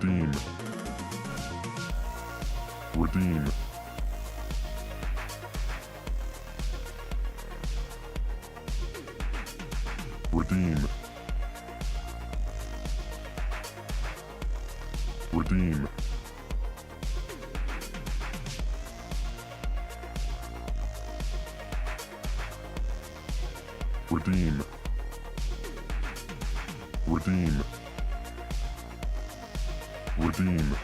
Redeem. Redeem. Redeem. Redeem. Redeem. Redeem. Redeem.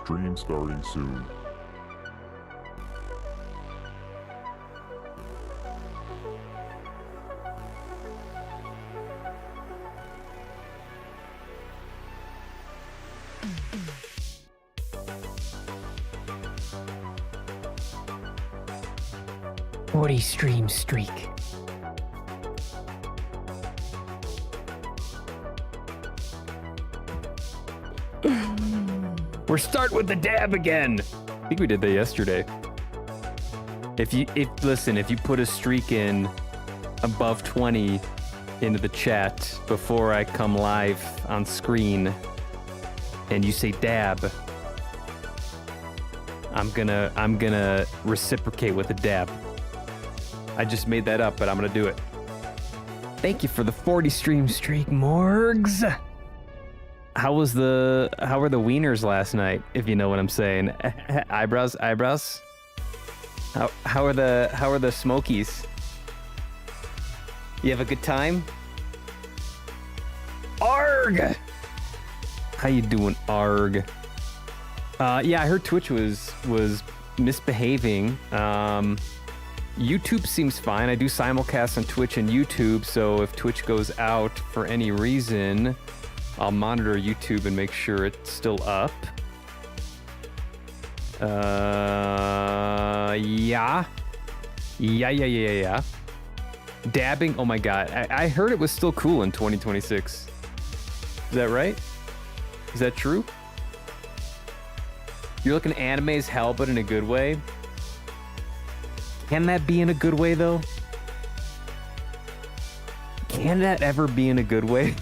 Stream starting soon. Stream streak. We're starting with the dab again. I think we did that yesterday. If you put a streak in above 20 into the chat before I come live on screen and you say dab, I'm gonna reciprocate with a dab. I just made that up, but I'm gonna do it. Thank you for the 40 stream streak, Morgs. How were the wieners last night, if you know what I'm saying? eyebrows. How are the smokies? You have a good time? Arg! How you doing, Arg? Yeah, I heard Twitch was misbehaving. YouTube seems fine. I do simulcast on Twitch and YouTube, so if Twitch goes out for any reason, I'll monitor YouTube and make sure it's still up. Yeah. Dabbing, oh my god. I heard it was still cool in 2026. Is that right? Is that true? You're looking anime as hell, but in a good way? Can that be in a good way, though? Can that ever be in a good way?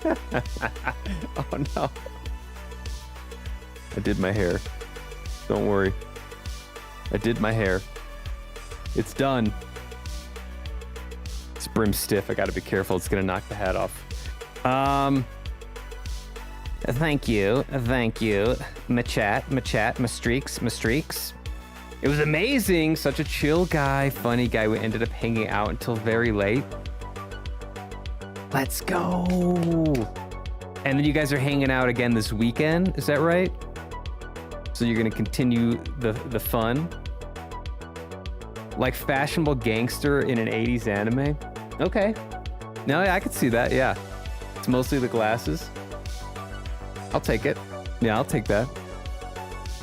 Oh no. I did my hair. Don't worry. I did my hair. It's done. It's brim stiff. I gotta be careful. It's gonna knock the hat off. Thank you. My chat, my streaks. It was amazing. Such a chill guy, funny guy. We ended up hanging out until very late. Let's go. And then you guys are hanging out again this weekend. Is that right? So you're going to continue the fun? Like fashionable gangster in an 80s anime? Okay. No, yeah, I could see that. Yeah. It's mostly the glasses. I'll take it. Yeah, I'll take that.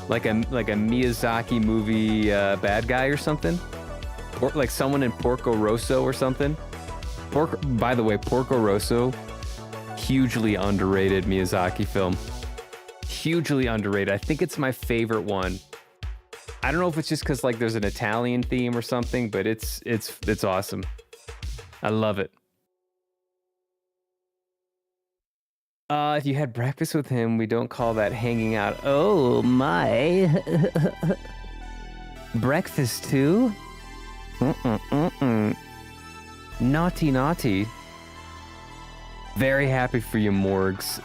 Like a Miyazaki movie bad guy or something? Or like someone in Porco Rosso or something? By the way, Porco Rosso, hugely underrated Miyazaki film. Hugely underrated. I think it's my favorite one. I don't know if it's just because like there's an Italian theme or something, but it's awesome. I love it. If you had breakfast with him, we don't call that hanging out. Oh my. Breakfast too? Naughty. Very happy for you, Morgs.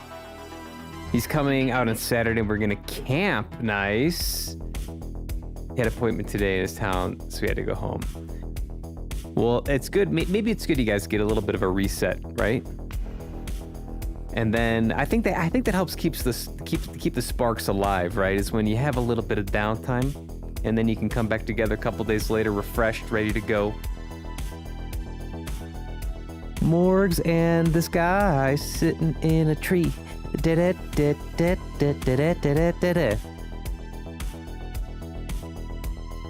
He's coming out on Saturday. We're gonna camp. Nice. He had an appointment today in his town, so he had to go home. Well, it's good. Maybe it's good you guys get a little bit of a reset, right? And then I think that helps keep the sparks alive, right? Is when you have a little bit of downtime, and then you can come back together a couple days later, refreshed, ready to go. Morgs and this guy sitting in a tree.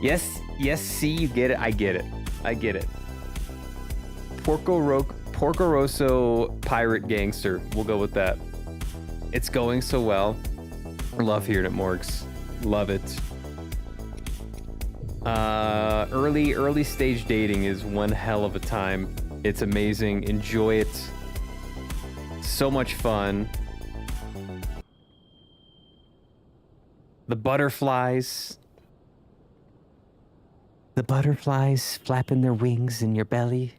Yes, see, you get it. I get it. Porco Rosso pirate gangster. We'll go with that. It's going so well. Love hearing it, Morgs. Love it. Early stage dating is one hell of a time. It's amazing. Enjoy it. So much fun. The butterflies flapping their wings in your belly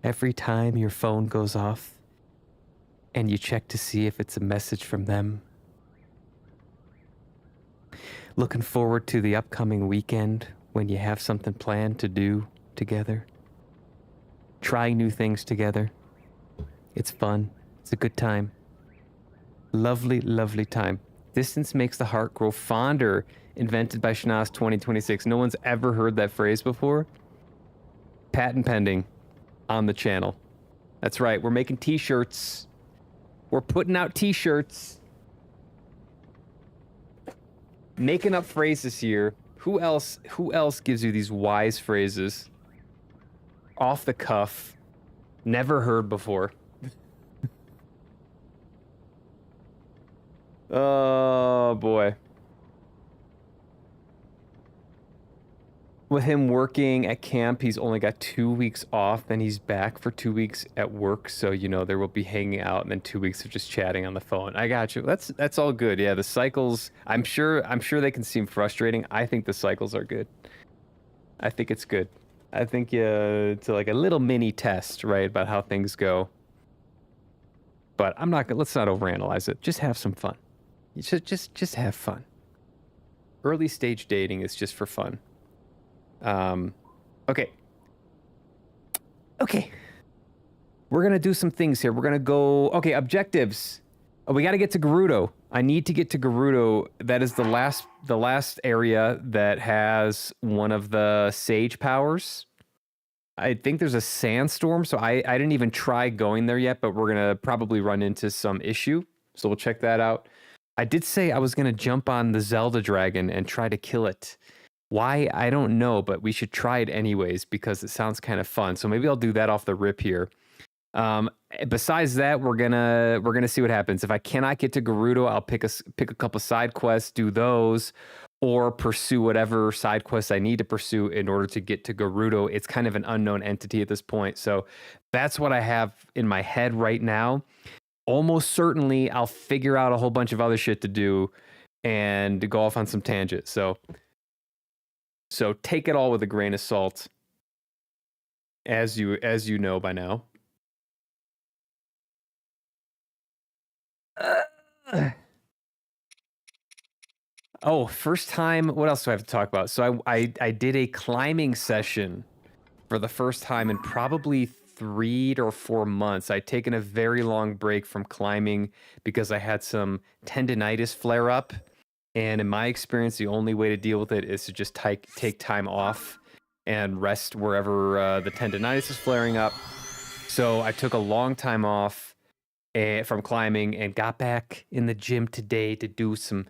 every time your phone goes off and you check to see if it's a message from them. Looking forward to the upcoming weekend when you have something planned to do together. Trying new things together. It's fun. It's a good time. Lovely, lovely time. Distance makes the heart grow fonder, invented by Schnoz 2026. No one's ever heard that phrase before. Patent pending on the channel. That's right. We're making t-shirts. We're putting out t-shirts. Making up phrases here. Who else gives you these wise phrases? Off the cuff. Never heard before. Oh boy. With him working at camp, he's only got 2 weeks off, then he's back for 2 weeks at work, so you know there will be hanging out and then 2 weeks of just chatting on the phone. I got you. That's all good. Yeah, the cycles, I'm sure they can seem frustrating. I think the cycles are good. I think it's good. I think it's like a little mini test, right, about how things go. But I'm not gonna, let's not overanalyze it. Just have some fun. You should just have fun. Early stage dating is just for fun. Okay. We're gonna do some things here. We're gonna go, okay, objectives. Oh, we gotta get to Gerudo. I need to get to Gerudo. That is the last area that has one of the sage powers. I think there's a sandstorm, so I didn't even try going there yet, but we're gonna probably run into some issue. So we'll check that out. I did say I was gonna jump on the Zelda dragon and try to kill it. Why? I don't know, but we should try it anyways because it sounds kind of fun. So maybe I'll do that off the rip here. Besides that, we're gonna see what happens. If I cannot get to Gerudo, I'll pick a couple side quests, do those, or pursue whatever side quests I need to pursue in order to get to Gerudo. It's kind of an unknown entity at this point, so that's what I have in my head right now. Almost certainly, I'll figure out a whole bunch of other shit to do and go off on some tangents. So take it all with a grain of salt, as you know by now. Oh, first time. What else do I have to talk about? So I did a climbing session for the first time in probably 3 or 4 months. I'd taken a very long break from climbing because I had some tendinitis flare up. And in my experience, the only way to deal with it is to just take time off and rest wherever the tendinitis is flaring up. So I took a long time off from climbing and got back in the gym today to do some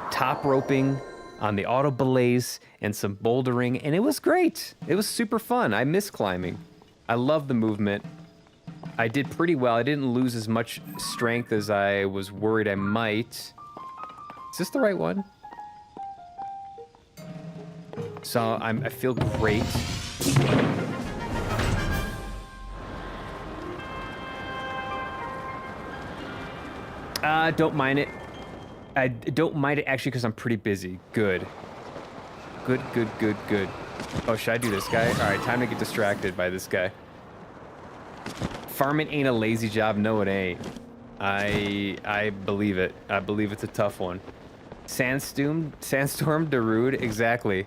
top roping on the auto belays and some bouldering, and it was great. It was super fun. I miss climbing. I love the movement. I did pretty well. I didn't lose as much strength as I was worried I might. Is this the right one? So I feel great. Don't mind it. I don't mind it actually because I'm pretty busy. Good. Good. Oh, should I do this guy? All right, time to get distracted by this guy. Farming ain't a lazy job. No, it ain't. I believe it. I believe it's a tough one. Sandstorm, Darude, exactly.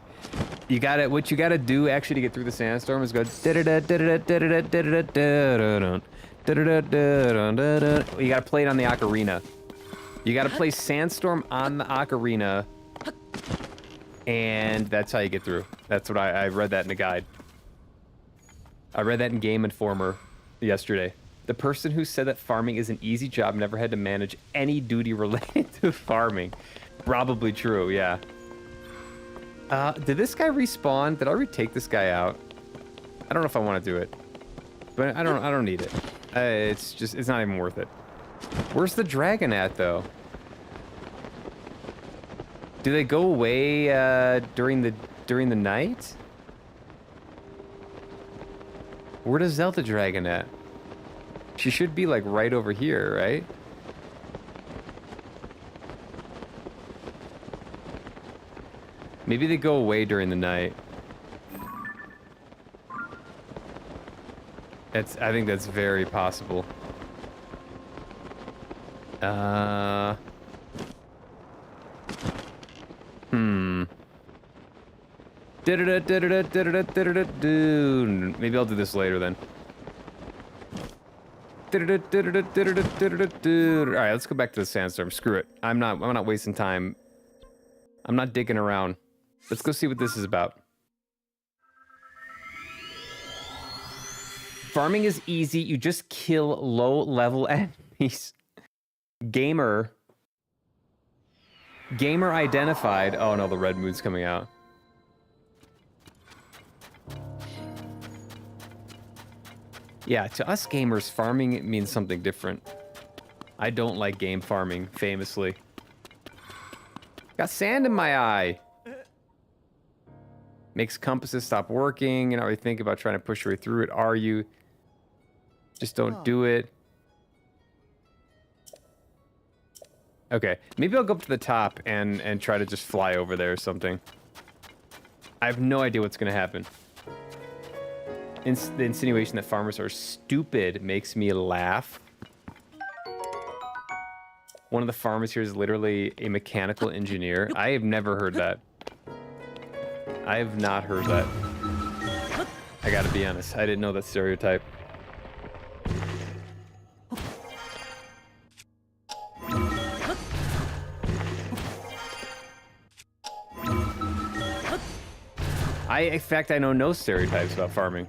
What you gotta do actually to get through the sandstorm is go. You gotta play it on the ocarina. You gotta play Sandstorm on the ocarina, and that's how you get through. That's what I read that in the guide. I read that in Game Informer yesterday. The person who said that farming is an easy job never had to manage any duty related to farming. Probably true, yeah. Did this guy respawn? Did I retake this guy out? I don't know if I want to do it, but I don't need it. It's not even worth it. Where's the dragon at though? Do they go away during the night? Where does Zelda dragon at? She should be like right over here, right? Maybe they go away during the night. I think that's very possible. Maybe I'll do this later then. Alright, let's go back to the sandstorm. Screw it. I'm not wasting time. I'm not digging around. Let's go see what this is about. Farming is easy. You just kill low-level enemies. Gamer. Gamer identified. Oh no, the red moon's coming out. Yeah, to us gamers, farming means something different. I don't like game farming, famously. Got sand in my eye. Makes compasses stop working. And I think about trying to push your way through it. Are you? Just don't do it. Okay, maybe I'll go up to the top and try to just fly over there or something. I have no idea what's gonna happen. The insinuation that farmers are stupid makes me laugh. One of the farmers here is literally a mechanical engineer. I have never heard that. I have not heard that. I gotta be honest, I didn't know that stereotype. In fact, I know no stereotypes about farming.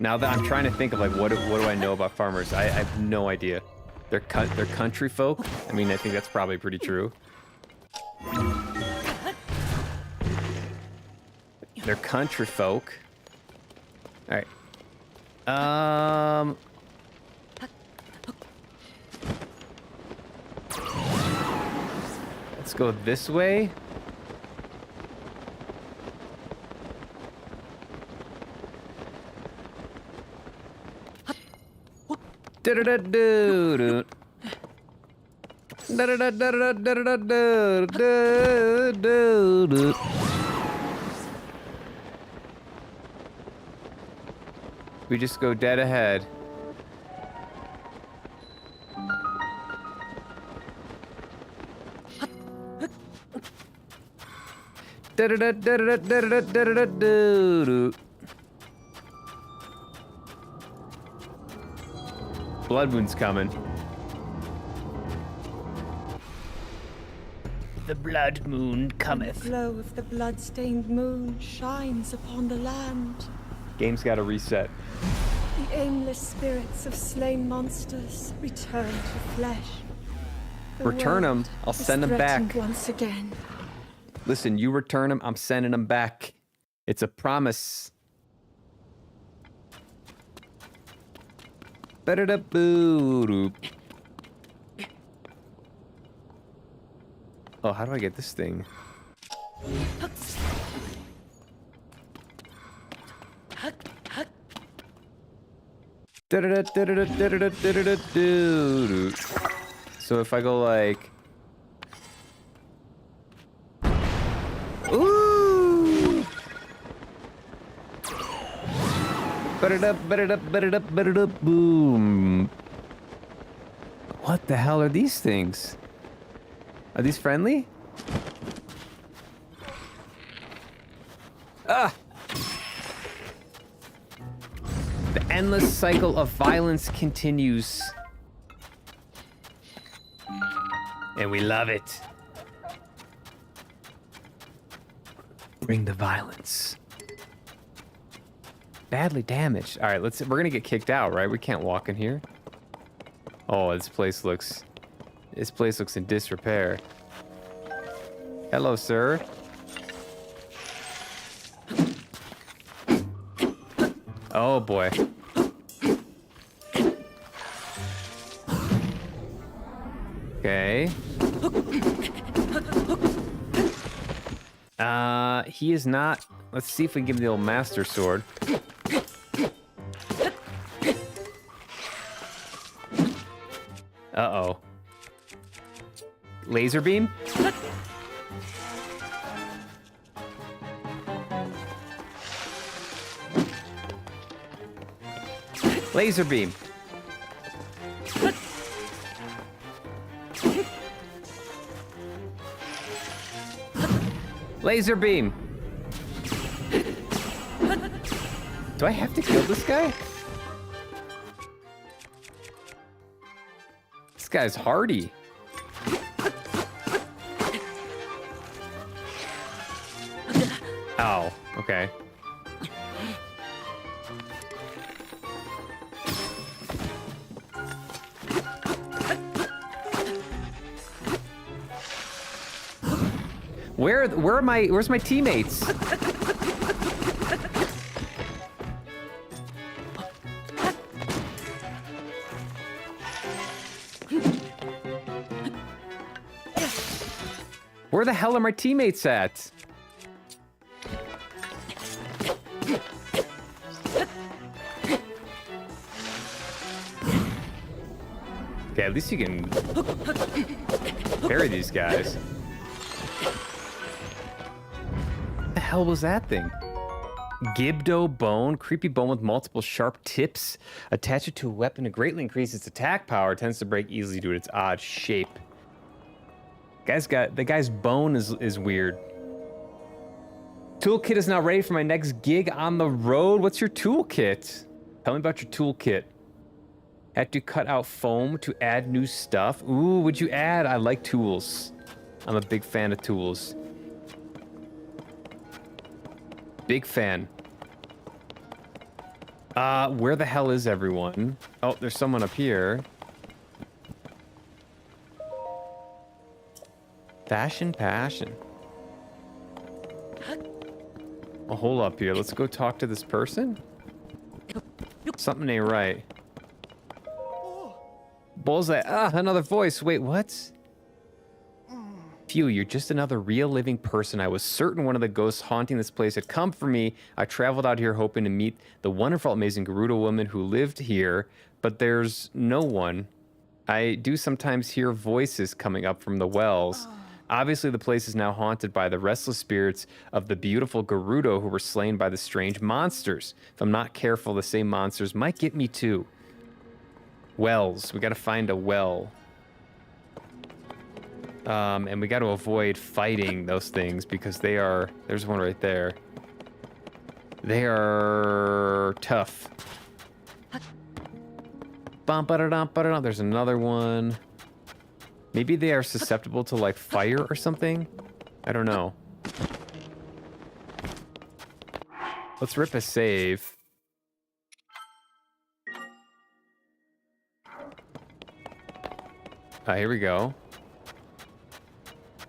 Now that I'm trying to think of like, what do I know about farmers? I have no idea. They're country folk. I mean, I think that's probably pretty true. They're country folk. All right. Let's go this way. We just go dead ahead. Blood moon's coming. The blood moon cometh. The glow of the blood-stained moon shines upon the land. Game's got to reset. The aimless spirits of slain monsters return to flesh. The Return them. world I'll is send them back. threatened once again. Listen, you return them, I'm sending them back. It's a promise. Oh, how do I get this thing? So if I go like... Ooh! Boom. What the hell are these things? Are these friendly? Ah! The endless cycle of violence continues. And we love it. Bring the violence. Badly damaged. All right, we're gonna get kicked out, right? We can't walk in here. Oh, this place looks in disrepair. Hello, sir. Oh boy. Okay. He is not. Let's see if we can give him the old master sword. Uh-oh. Laser beam? Laser beam. Laser beam. Do I have to kill this guy? This guy's hardy. Oh, okay. Where's my teammates? Where the hell are my teammates at? Okay, at least you can parry these guys. What the hell was that thing? Gibdo bone, creepy bone with multiple sharp tips. Attach it to a weapon to greatly increase its attack power. Tends to break easily due to its odd shape. The guy's bone is weird. Toolkit is now ready for my next gig on the road. What's your toolkit? Tell me about your toolkit. Had to cut out foam to add new stuff. Ooh, what'd you add? I like tools. I'm a big fan of tools. Big fan. Where the hell is everyone? Oh, there's someone up here. Fashion passion. I'll hold up here. Let's go talk to this person. Something ain't right. Bullseye. Ah, another voice. Wait, what? Phew, you're just another real living person. I was certain one of the ghosts haunting this place had come for me. I traveled out here hoping to meet the wonderful, amazing Gerudo woman who lived here, but there's no one. I do sometimes hear voices coming up from the wells. Obviously, the place is now haunted by the restless spirits of the beautiful Gerudo who were slain by the strange monsters. If I'm not careful, the same monsters might get me too. Wells. We gotta find a well. And we gotta avoid fighting those things because they are... There's one right there. They are tough. There's another one. Maybe they are susceptible to, like, fire or something? I don't know. Let's rip a save. Here we go.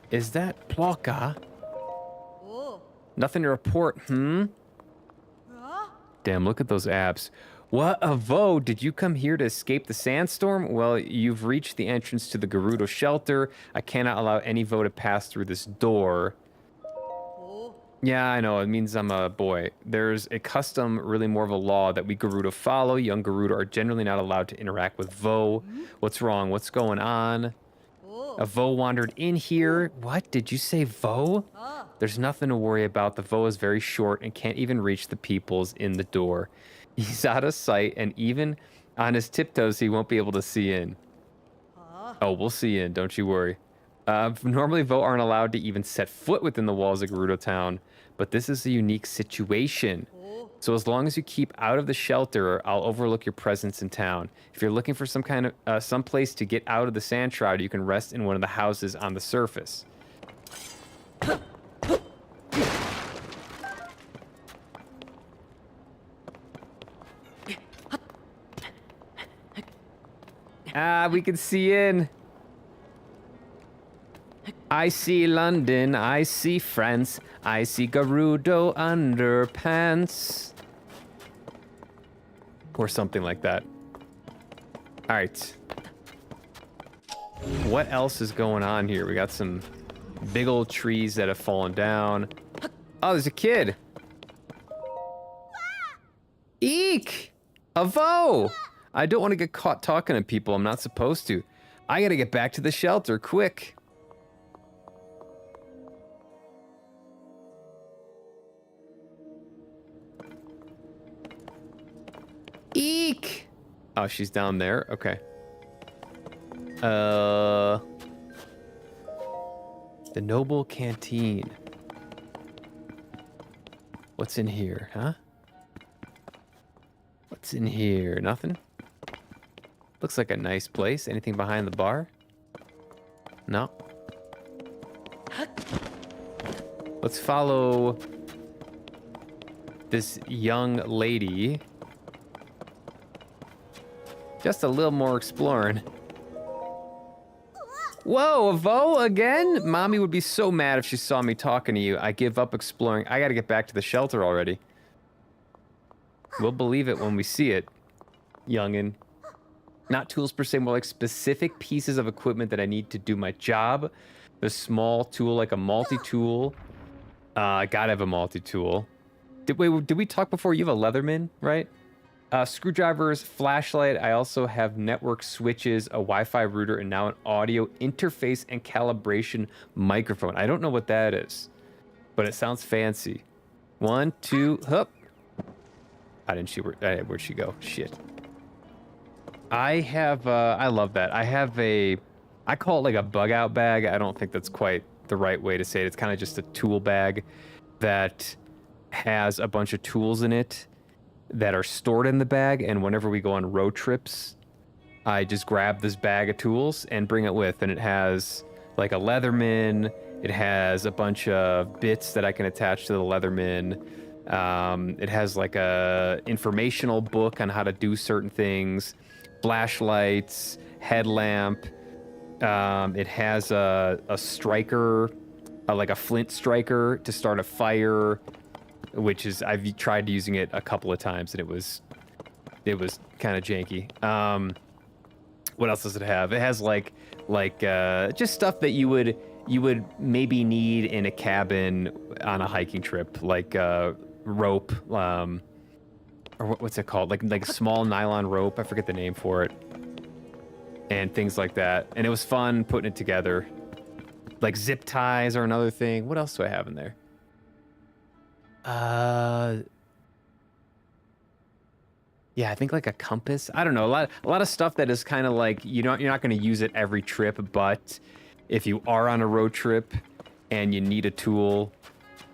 Is that Plaka? Nothing to report, Damn, look at those abs. What a Vo! Did you come here to escape the sandstorm? Well, you've reached the entrance to the Gerudo shelter. I cannot allow any Vo to pass through this door. Yeah, I know. It means I'm a boy. There's a custom, really more of a law, that we Gerudo follow. Young Gerudo are generally not allowed to interact with Vo. What's wrong? What's going on? A Vo wandered in here. What? Did you say Vo? There's nothing to worry about. The Vo is very short and can't even reach the peoples in the door. He's out of sight, and even on his tiptoes, he won't be able to see in. Oh, we'll see in. Don't you worry. Normally, Vo aren't allowed to even set foot within the walls of Gerudo Town, but this is a unique situation. So as long as you keep out of the shelter, I'll overlook your presence in town. If you're looking for some kind of some place to get out of the sand shroud, you can rest in one of the houses on the surface. We can see in. I see London, I see France, I see Gerudo underpants. Or something like that. All right. What else is going on here? We got some big old trees that have fallen down. Oh, there's a kid. Eek! A Vo! I don't want to get caught talking to people. I'm not supposed to. I gotta get back to the shelter, quick. Eek! Oh, she's down there. Okay. The Noble Canteen. What's in here, huh? What's in here? Nothing? Looks like a nice place. Anything behind the bar? No. Let's follow this young lady. Just a little more exploring. Whoa, a Vo again? Mommy would be so mad if she saw me talking to you. I give up exploring. I gotta get back to the shelter already. We'll believe it when we see it, youngin'. Not tools per se, more like specific pieces of equipment that I need to do my job. The small tool, like a multi-tool. I gotta have a multi-tool. Did we talk before? You have a Leatherman, right? Screwdrivers, flashlight. I also have network switches, a Wi-Fi router, and now an audio interface and calibration microphone. I don't know what that is, but it sounds fancy. 1, 2, hup. I didn't see where'd she go? Shit. I have, I love that. I have I call it like a bug out bag. I don't think that's quite the right way to say it. It's kind of just a tool bag that has a bunch of tools in it that are stored in the bag, and whenever we go on road trips, I just grab this bag of tools and bring it with, and it has like a Leatherman, it has a bunch of bits that I can attach to the Leatherman, it has like a informational book on how to do certain things, flashlights, headlamp, it has a striker, like a flint striker to start a fire, which is, I've tried using it a couple of times and it was kind of janky. What else does it have? It has like just stuff that you would maybe need in a cabin on a hiking trip, like rope, or what's it called? Like a small nylon rope. I forget the name for it. And things like that. And it was fun putting it together. Like zip ties are another thing. What else do I have in there? Yeah, I think like a compass. I don't know, a lot of stuff that is kind of like you're not going to use it every trip, but if you are on a road trip and you need a tool,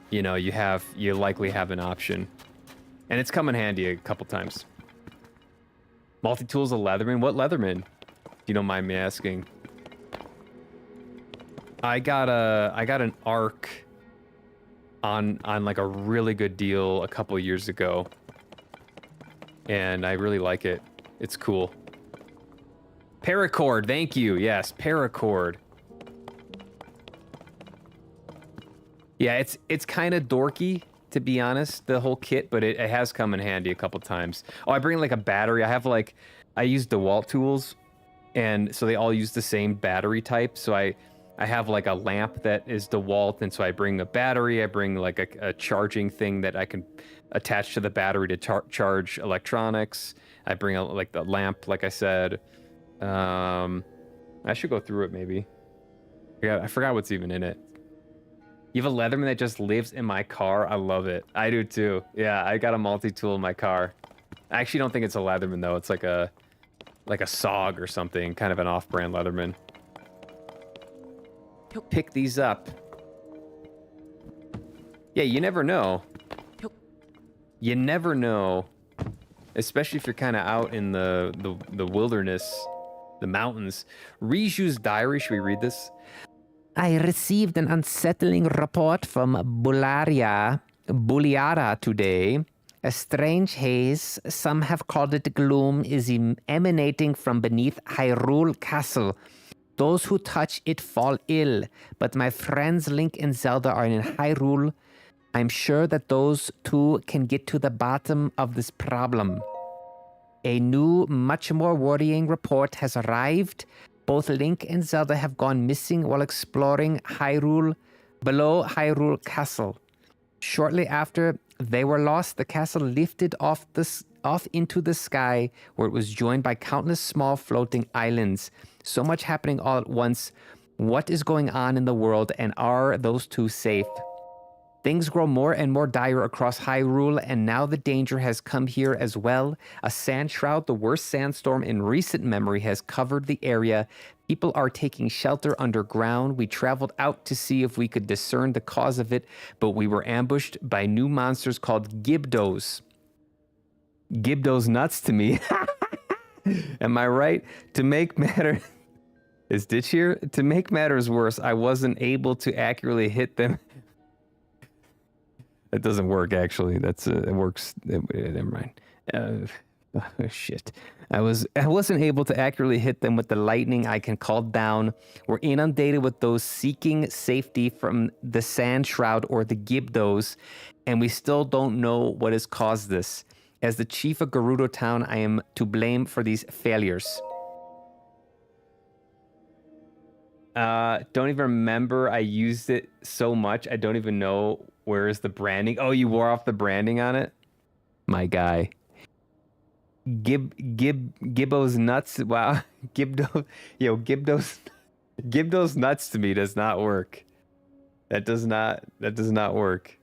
you know, you likely have an option, and it's come in handy a couple times. Multi-tool's a Leatherman. What Leatherman? If you don't mind me asking. I got an Arc on like a really good deal a couple years ago, and I really like it. It's cool. Paracord, thank you. Yes, paracord. Yeah, it's kind of dorky, to be honest, the whole kit, but it has come in handy a couple times. Oh, I bring like a battery. I use DeWalt tools, and so they all use the same battery type. So I have like a lamp that is DeWalt, and so I bring a battery. I bring like a charging thing that I can attach to the battery to charge electronics. I bring like the lamp, like I said. I should go through it maybe. I forgot what's even in it. You have a Leatherman that just lives in my car. I love it. I do too. Yeah, I got a multi-tool in my car. I actually don't think it's a Leatherman though. It's like a SOG or something, kind of an off-brand Leatherman. Pick these up. Yeah, you never know. You never know, especially if you're kind of out in the wilderness, the mountains. Riju's diary. Should we read this? I received an unsettling report from Buliara today. A strange haze, some have called it gloom, is emanating from beneath Hyrule Castle. Those who touch it fall ill, but my friends Link and Zelda are in Hyrule. I'm sure that those two can get to the bottom of this problem. A new, much more worrying report has arrived. Both Link and Zelda have gone missing while exploring Hyrule, below Hyrule Castle. Shortly after they were lost, the castle lifted off into the sky, where it was joined by countless small floating islands. So much happening all at once. What is going on in the world, and are those two safe? Things grow more and more dire across Hyrule, and now the danger has come here as well. A sand shroud, the worst sandstorm in recent memory, has covered the area. People are taking shelter underground. We traveled out to see if we could discern the cause of it, but we were ambushed by new monsters called Gibdos. Gibdos nuts to me. Am I right? To make matters... Is Ditch here? To make matters worse, I wasn't able to accurately hit them. That doesn't work, actually. It works. Never mind. Oh, shit. I wasn't able to accurately hit them with the lightning I can call down. We're inundated with those seeking safety from the sand shroud or the Gibdos, and we still don't know what has caused this. As the chief of Gerudo Town, I am to blame for these failures. Don't even remember. I used it so much. I don't even know where is the branding. Oh, you wore off the branding on it? My guy. Gibbo's nuts. Wow. Gibdo's nuts to me does not work. That does not work.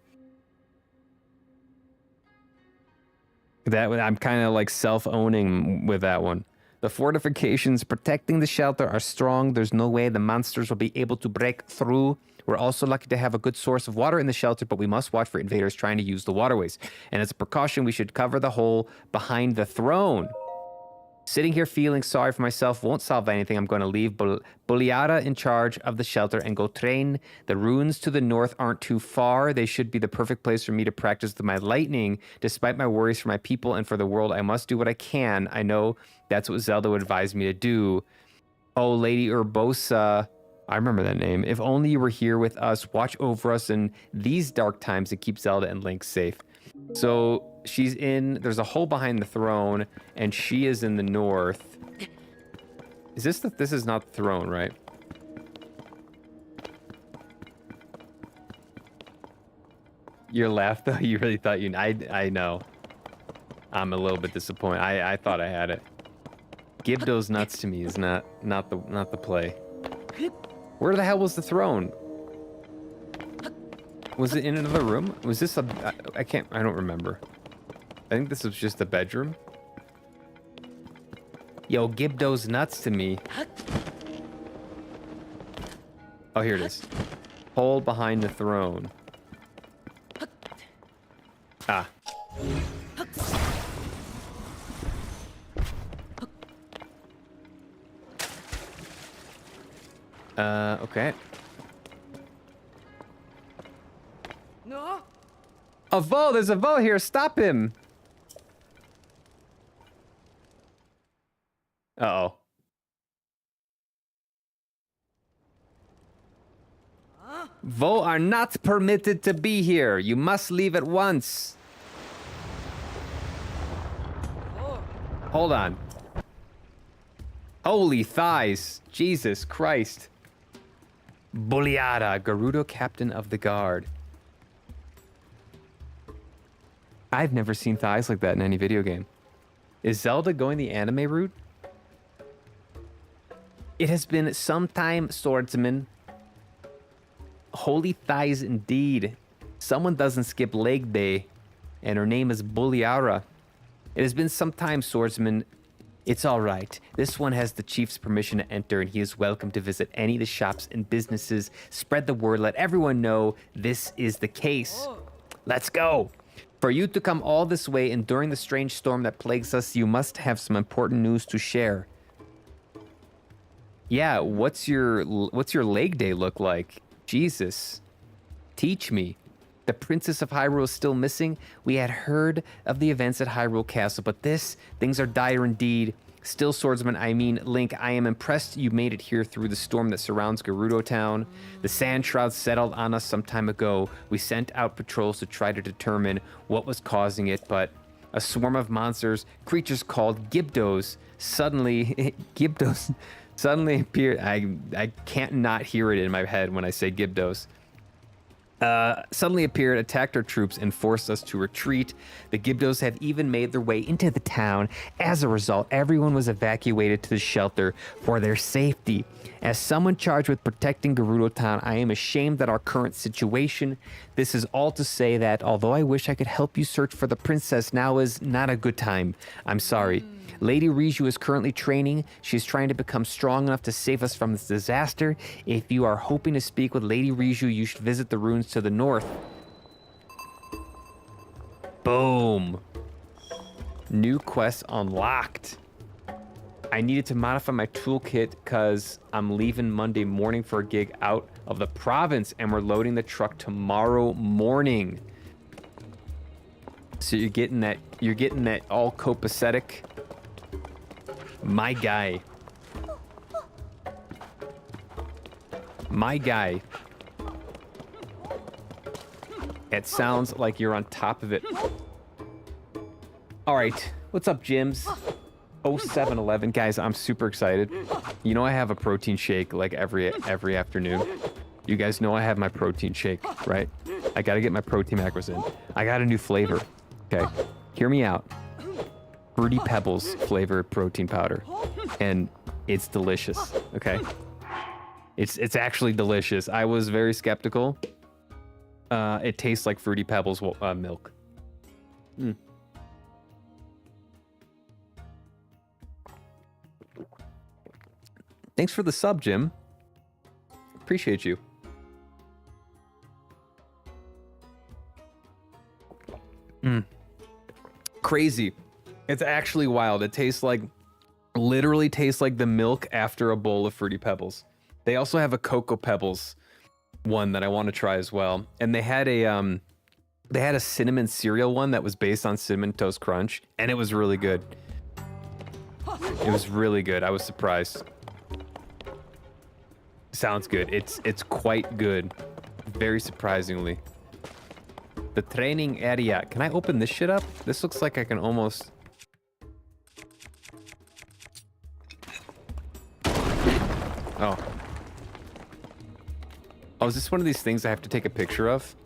I'm kind of like self-owning with that one. The fortifications protecting the shelter are strong. There's no way the monsters will be able to break through. We're also lucky to have a good source of water in the shelter, but we must watch for invaders trying to use the waterways. And as a precaution, we should cover the hole behind the throne. Sitting here feeling sorry for myself won't solve anything. I'm going to leave Buliara in charge of the shelter and go train. The ruins to the north aren't too far. They should be the perfect place for me to practice with my lightning. Despite my worries for my people and for the world, I must do what I can. I know that's what Zelda would advise me to do. Oh, Lady Urbosa. I remember that name. If only you were here with us, watch over us in these dark times to keep Zelda and Link safe. So she's there's a hole behind the throne, and she is in the north. Is this is not the throne, right? Your laugh, though? You really thought I know. I'm a little bit disappointed. I thought I had it. Gibdo's nuts to me is not the play. Where the hell was the throne? Was it in another room? Was this I don't remember. I think this was just a bedroom. Yo, Gibdo's nuts to me. Oh, here it is. Hole behind the throne. Ah. Okay. No. A Vo! There's a Vo here! Stop him! Uh-oh. Vo are not permitted to be here. You must leave at once. Hold on. Holy thighs. Jesus Christ. Buliara, Gerudo Captain of the Guard. I've never seen thighs like that in any video game. Is Zelda going the anime route? It has been some time, swordsman. Holy thighs indeed. Someone doesn't skip leg day, and her name is Buliara. It has been some time, swordsman. It's all right. This one has the chief's permission to enter, and he is welcome to visit any of the shops and businesses. Spread the word. Let everyone know this is the case. Let's go. For you to come all this way enduring the strange storm that plagues us, you must have some important news to share. Yeah, what's your leg day look like? Jesus. Teach me. The Princess of Hyrule is still missing. We had heard of the events at Hyrule Castle, but things are dire indeed. Still, swordsman, I mean, Link, I am impressed you made it here through the storm that surrounds Gerudo Town. The sand shroud settled on us some time ago. We sent out patrols to try to determine what was causing it, but a swarm of monsters, creatures called Gibdos, suddenly appeared. I can't not hear it in my head when I say Gibdos. Suddenly appeared, attacked our troops, and forced us to retreat. The Gibdos have even made their way into the town. As a result, everyone was evacuated to the shelter for their safety. As someone charged with protecting Gerudo Town, I am ashamed at our current situation. This is all to say that, although I wish I could help you search for the princess, now is not a good time. I'm sorry. Lady Riju is currently training. She's trying to become strong enough to save us from this disaster. If you are hoping to speak with Lady Riju, you should visit the ruins to the north. Boom. New quest unlocked. I needed to modify my toolkit because I'm leaving Monday morning for a gig out of the province, and we're loading the truck tomorrow morning. So you're getting that all copacetic. My guy. My guy. It sounds like you're on top of it. All right, what's up, Jims? 0711, guys, I'm super excited. You know I have a protein shake like every afternoon. You guys know I have my protein shake, right? I gotta get my protein macros in. I got a new flavor. Okay, hear me out. Fruity Pebbles flavored protein powder, and it's delicious. Okay, it's actually delicious. I was very skeptical. It tastes like Fruity Pebbles milk. Mm. Thanks for the sub, Jim. Appreciate you. Crazy. It's actually wild. It tastes like, literally tastes like the milk after a bowl of Fruity Pebbles. They also have a Cocoa Pebbles one that I want to try as well. And they had a cinnamon cereal one that was based on Cinnamon Toast Crunch, and it was really good. It was really good. I was surprised. Sounds good. It's quite good. Very surprisingly. The training area. Can I open this shit up? This looks like I can almost... Oh. Oh, is this one of these things I have to take a picture of?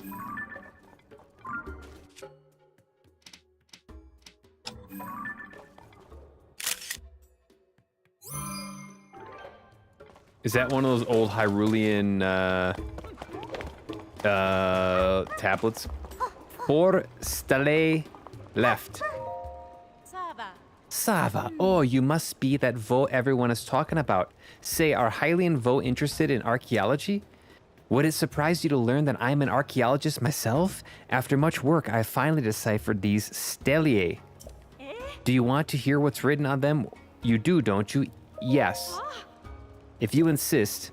Is that one of those old Hyrulean tablets? 4 stelae left. Sava. Oh, you must be that Vo everyone is talking about. Say, are Hylian Vo interested in archaeology? Would it surprise you to learn that I'm an archaeologist myself? After much work, I finally deciphered these stelae. Do you want to hear what's written on them? You do, don't you? Yes. If you insist.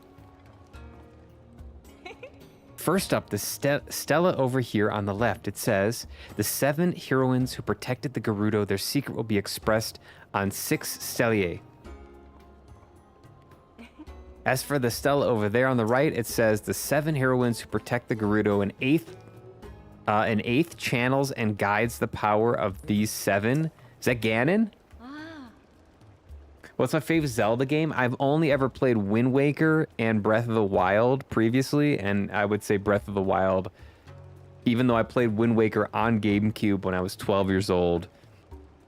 First up, the stela over here on the left, it says, the 7 heroines who protected the Gerudo, their secret will be expressed on 6 stelae. As for the stela over there on the right, it says, the 7 heroines who protect the Gerudo, an eighth channels and guides the power of these 7. Is that Ganon? What's my favorite Zelda game? I've only ever played Wind Waker and Breath of the Wild previously, and I would say Breath of the Wild, even though I played Wind Waker on GameCube when I was 12 years old,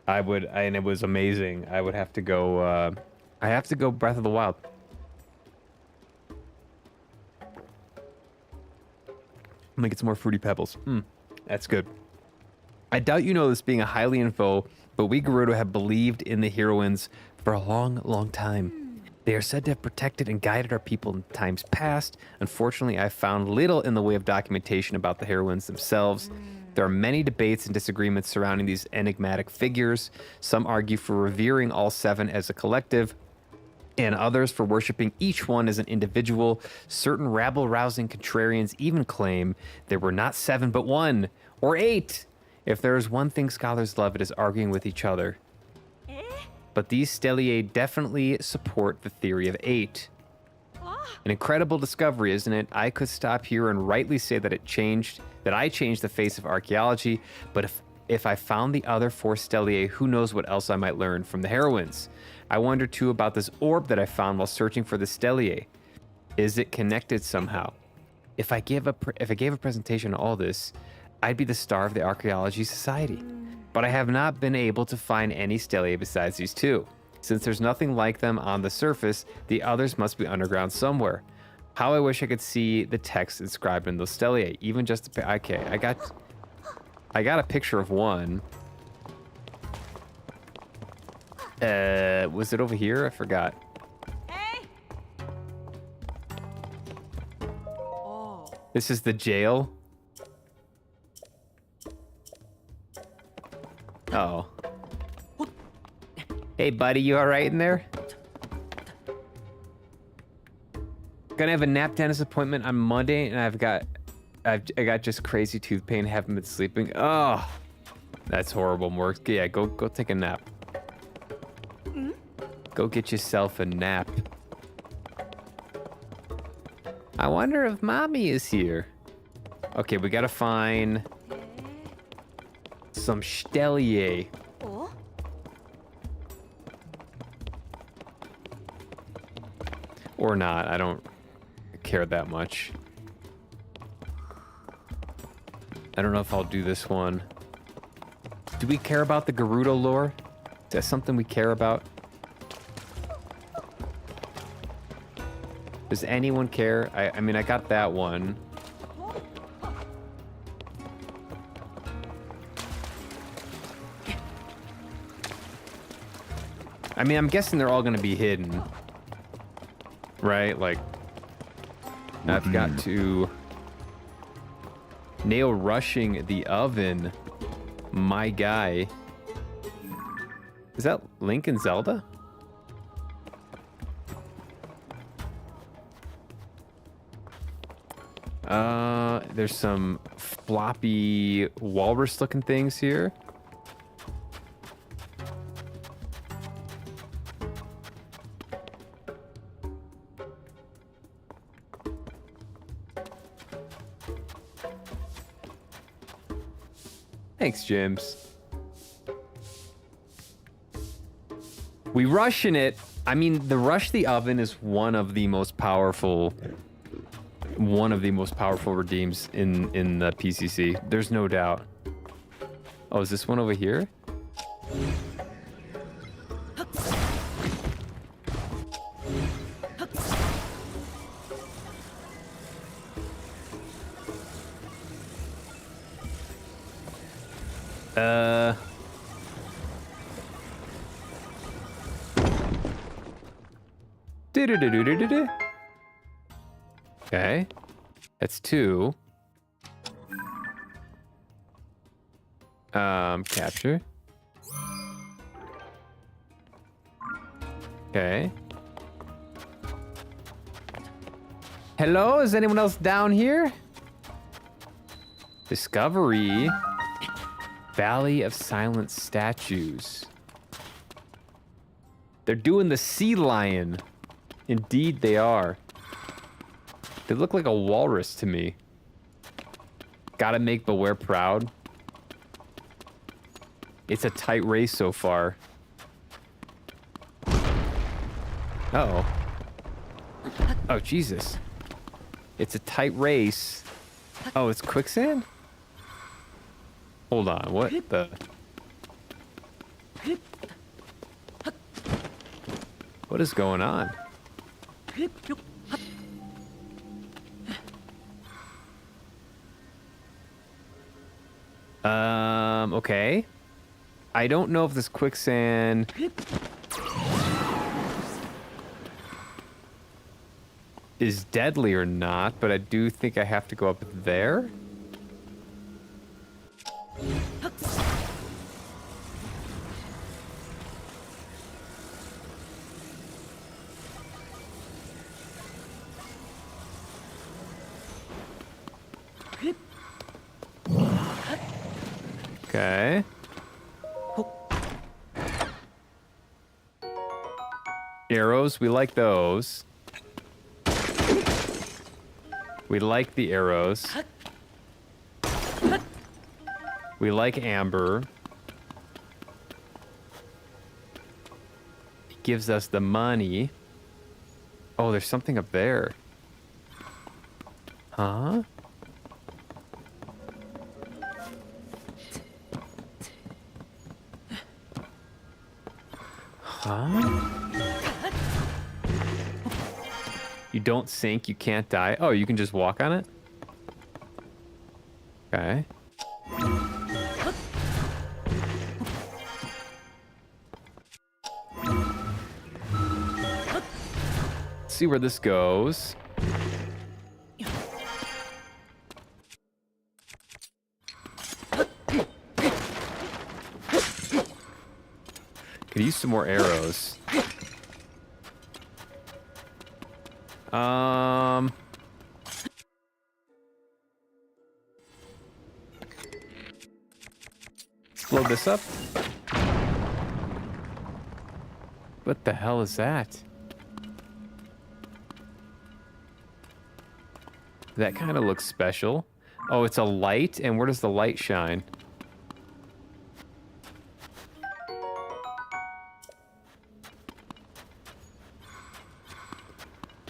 and it was amazing. I would have to go, I have to go Breath of the Wild. I'm gonna get some more Fruity Pebbles. That's good. I doubt you know this being a Hylian foe, but we Gerudo have believed in the heroines for a long, long time. They are said to have protected and guided our people in times past. Unfortunately, I found little in the way of documentation about the heroines themselves. There are many debates and disagreements surrounding these enigmatic figures. Some argue for revering all 7 as a collective, and others for worshiping each one as an individual. Certain rabble-rousing contrarians even claim there were not 7 but 1 or 8. If there is one thing scholars love, it is arguing with each other. But these stelae definitely support the theory of 8. An incredible discovery, isn't it? I could stop here and rightly say that I changed the face of archaeology, but if I found the other 4 stelae, who knows what else I might learn from the heroines. I wonder too about this orb that I found while searching for the stelae. Is it connected somehow? If I gave a presentation on all this, I'd be the star of the Archaeology Society. But I have not been able to find any stelae besides these 2. Since there's nothing like them on the surface, the others must be underground somewhere. How I wish I could see the text inscribed in those stelae, even just okay, I got a picture of one. Was it over here? I forgot. Hey. Oh. This is the jail. Oh. Hey, buddy, you all right in there? Gonna have a nap dentist appointment on Monday, and I got just crazy tooth pain. Haven't been sleeping. Oh, That's horrible, Mork. Yeah, go take a nap. Go get yourself a nap. I wonder if mommy is here. Okay, we gotta find some Stellier. Oh? Or not, I don't care that much. I don't know if I'll do this one. Do we care about the Gerudo lore? Is that something we care about? Does anyone care? I mean, I got that one. I mean, I'm guessing they're all gonna be hidden. Right? Like, I've got to nail rushing the oven. My guy. Is that Link and Zelda? There's some floppy walrus looking things here. Thanks, James. We rushing it. I mean, the rush the oven is one of the most powerful redeems in the PCC. There's no doubt. Oh, is this one over here? Do-do-do-do-do-do-do. Okay. That's 2. Capture. Okay. Hello? Is anyone else down here? Discovery. Valley of Silent Statues. They're doing the sea lion. Indeed they are. They look like a walrus to me. Gotta make Beware proud. It's a tight race so far. Uh-oh. Oh, Jesus. It's a tight race. Oh, it's quicksand? Hold on, what the... What is going on? Okay. I don't know if this quicksand is deadly or not, but I do think I have to go up there. Okay. Arrows, we like those. We like the arrows. We like amber. It gives us the money. Oh, there's something up there. Huh? Huh? You don't sink, you can't die. Oh, you can just walk on it? Okay. Let's see where this goes. Could use some more arrows. blow this up? What the hell is that? That kind of looks special. Oh, it's a light? And where does the light shine?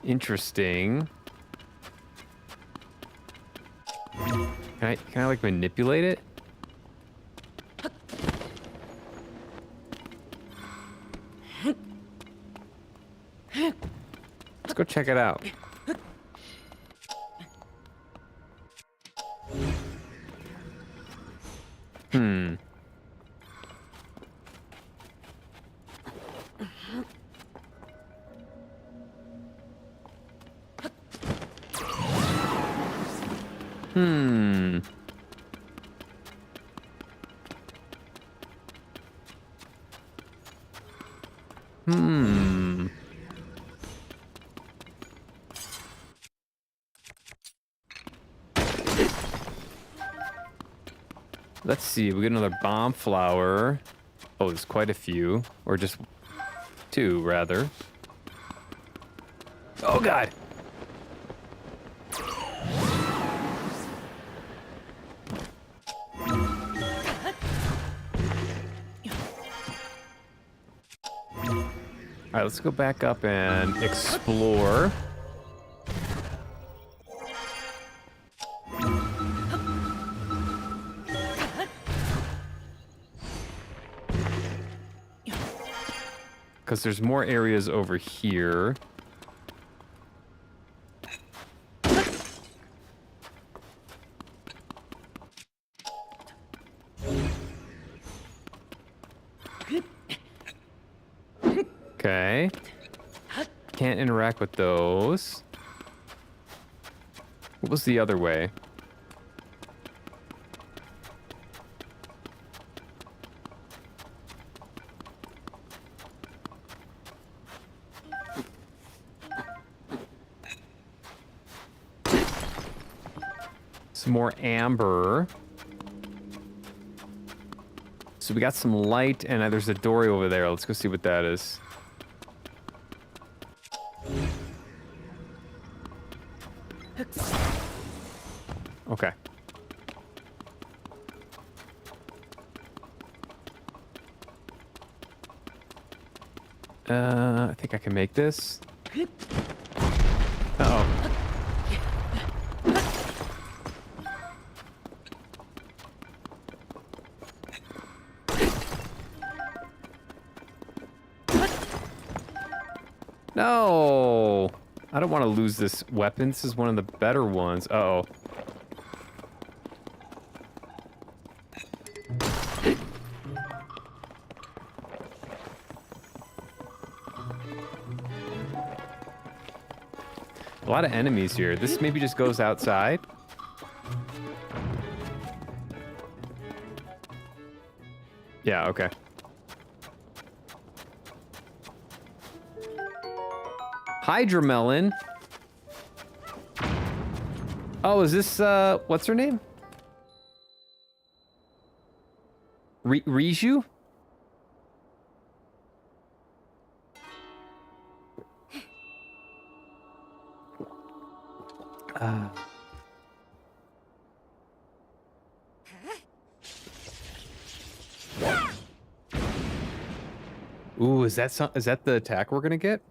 Interesting. Can I like manipulate it? Let's go check it out. Hmm. Hmm. Hmm. Let's see. We get another bomb flower. Oh, there's quite a few. Or just two, rather. Oh, God. All right, let's go back up and explore. Because there's more areas over here. Okay. Can't interact with those. What was the other way? Some more amber. So we got some light, and there's a dory over there. Let's go see what that is. Okay. I think I can make this. Uh-oh. No! I don't want to lose this weapon. This is one of the better ones. Uh-oh. A lot of enemies here. This maybe just goes outside. Yeah, okay. Hydromelon. Oh, is this, what's her name? Riju? Ooh, is that the attack we're gonna get?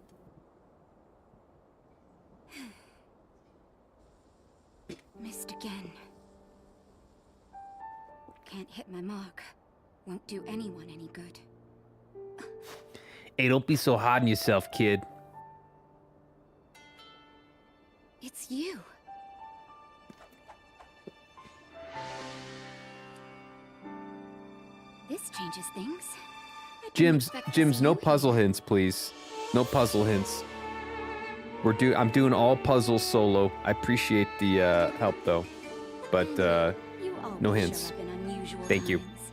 Missed again. Can't hit my mark. Won't do anyone any good. Hey, don't be so hard on yourself, kid. It's you. This changes things. I didn't expect to Jim's, see no you here. puzzle hints, please. No puzzle hints. I'm doing all puzzles solo. I appreciate the help though, but You always no show hints. up in unusual Thank you. times.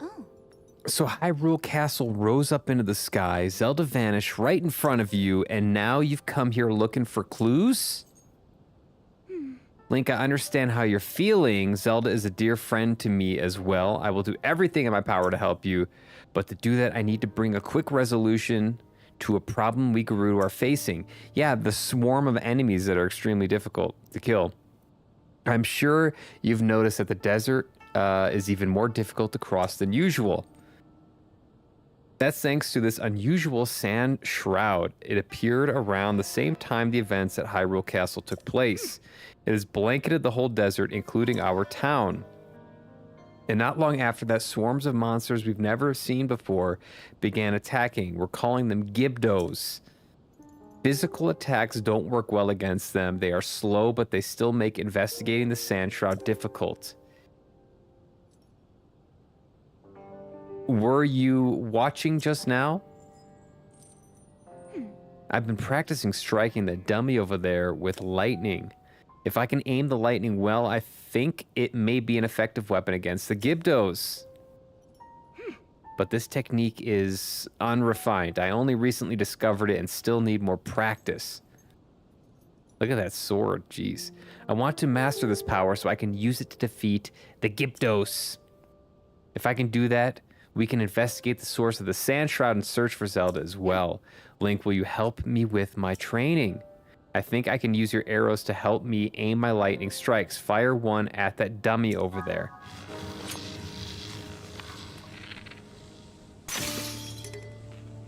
Oh, So Hyrule Castle rose up into the sky, Zelda vanished right in front of you, and now you've come here looking for clues? Link, I understand how you're feeling. Zelda is a dear friend to me as well. I will do everything in my power to help you. But to do that, I need to bring a quick resolution to a problem we Gerudo are facing. Yeah, the swarm of enemies that are extremely difficult to kill. I'm sure you've noticed that the desert is even more difficult to cross than usual. That's thanks to this unusual sand shroud. It appeared around the same time the events at Hyrule Castle took place. It has blanketed the whole desert, including our town. And not long after that, swarms of monsters we've never seen before began attacking. We're calling them Gibdos. Physical attacks don't work well against them. They are slow, but they still make investigating the sand shroud difficult. Were you watching just now? I've been practicing striking the dummy over there with lightning. If I can aim the lightning well, I think it may be an effective weapon against the Gibdos. But this technique is unrefined. I only recently discovered it and still need more practice. Look at that sword, jeez. I want to master this power so I can use it to defeat the Gibdos. If I can do that, we can investigate the source of the sand shroud and search for Zelda as well. Link, will you help me with my training? I think I can use your arrows to help me aim my lightning strikes. Fire one at that dummy over there.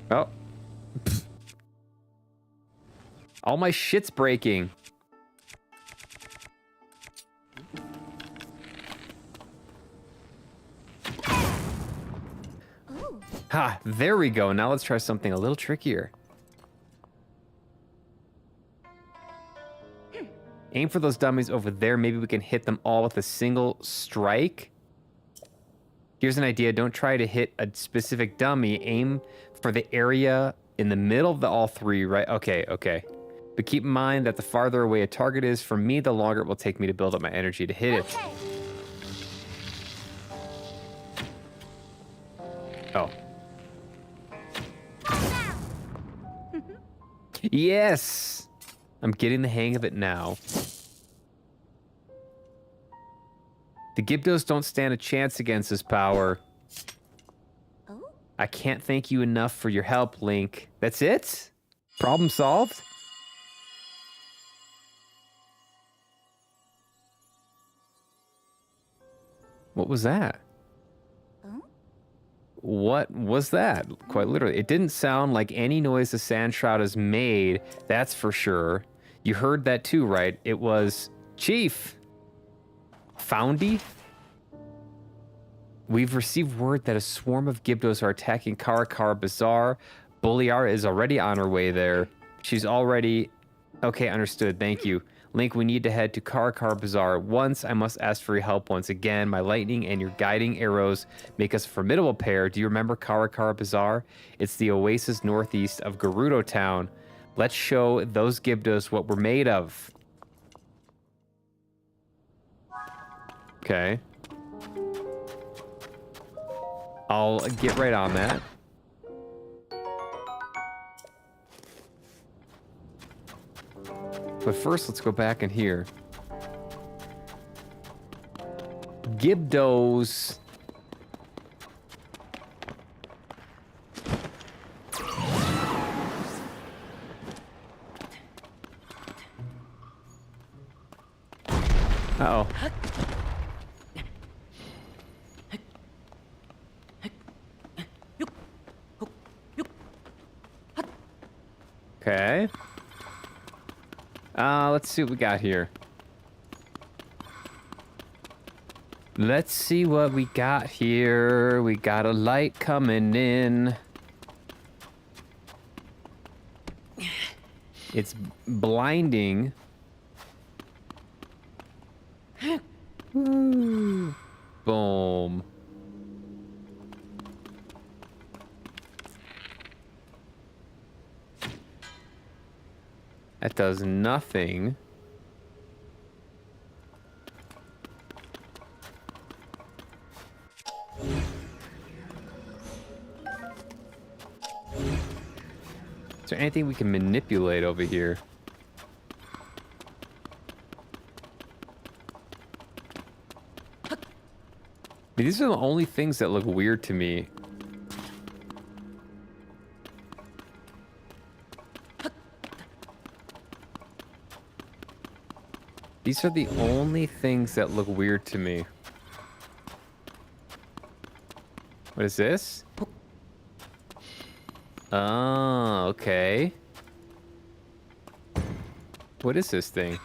Oh. All my shit's breaking. Ha, there we go. Now let's try something a little trickier. Aim for those dummies over there. Maybe we can hit them all with a single strike. Here's an idea. Don't try to hit a specific dummy. Aim for the area in the middle of the all three, right? Okay, okay. But keep in mind that the farther away a target is from me, the longer it will take me to build up my energy to hit it. Oh. Yes! I'm getting the hang of it now. The Gibdos don't stand a chance against this power. I can't thank you enough for your help, Link. That's it? Problem solved? What was that? What was that? Quite literally. It didn't sound like any noise the sand shroud has made, that's for sure. You heard that too, right? It was Chief. Foundy? We've received word that a swarm of Gibdos are attacking Karakara Bazaar. Boliara is already on her way there. She's already... Okay, understood. Thank you. Link, we need to head to Karakara Bazaar at once. I must ask for your help once again. My lightning and your guiding arrows make us a formidable pair. Do you remember Karakara Bazaar? It's the oasis northeast of Gerudo Town. Let's show those Gibdos what we're made of. Okay. I'll get right on that. But first, let's go back in here. Gibdos. Uh-oh. Okay. Let's see what we got here. Let's see what we got here. We got a light coming in. It's blinding. Boom. That does nothing. Is there anything we can manipulate over here? These are the only things that look weird to me. These are the only things that look weird to me. What is this? Oh, okay. What is this thing?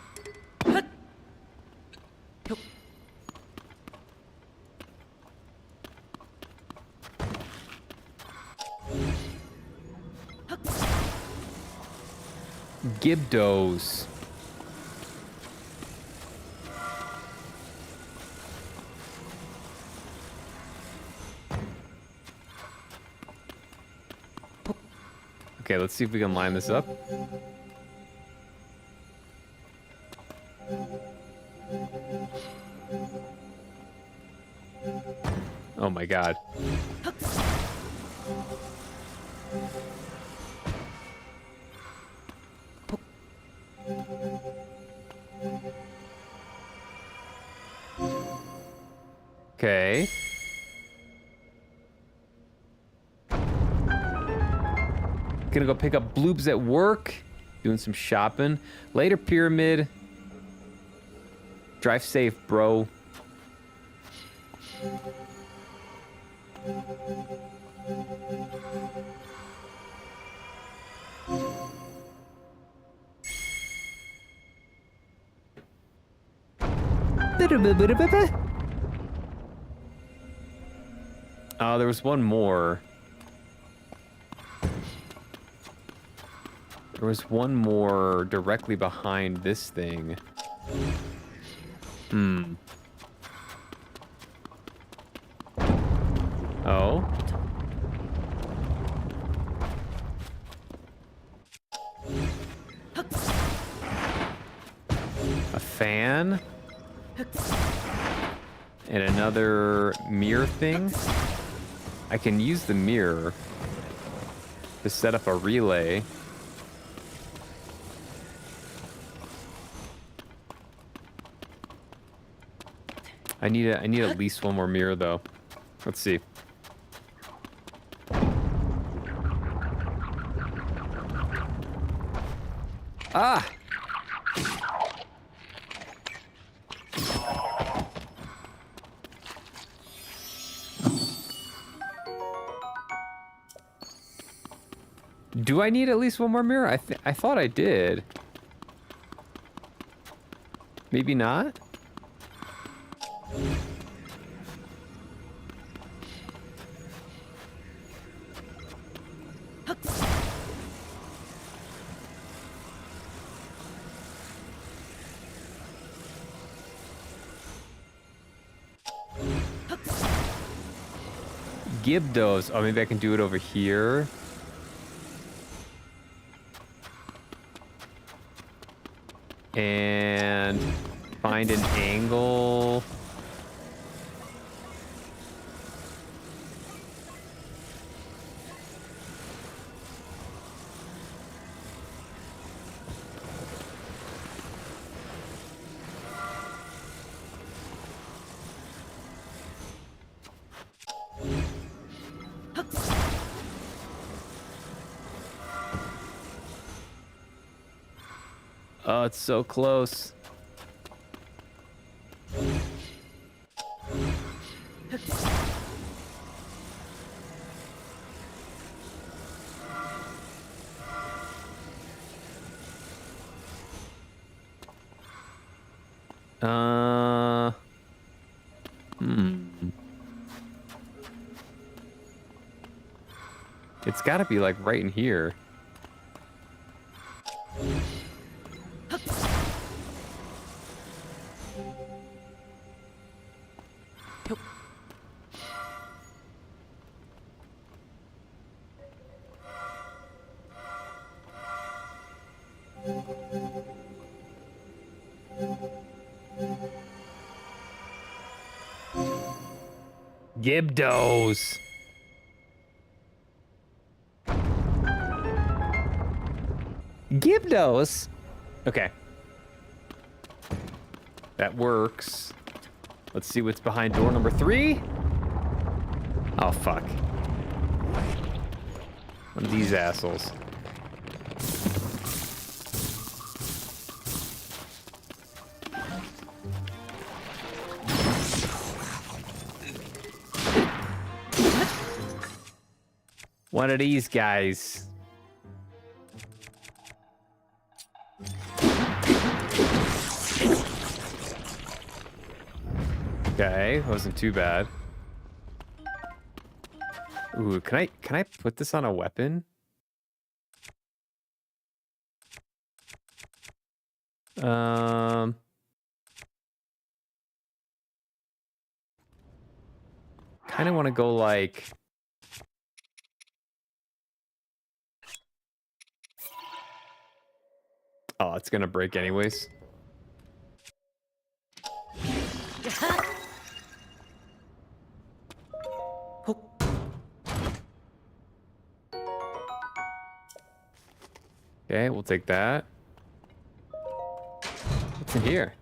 Gibdos. Okay, let's see if we can line this up. Oh my god. Okay. Gonna go pick up bloobs at work. Doing some shopping. Later, Pyramid. Drive safe, bro. Oh, there was one more. There was one more directly behind this thing. Hmm. Oh. A fan? And another mirror thing? I can use the mirror to set up a relay. I need at least one more mirror though. Let's see. Ah! Do I need at least one more mirror? I thought I did. Maybe not? Gibdos. Oh, maybe I can do it over here. And find an angle. Oh, it's so close. It's gotta be like right in here. Gibdos. Gibdos. Okay. That works. Let's see what's behind door number 3. Oh, fuck. One of these assholes. One of these guys. Okay, wasn't too bad. Ooh, can I put this on a weapon? Kind of want to go like. Oh, it's gonna break anyways. Okay, we'll take that. What's in here?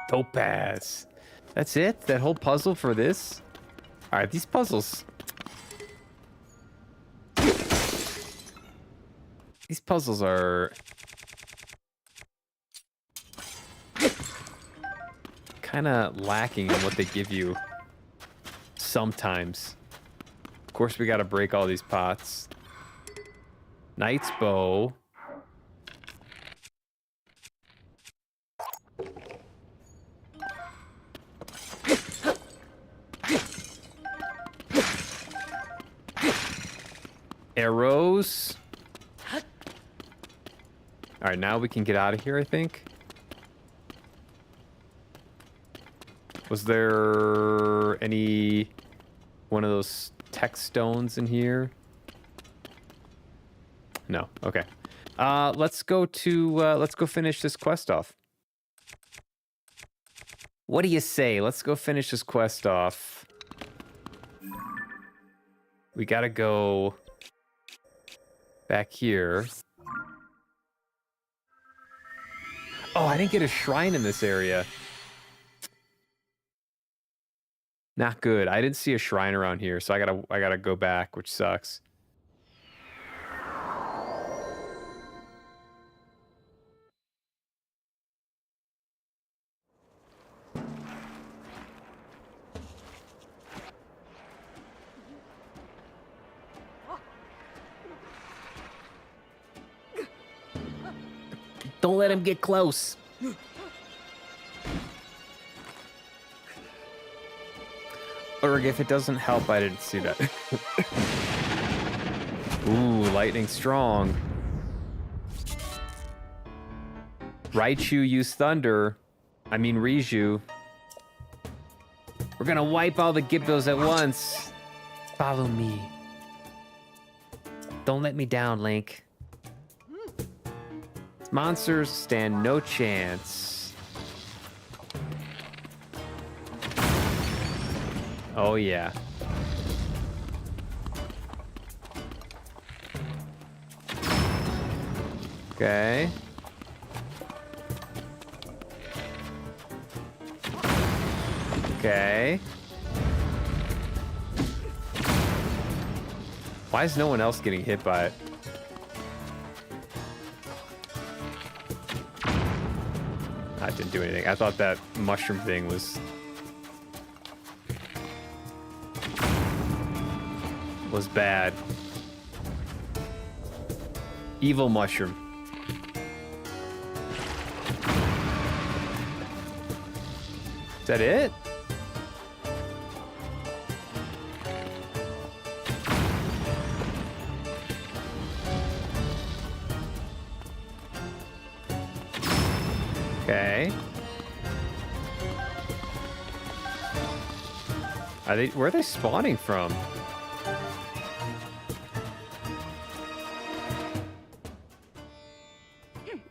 Topaz. That's it? That whole puzzle for this? Alright, these puzzles. These puzzles are kind of lacking in what they give you sometimes. Of course, we got to break all these pots. Knight's bow. Arrows. All right, now we can get out of here, I think. Was there any one of those tech stones in here? No. Okay. Let's go finish this quest off. What do you say? Let's go finish this quest off. We gotta go back here. Oh, I didn't get a shrine in this area. Not good. I didn't see a shrine around here, so I gotta go back, which sucks. Don't let him get close. Or if it doesn't help, I didn't see that. Ooh, lightning strong. Raichu used thunder. I mean Riju. We're gonna wipe all the Gibbos at once. Follow me. Don't let me down, Link. Monsters stand no chance. Oh, yeah. Okay. Okay. Why is no one else getting hit by it? That didn't do anything. I thought that mushroom thing was bad. Evil mushroom. Is that it? Okay. Where are they spawning from?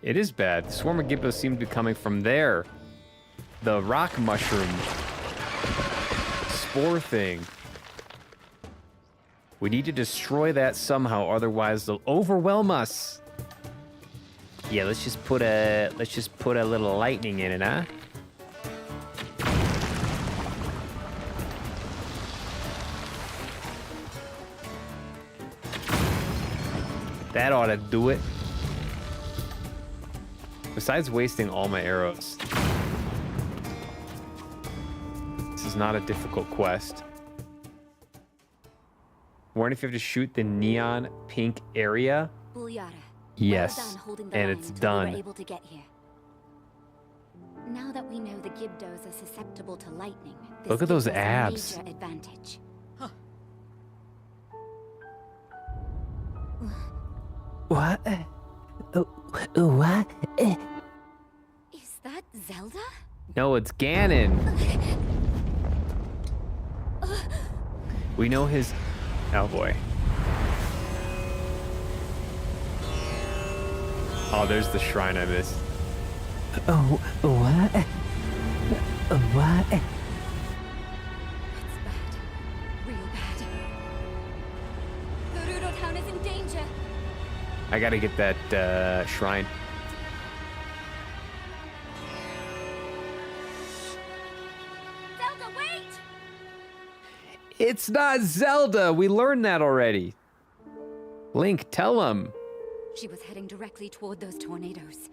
It is bad. The swarm of Gibbos seem to be coming from there. The rock mushroom spore thing. We need to destroy that somehow, otherwise they'll overwhelm us. Yeah, let's just put a little lightning in it, huh? That ought to do it. Besides wasting all my arrows. This is not a difficult quest. Warning if you have to shoot the neon pink area. Bulyara. Yes, Well done holding the and line it's until done. we were able to get here. Now that we know the Gibdos are susceptible to lightning, this Look at those gives us a abs. major advantage. What? What? Is that Zelda? No, it's Ganon. We know his... Oh, boy. Oh, there's the shrine I missed. Oh, what? What? That's bad. Real bad. Gerudo Town is in danger. I gotta get that shrine. Zelda, wait! It's not Zelda. We learned that already. Link, tell him. She was heading directly toward those tornadoes.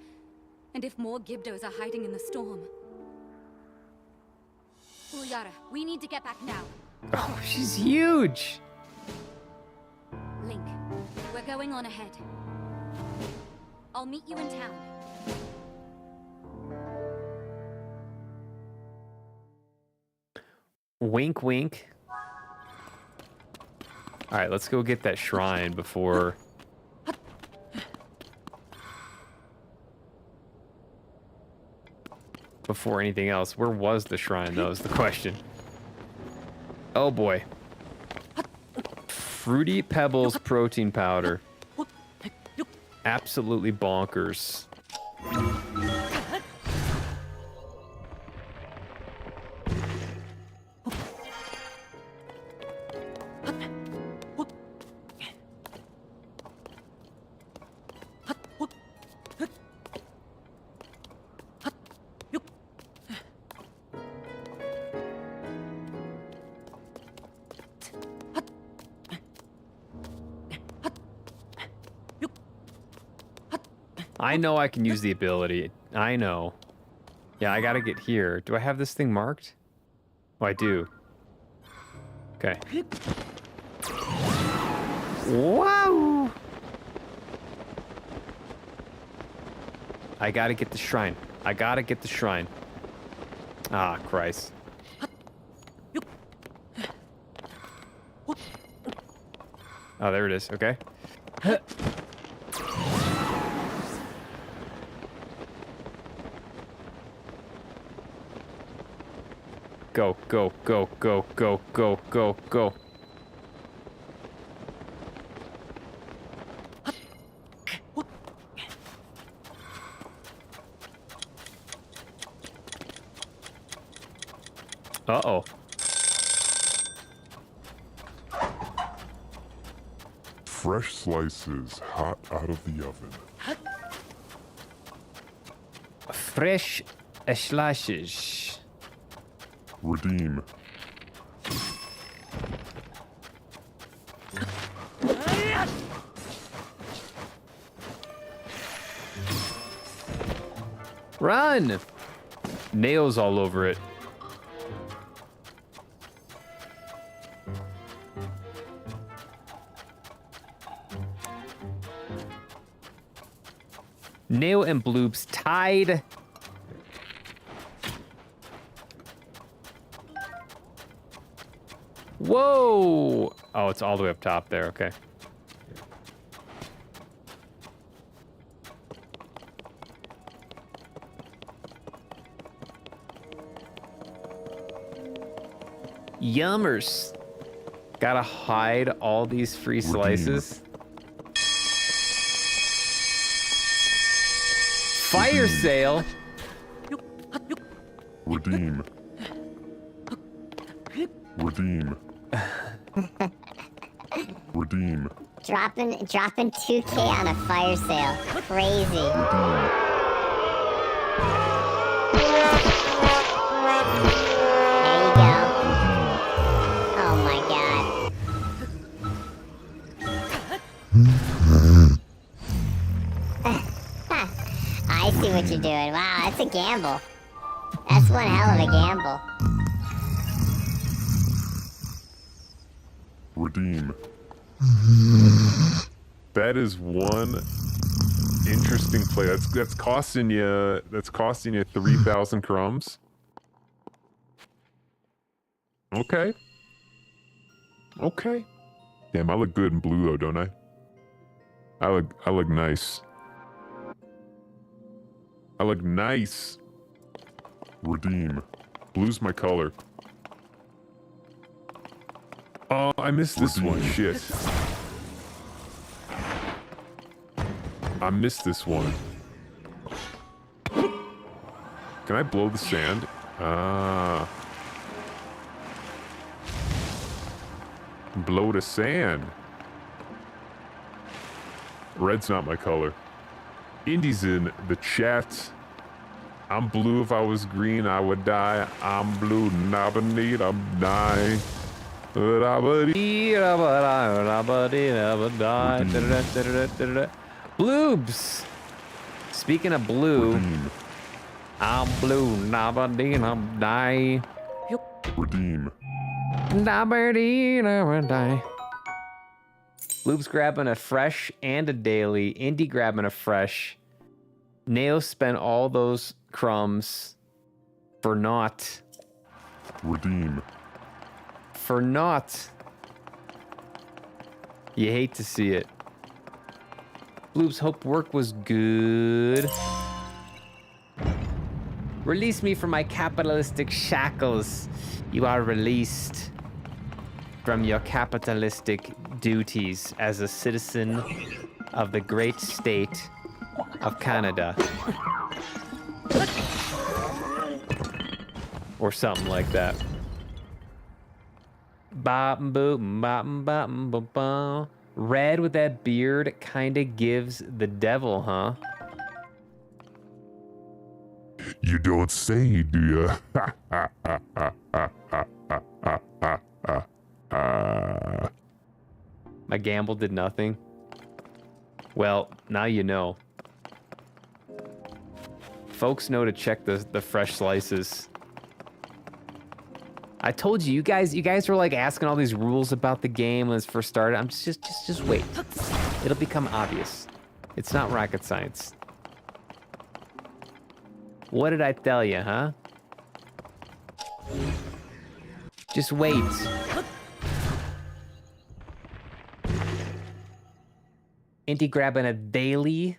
And if more Gibdos are hiding in the storm... Bulyara, we need to get back now. Oh, she's huge. Link, we're going on ahead. I'll meet you in town. Wink, wink. All right, let's go get that shrine before... Before anything else. Where was the shrine, though, is the question. Oh, boy. Fruity Pebbles protein powder. Absolutely bonkers. I know I can use the ability. I know. Yeah, I gotta get here. Do I have this thing marked? Oh, I do. Okay. Wow! I gotta get the shrine. I gotta get the shrine. Ah, Christ. Oh, there it is. Okay. Go, go, go, go, go, go, go, go. Uh-oh. Fresh slices hot out of the oven. Fresh slices. Redeem. Run! Nails all over it. Nail and Bloop's tied. Whoa! Oh, it's all the way up top there. Okay. Yummers. Gotta hide all these free slices. Fire sale. Redeem. Redeem. Redeem. Dropping 2K on a fire sale. Crazy. Redeem. There you go. Oh my god. see what you're doing. Wow, that's a gamble. That's one hell of a gamble. Redeem. That is one interesting play. That's costing you 3,000 crumbs. Okay. Okay. Damn, I look good in blue though, don't I? I look nice. I look nice. Redeem. Blue's my color. Oh, I missed this one. Shit. I missed this one. Can I blow the sand? Ah. Blow the sand. Red's not my color. Indy's in the chat. I'm blue. If I was green, I would die. I'm blue. Never need a die. Bloobs. Speaking of blue, I'm blue. Never need a die. Redeem. Never need a die. Bloob's grabbing a fresh and a daily. Indy grabbing a fresh. Nail spent all those crumbs for naught. Redeem. For naught. You hate to see it. Bloob's hope work was good. Release me from my capitalistic shackles. You are released from your capitalistic duties as a citizen of the great state of Canada. Or something like that. Red with that beard kinda gives the devil, huh? You don't say, do you? My gamble did nothing. Well, now you know. Folks know to check the fresh slices. I told you, you guys were like asking all these rules about the game when it first started. I'm just wait. It'll become obvious. It's not rocket science. What did I tell you, huh? Just wait. Indy grabbing a daily.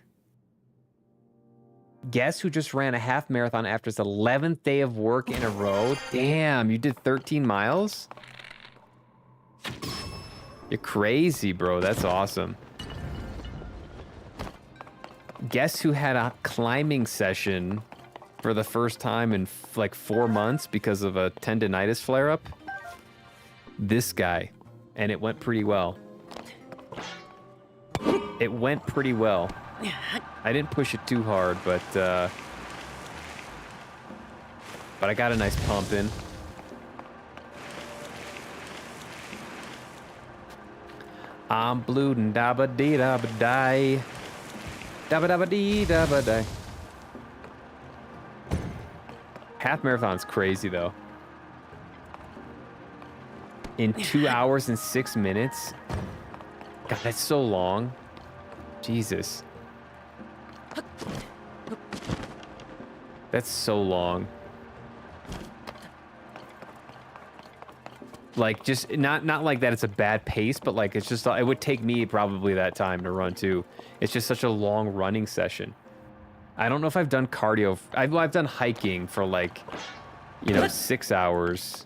Guess who just ran a half marathon after his 11th day of work in a row? Damn, you did 13 miles? You're crazy, bro. That's awesome. Guess who had a climbing session for the first time in like 4 months because of a tendonitis flare-up? This guy. And it went pretty well. It went pretty well. I didn't push it too hard, but I got a nice pump in. I'm blue and dabba dee dabba die. Dabba dabba dee dabba die. Half marathon's crazy though. In 2 hours and 6 minutes. God, that's so long. Jesus. That's so long. Like, just not like that it's a bad pace, but like it's just, it would take me probably that time to run too. It's just such a long running session. I don't know if I've done cardio. I've done hiking for like, 6 hours.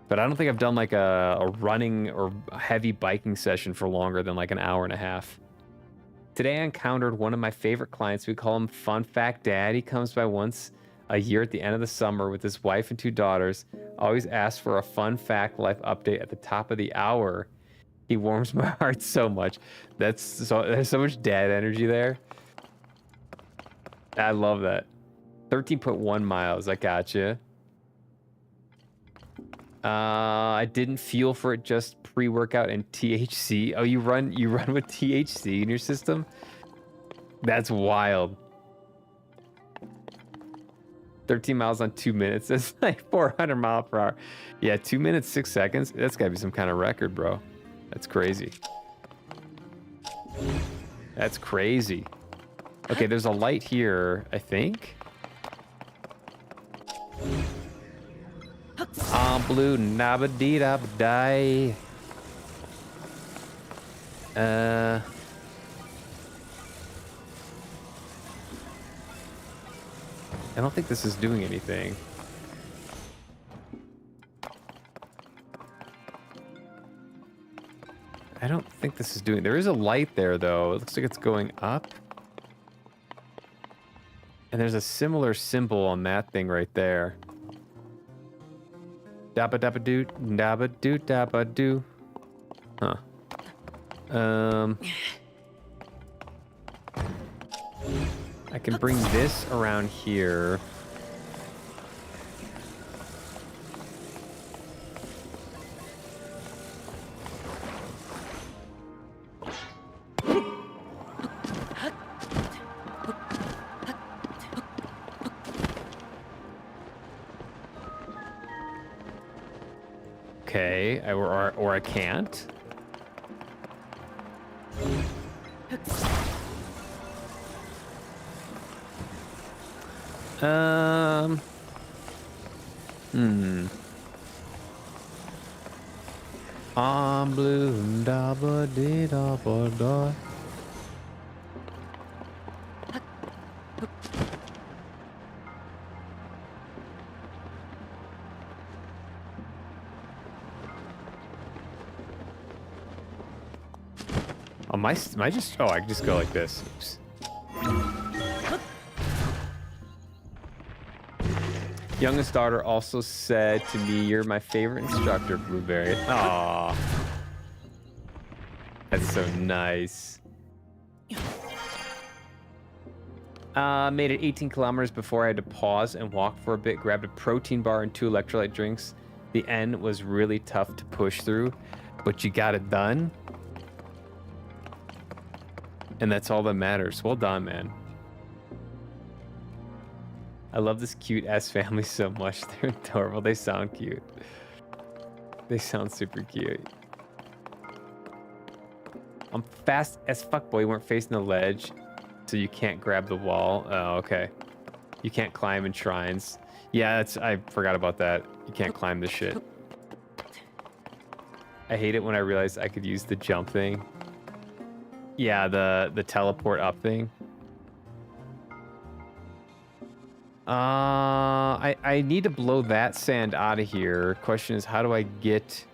But I don't think I've done like a running or heavy biking session for longer than like an hour and a half. Today I encountered one of my favorite clients. We call him Fun Fact Dad. He comes by once a year at the end of the summer with his wife and 2 daughters. Always asks for a fun fact life update at the top of the hour. He warms my heart so much. There's so much dad energy there. I love that. 13.1 miles. I gotcha. I didn't feel for it, just pre-workout and THC. Oh, you run with THC in your system? That's wild. 13 miles on 2 minutes. That's like 400 mile per hour. Yeah, 2 minutes, 6 seconds. That's gotta be some kind of record, bro. That's crazy. That's crazy. Okay, there's a light here, I think. I'm blue, nabba dee da die. I don't think this is doing anything. I don't think this is doing... There is a light there, though. It looks like it's going up. And there's a similar symbol on that thing right there. Dabba dabba doo, dabba doo, dabba doo. Huh. I can bring this around here. Okay, or I can't. I'm blue, dabba dee dabba da. Oh, am I just... Oh, I can just go like this. Oops. Youngest daughter also said to me, "You're my favorite instructor, Blueberry." Aww. That's so nice. Made it 18 kilometers before I had to pause and walk for a bit. Grabbed a protein bar and 2 electrolyte drinks. The end was really tough to push through, but you got it done. And that's all that matters. Well done, man. I love this cute ass family so much. They're adorable. They sound cute. They sound super cute. I'm fast as fuck, boy. You weren't facing the ledge, so you can't grab the wall. Oh, okay. You can't climb in shrines. Yeah, that's... I forgot about that. You can't climb this shit. I hate it when I realized I could use the jump thing. Yeah, the teleport up thing. I need to blow that sand out of here. Question is, how do I get...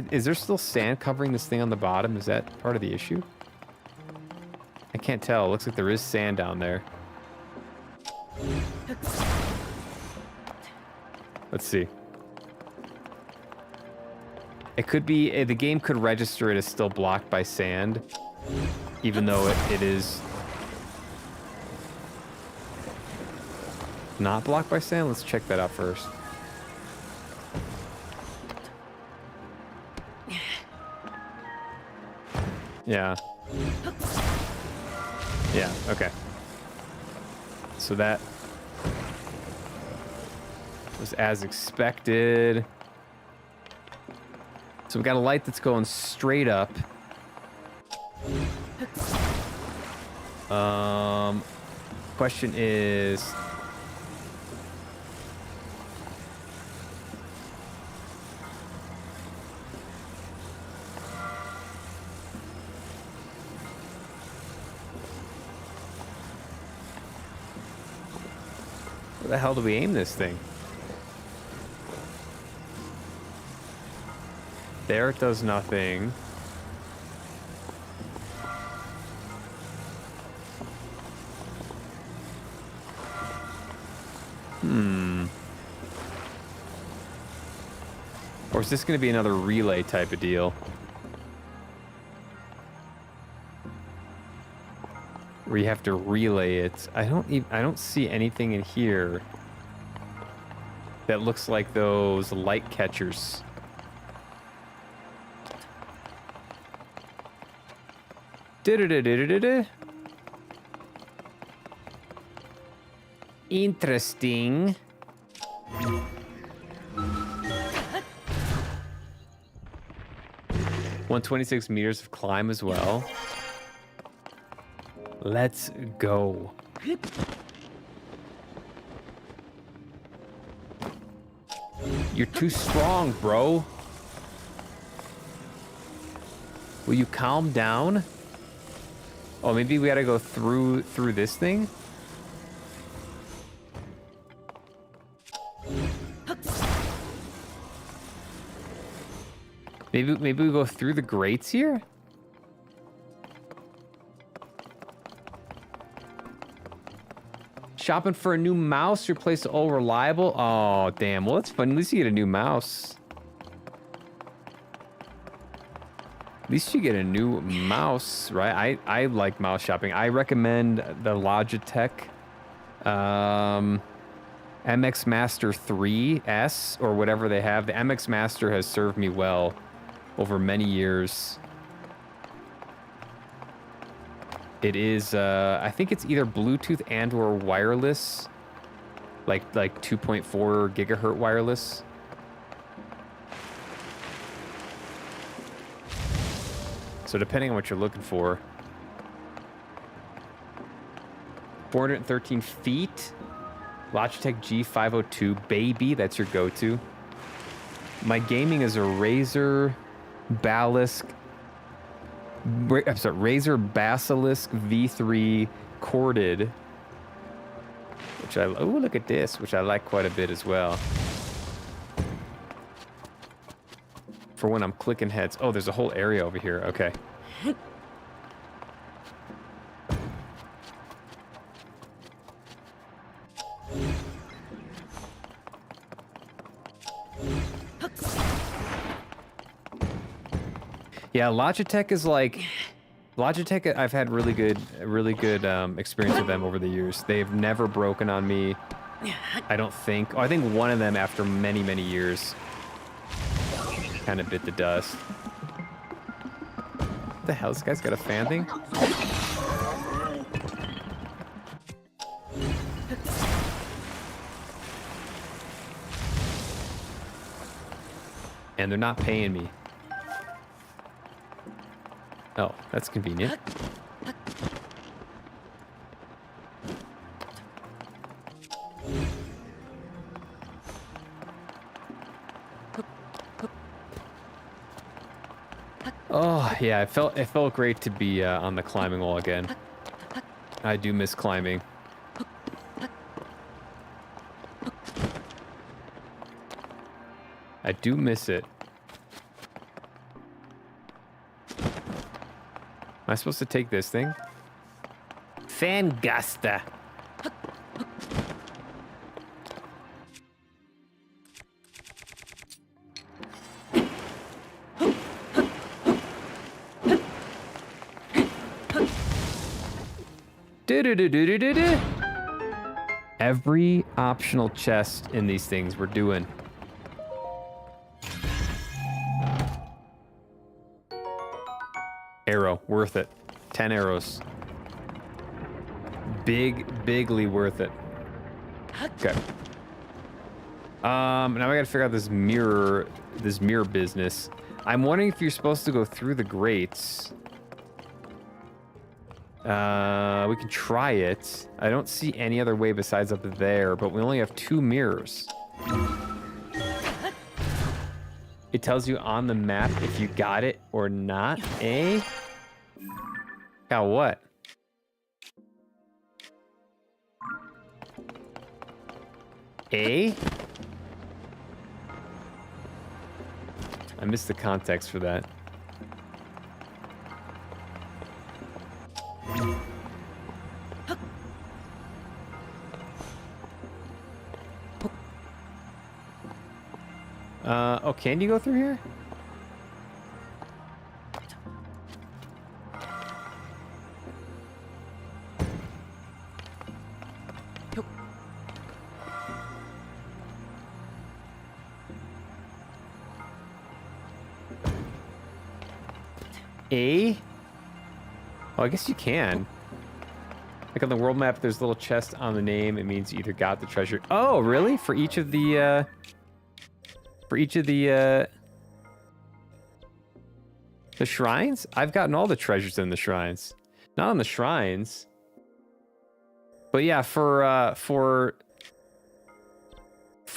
Is there still sand covering this thing on the bottom? Is that part of the issue? I can't tell. It looks like there is sand down there. Let's see. It could be, the game could register it as still blocked by sand, even though it is not blocked by sand. Let's check that out first. Yeah. Yeah, okay. So that was as expected. So we've got a light that's going straight up. Question is... where the hell do we aim this thing? There it does nothing. Or is this going to be another relay type of deal? Where you have to relay it. I don't see anything in here that looks like those light catchers. Du-du-du-du-du-du. Interesting. $126 of climb as well. Let's go. You're too strong, bro. Will you calm down? Oh, maybe we gotta go through this thing? Maybe we go through the grates here? Shopping for a new mouse, replace the old reliable? Oh, damn. Well, that's fun. At least you get a new mouse. At least you get a new mouse, right? I like mouse shopping. I recommend the Logitech MX Master 3S or whatever they have. The MX Master has served me well over many years. It is, I think it's either Bluetooth and or wireless, like 2.4 gigahertz wireless. So depending on what you're looking for. 413 feet. Logitech G502, baby, that's your go-to. My gaming is a Razer Basilisk V3 corded, which oh, look at this, which I like quite a bit as well. For when I'm clicking heads. Oh, there's a whole area over here. Okay. Yeah, Logitech is like... Logitech, I've had really good experience with them over the years. They've never broken on me, I don't think. Oh, I think one of them, after many, many years, kind of bit the dust. What the hell? This guy's got a fan thing? And they're not paying me. Oh, that's convenient. Oh, yeah, it felt great to be on the climbing wall again. I do miss climbing. I do miss it. Am I supposed to take this thing? Fangasta. Do-do-do-do-do-do-do. Every optional chest in these things we're doing. Arrow, worth it. 10 arrows. Bigly worth it. Okay. Now I gotta figure out this mirror business. I'm wondering if you're supposed to go through the grates. We can try it. I don't see any other way besides up there, but we only have 2 mirrors. It tells you on the map if you got it or not, eh? Got what? Eh? I missed the context for that. Oh, can you go through here? A? Oh, I guess you can. Like on the world map, there's a little chest on the name. It means you either got the treasure. Oh, really? For each of the shrines? I've gotten all the treasures in the shrines. Not on the shrines. But yeah, for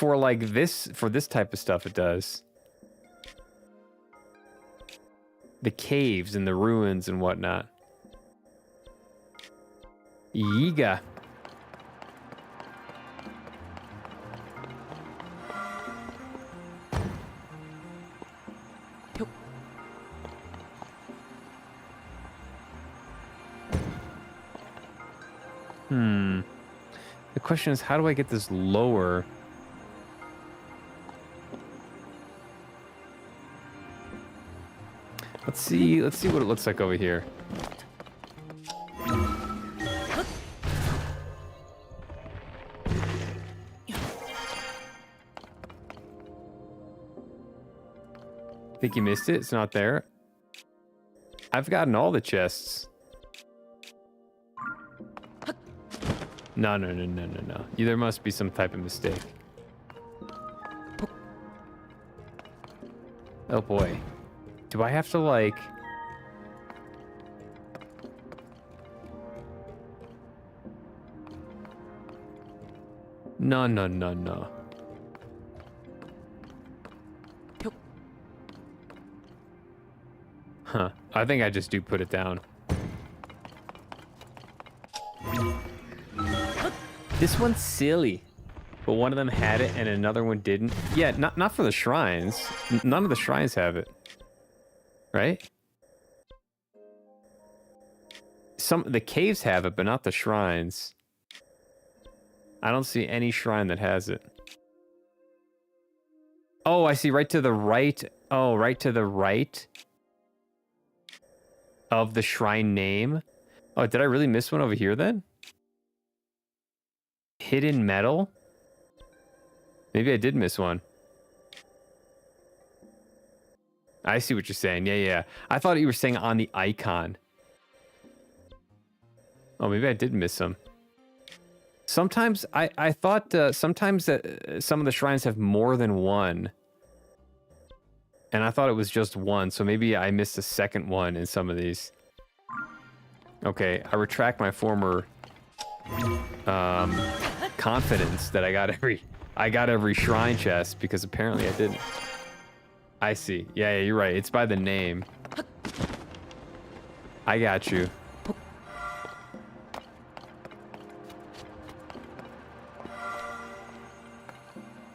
like this, for this type of stuff, it does. The caves and the ruins and whatnot. Yiga. The question is, how do I get this lower? Let's see what it looks like over here. Think you missed it? It's not there. I've gotten all the chests. No. There must be some type of mistake. Oh boy. Do I have to like... No. Huh. I think I just do put it down. This one's silly. But one of them had it and another one didn't. Yeah, not for the shrines. None of the shrines have it. Right? The caves have it, but not the shrines. I don't see any shrine that has it. Oh, I see right to the right. Oh, right to the right of the shrine name. Oh, did I really miss one over here then? Hidden metal? Maybe I did miss one. I see what you're saying. Yeah. I thought you were saying on the icon. Oh, maybe I did miss some. Sometimes I thought sometimes that some of the shrines have more than one. And I thought it was just one, so maybe I missed a second one in some of these. Okay, I retract my former confidence that I got every shrine chest, because apparently I didn't. I see. Yeah, you're right. It's by the name. I got you.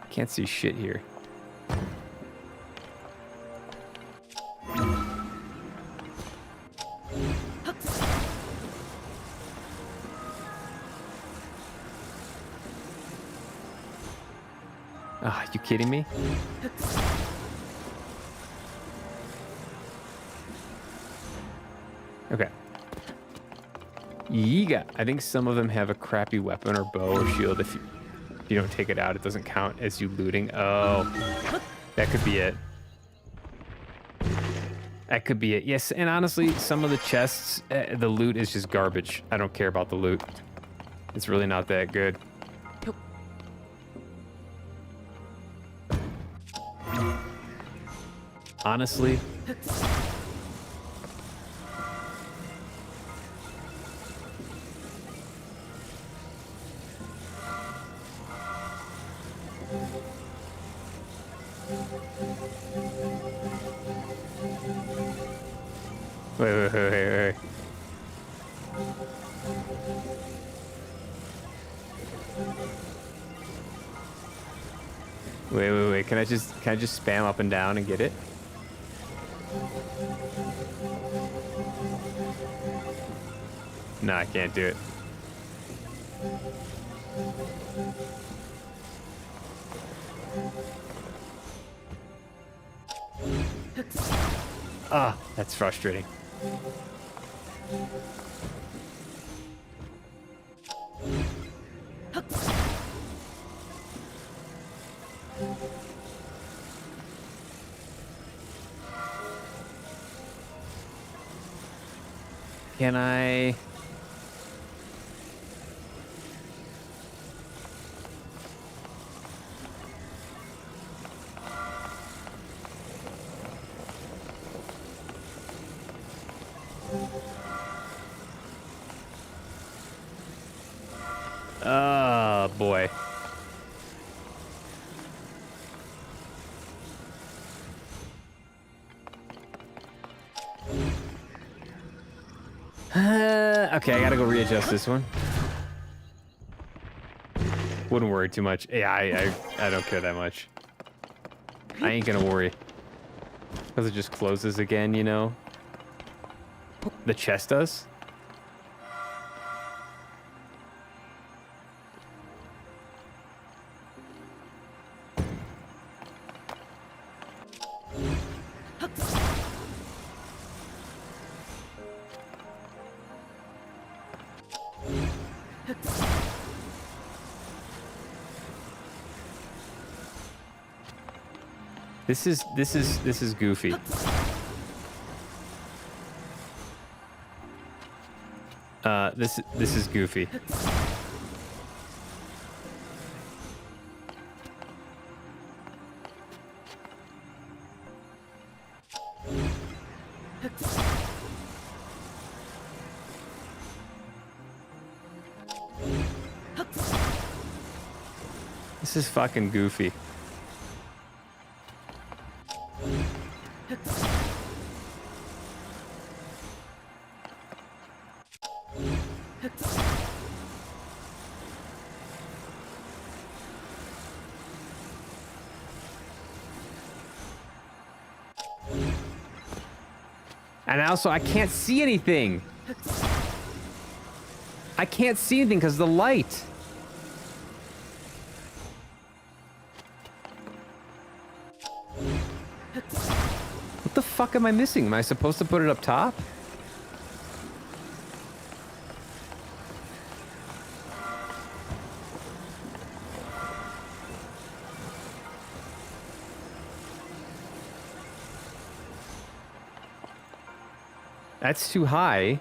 Can't see shit here. Ah, you kidding me? Okay. Yiga. I think some of them have a crappy weapon or bow or shield. If you don't take it out, it doesn't count as you looting. Oh, that could be it. That could be it. Yes, and honestly, some of the chests, the loot is just garbage. I don't care about the loot. It's really not that good. Honestly. Wait. Wait. Can I just spam up and down and get it? No, I can't do it. Ah, that's frustrating. Can I... Oh, boy. Okay, I gotta go readjust this one. Wouldn't worry too much. Yeah, I don't care that much. I ain't gonna worry. Because it just closes again, you know? The chest does? This is goofy. This is goofy. This is fucking goofy. And also, I can't see anything. I can't see anything because of the light. What the fuck am I missing? Am I supposed to put it up top? That's too high.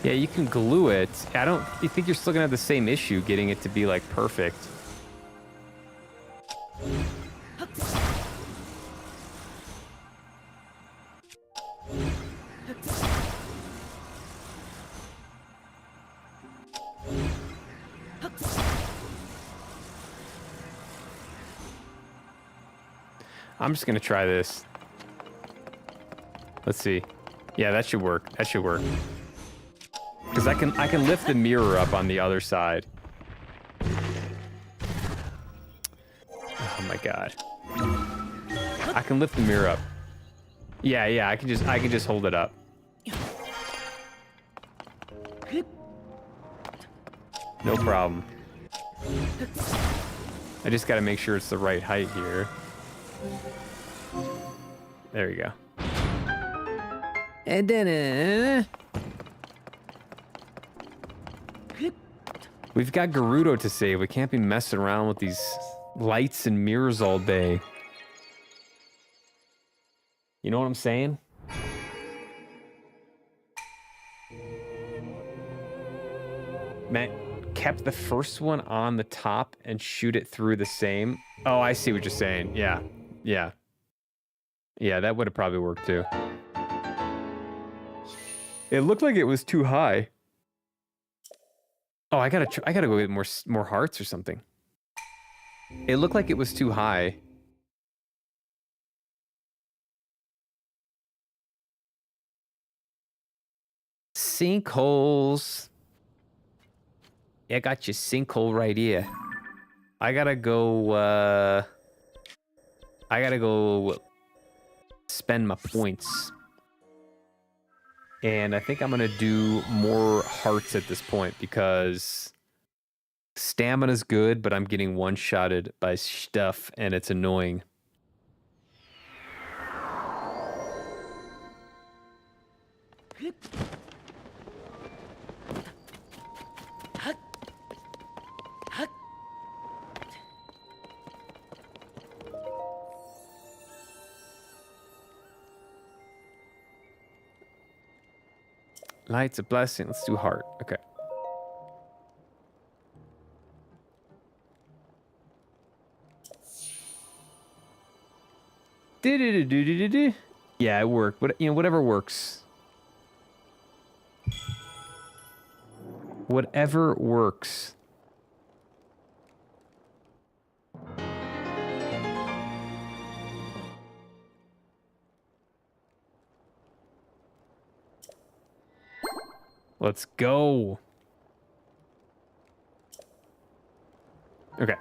Yeah, you can glue it. You think you're still gonna have the same issue getting it to be like perfect. I'm just gonna try this. Let's see. Yeah, that should work. That should work. Because I can lift the mirror up on the other side. Oh my god. I can lift the mirror up. Yeah, I can just hold it up. No problem. I just gotta make sure it's the right height here. There we go. And then we've got Gerudo to save. We can't be messing around with these lights and mirrors all day. You know what I'm saying? Man, kept the first one on the top and shoot it through the same. Oh, I see what you're saying. Yeah, that would have probably worked too. It looked like it was too high. Oh, I gotta go get more hearts or something. It looked like it was too high. Sinkholes. Yeah, I got your sinkhole right here. I gotta go spend my points. And I think I'm gonna do more hearts at this point because stamina's good, but I'm getting one-shotted by stuff and it's annoying. Light's a blessing. Let's do heart. Okay. Yeah, it worked. But whatever works. Whatever works. Let's go. Okay.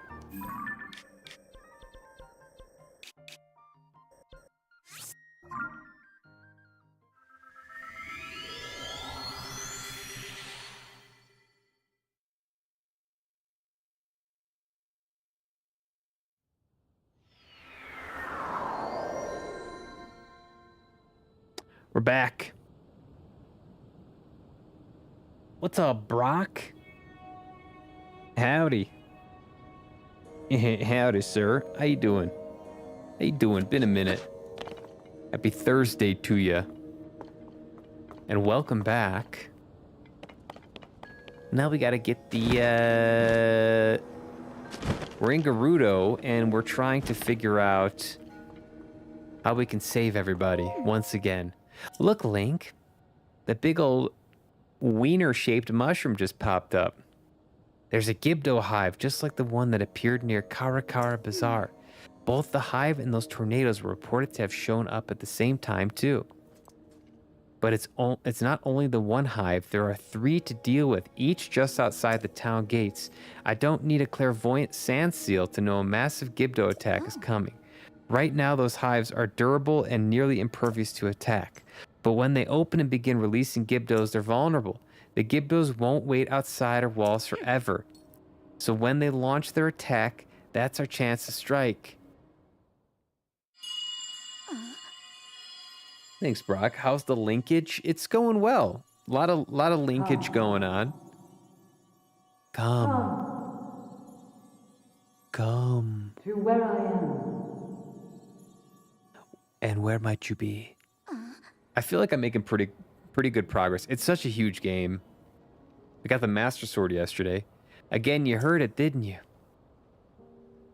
We're back. What's up, Brock? Howdy. Howdy, sir. How you doing? How you doing? Been a minute. Happy Thursday to you. And welcome back. Now we gotta get the, we're in Gerudo, and we're trying to figure out how we can save everybody once again. Look, Link. That big old wiener-shaped mushroom just popped up. There's a Gibdo hive, just like the one that appeared near Karakara Bazaar. Both the hive and those tornadoes were reported to have shown up at the same time, too. But it's not only the one hive, there are 3 to deal with, each just outside the town gates. I don't need a clairvoyant sand seal to know a massive Gibdo attack is coming. Right now, those hives are durable and nearly impervious to attack. But when they open and begin releasing Gibdos, they're vulnerable. The Gibdos won't wait outside our walls forever. So when they launch their attack, that's our chance to strike. Thanks, Brock. How's the linkage? It's going well. A lot of linkage going on. Come. Come. To where I am. And where might you be? I feel like I'm making pretty good progress. It's such a huge game. I got the Master Sword yesterday. Again, you heard it, didn't you?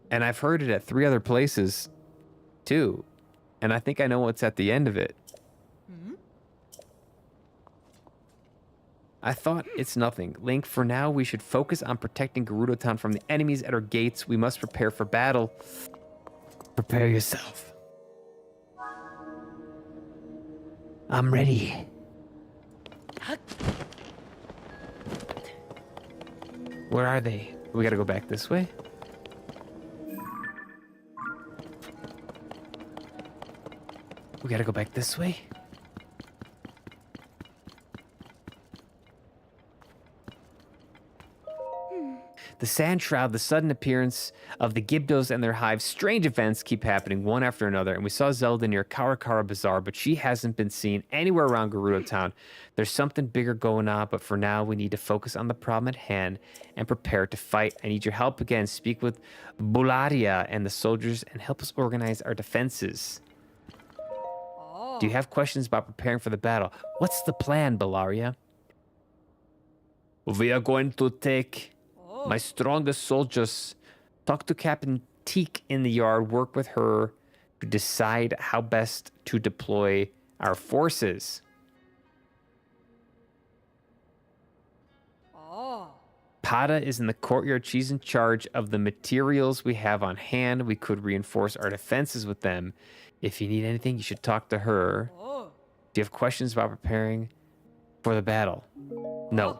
And I've heard it at 3 other places, too. And I think I know what's at the end of it. I thought it's nothing. Link, for now, we should focus on protecting Gerudo Town from the enemies at our gates. We must prepare for battle. Prepare yourself. I'm ready. Where are they? We gotta go back this way? We gotta go back this way? The sand shroud, the sudden appearance of the Gibdos and their hives. Strange events keep happening one after another, and we saw Zelda near Karakara Bazaar, but she hasn't been seen anywhere around Gerudo Town. There's something bigger going on, but for now, we need to focus on the problem at hand and prepare to fight. I need your help again. Speak with Bularia and the soldiers and help us organize our defenses. Do you have questions about preparing for the battle? What's the plan, Bularia? We are going to take my strongest soldiers, talk to Captain Teak in the yard, work with her to decide how best to deploy our forces. Pada is in the courtyard. She's in charge of the materials we have on hand. We could reinforce our defenses with them. If you need anything, you should talk to her. Do you have questions about preparing for the battle? No.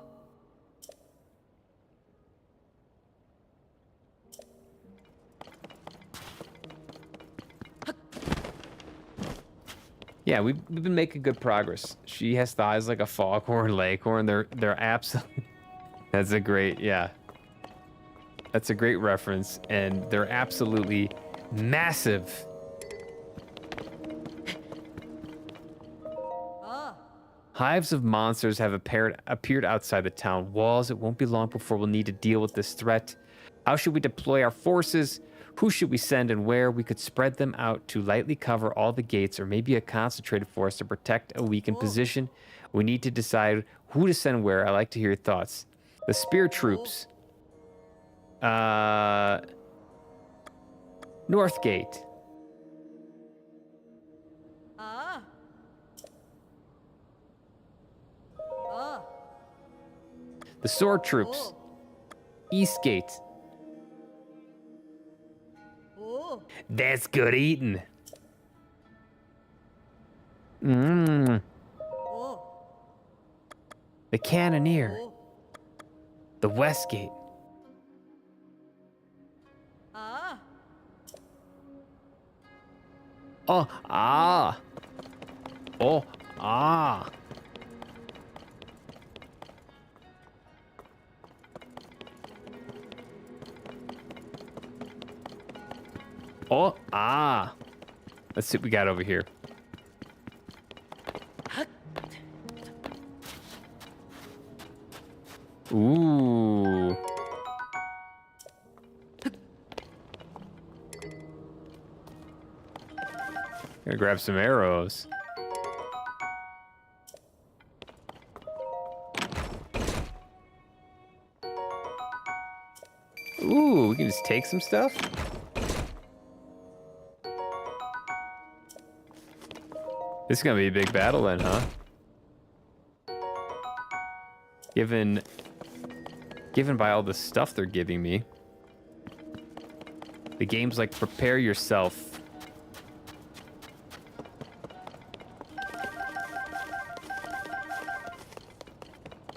Yeah, we've been making good progress. She has thighs like a foghorn leghorn. They're absolutely. That's a great, yeah. That's a great reference, and they're absolutely massive. Hives of monsters have appeared outside the town walls. It won't be long before we'll need to deal with this threat. How should we deploy our forces? Who should we send and where? We could spread them out to lightly cover all the gates, or maybe a concentrated force to protect a weakened position. We need to decide who to send where. I'd like to hear your thoughts. The spear troops. North Gate. Ah. Ah. The sword troops. East Gate. Oh. That's good eating. Mmm. Oh. The Cannoneer. Oh. The West Gate. Ah. Oh, ah. Oh, ah. Oh, ah. Let's see what we got over here. Ooh. Gonna grab some arrows. Ooh, we can just take some stuff. This is gonna be a big battle then, huh? Given by all the stuff they're giving me. The game's like, prepare yourself.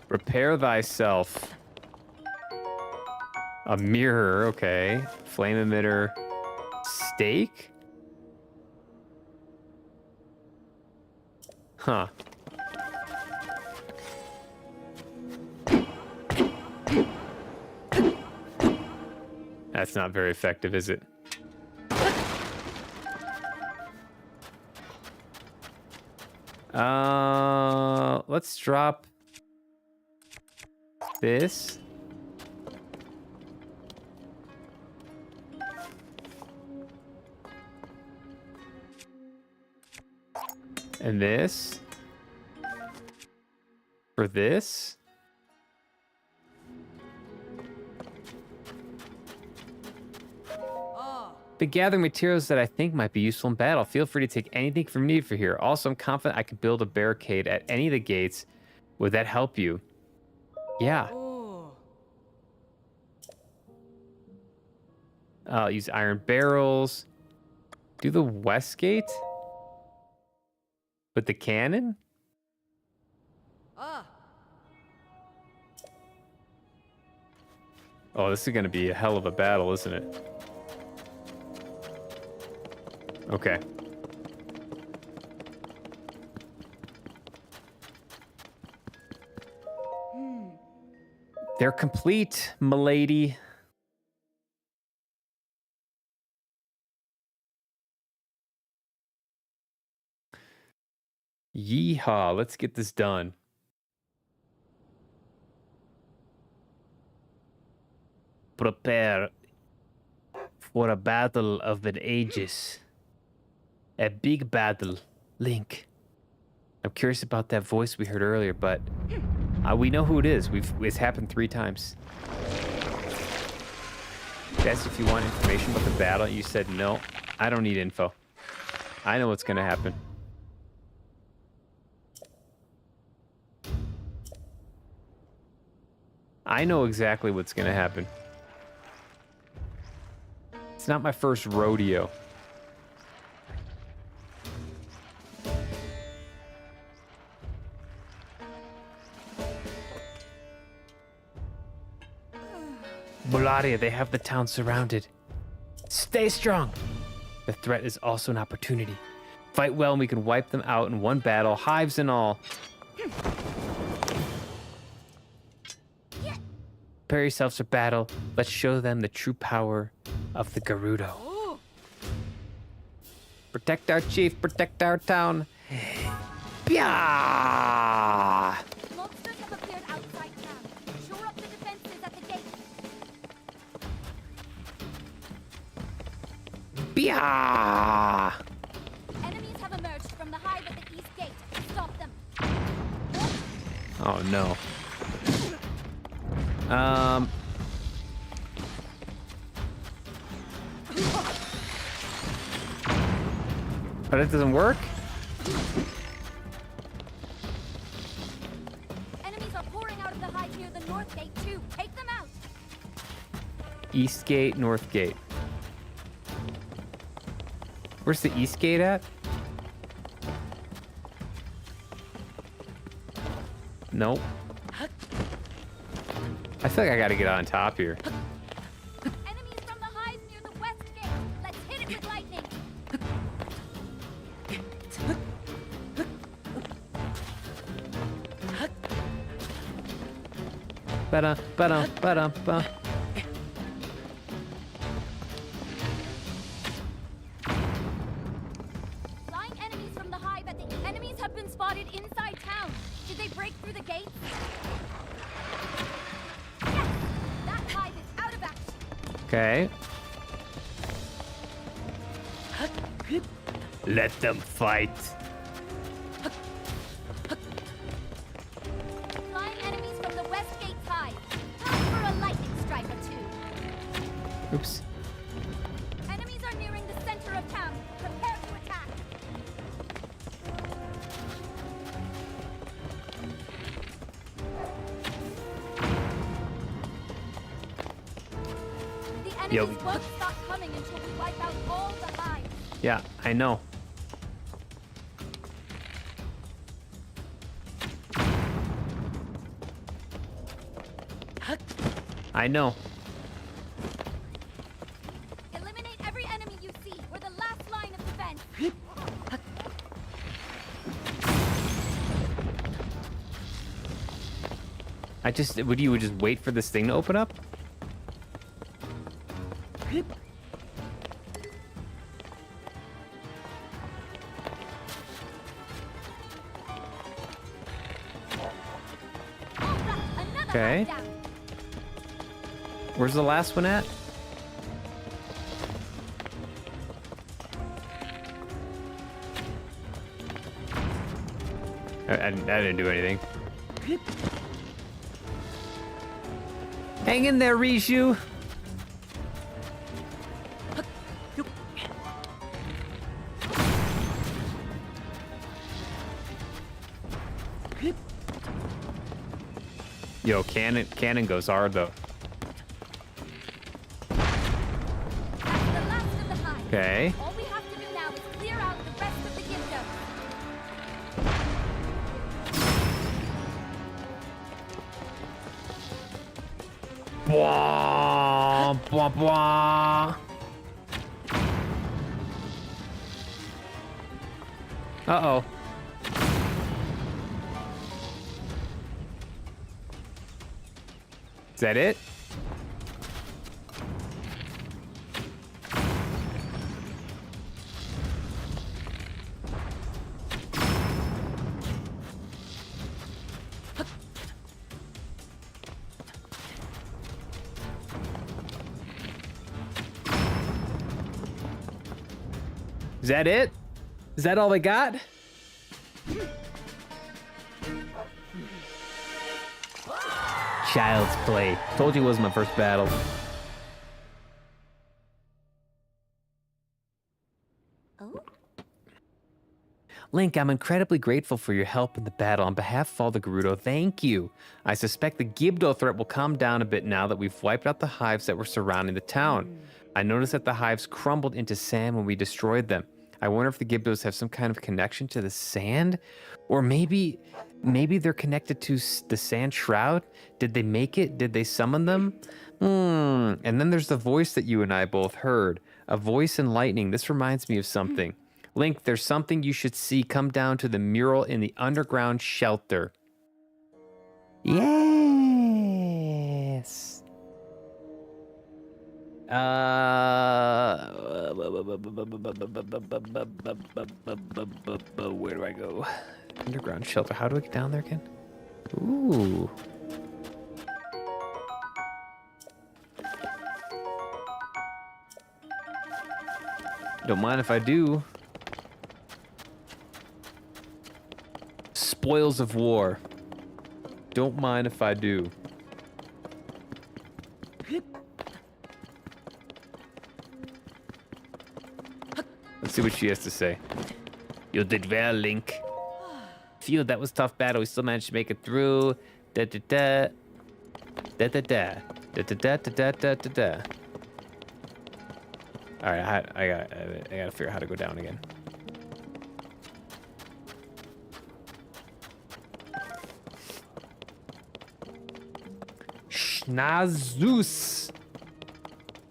Prepare thyself. A mirror, okay. Flame emitter. Stake? Huh. That's not very effective, is it? Let's drop this. And this. For this. Been gathering materials that I think might be useful in battle. Feel free to take anything from me for here. Also, I'm confident I can build a barricade at any of the gates. Would that help you? Yeah. Oh. I'll use iron barrels. Do the west gate? With the cannon? Ah. Oh, this is going to be a hell of a battle, isn't it? Okay. They're complete, milady. Yeehaw, let's get this done. Prepare for a battle of the ages. A big battle, Link. I'm curious about that voice we heard earlier, but we know who it is. It's happened 3 times. That's if you want information about the battle. You said no. I don't need info. I know what's gonna happen. I know exactly what's gonna happen. It's not my first rodeo. Bularia, they have the town surrounded. Stay strong. The threat is also an opportunity. Fight well and we can wipe them out in one battle, hives and all. Prepare yourselves for battle. Let's show them the true power of the Gerudo. Oh. Protect our chief, protect our town. Pyah! Monsters have appeared outside town. Shore up the defenses at the gate. Bia! Enemies have emerged from the hive at the east gate. Stop them. Oh no. But it doesn't work? Enemies are pouring out of the hive near the north gate too. Take them out. East gate, north gate. Where's the east gate at? Nope. I feel like I gotta get on top here. Enemies from the hive near the west gate. Let's hit it with lightning. Ba-da. Flying enemies from the hive at the enemies have been spotted inside town. Did they break through the gates? Yes! That hive is out of action. Okay. Let them fight. Flying enemies from the west gate's hive. Time for a lightning strike or two. Oops. Enemies are nearing the center of town. Prepare to attack. The enemies won't stop coming until we wipe out all the hives. Yeah, I know. I know. Eliminate every enemy you see. We're the last line of defense. You would just wait for this thing to open up? All right, another Okay. hive down. Where's the last one at? I didn't do anything. Hang in there, Rishu. Yo, cannon goes hard though. That's the last of the hive. Okay. All we have to do now is clear out the rest of the gifto. Bwah, bwah, bwah. Uh-oh. Is that it? Is that it? Is that all they got? Child's play. Told you it wasn't my first battle. Oh? Link, I'm incredibly grateful for your help in the battle. On behalf of all the Gerudo, thank you. I suspect the Gibdo threat will calm down a bit now that we've wiped out the hives that were surrounding the town. I noticed that the hives crumbled into sand when we destroyed them. I wonder if the Gibdos have some kind of connection to the sand? Or maybe they're connected to the sand shroud? Did they make it? Did they summon them? And then there's the voice that you and I both heard. A voice in lightning. This reminds me of something. Link, there's something you should see. Come down to the mural in the underground shelter. Yes. Where do I go? Underground shelter. How do I get down there again? Ooh. Don't mind if I do. Spoils of war. Don't mind if I do. Let's see what she has to say. You did well, Link. Phew, that was a tough battle. We still managed to make it through. Da da da. Da da da. Da da da da da da da. All right, I gotta figure out how to go down again. Schnazus.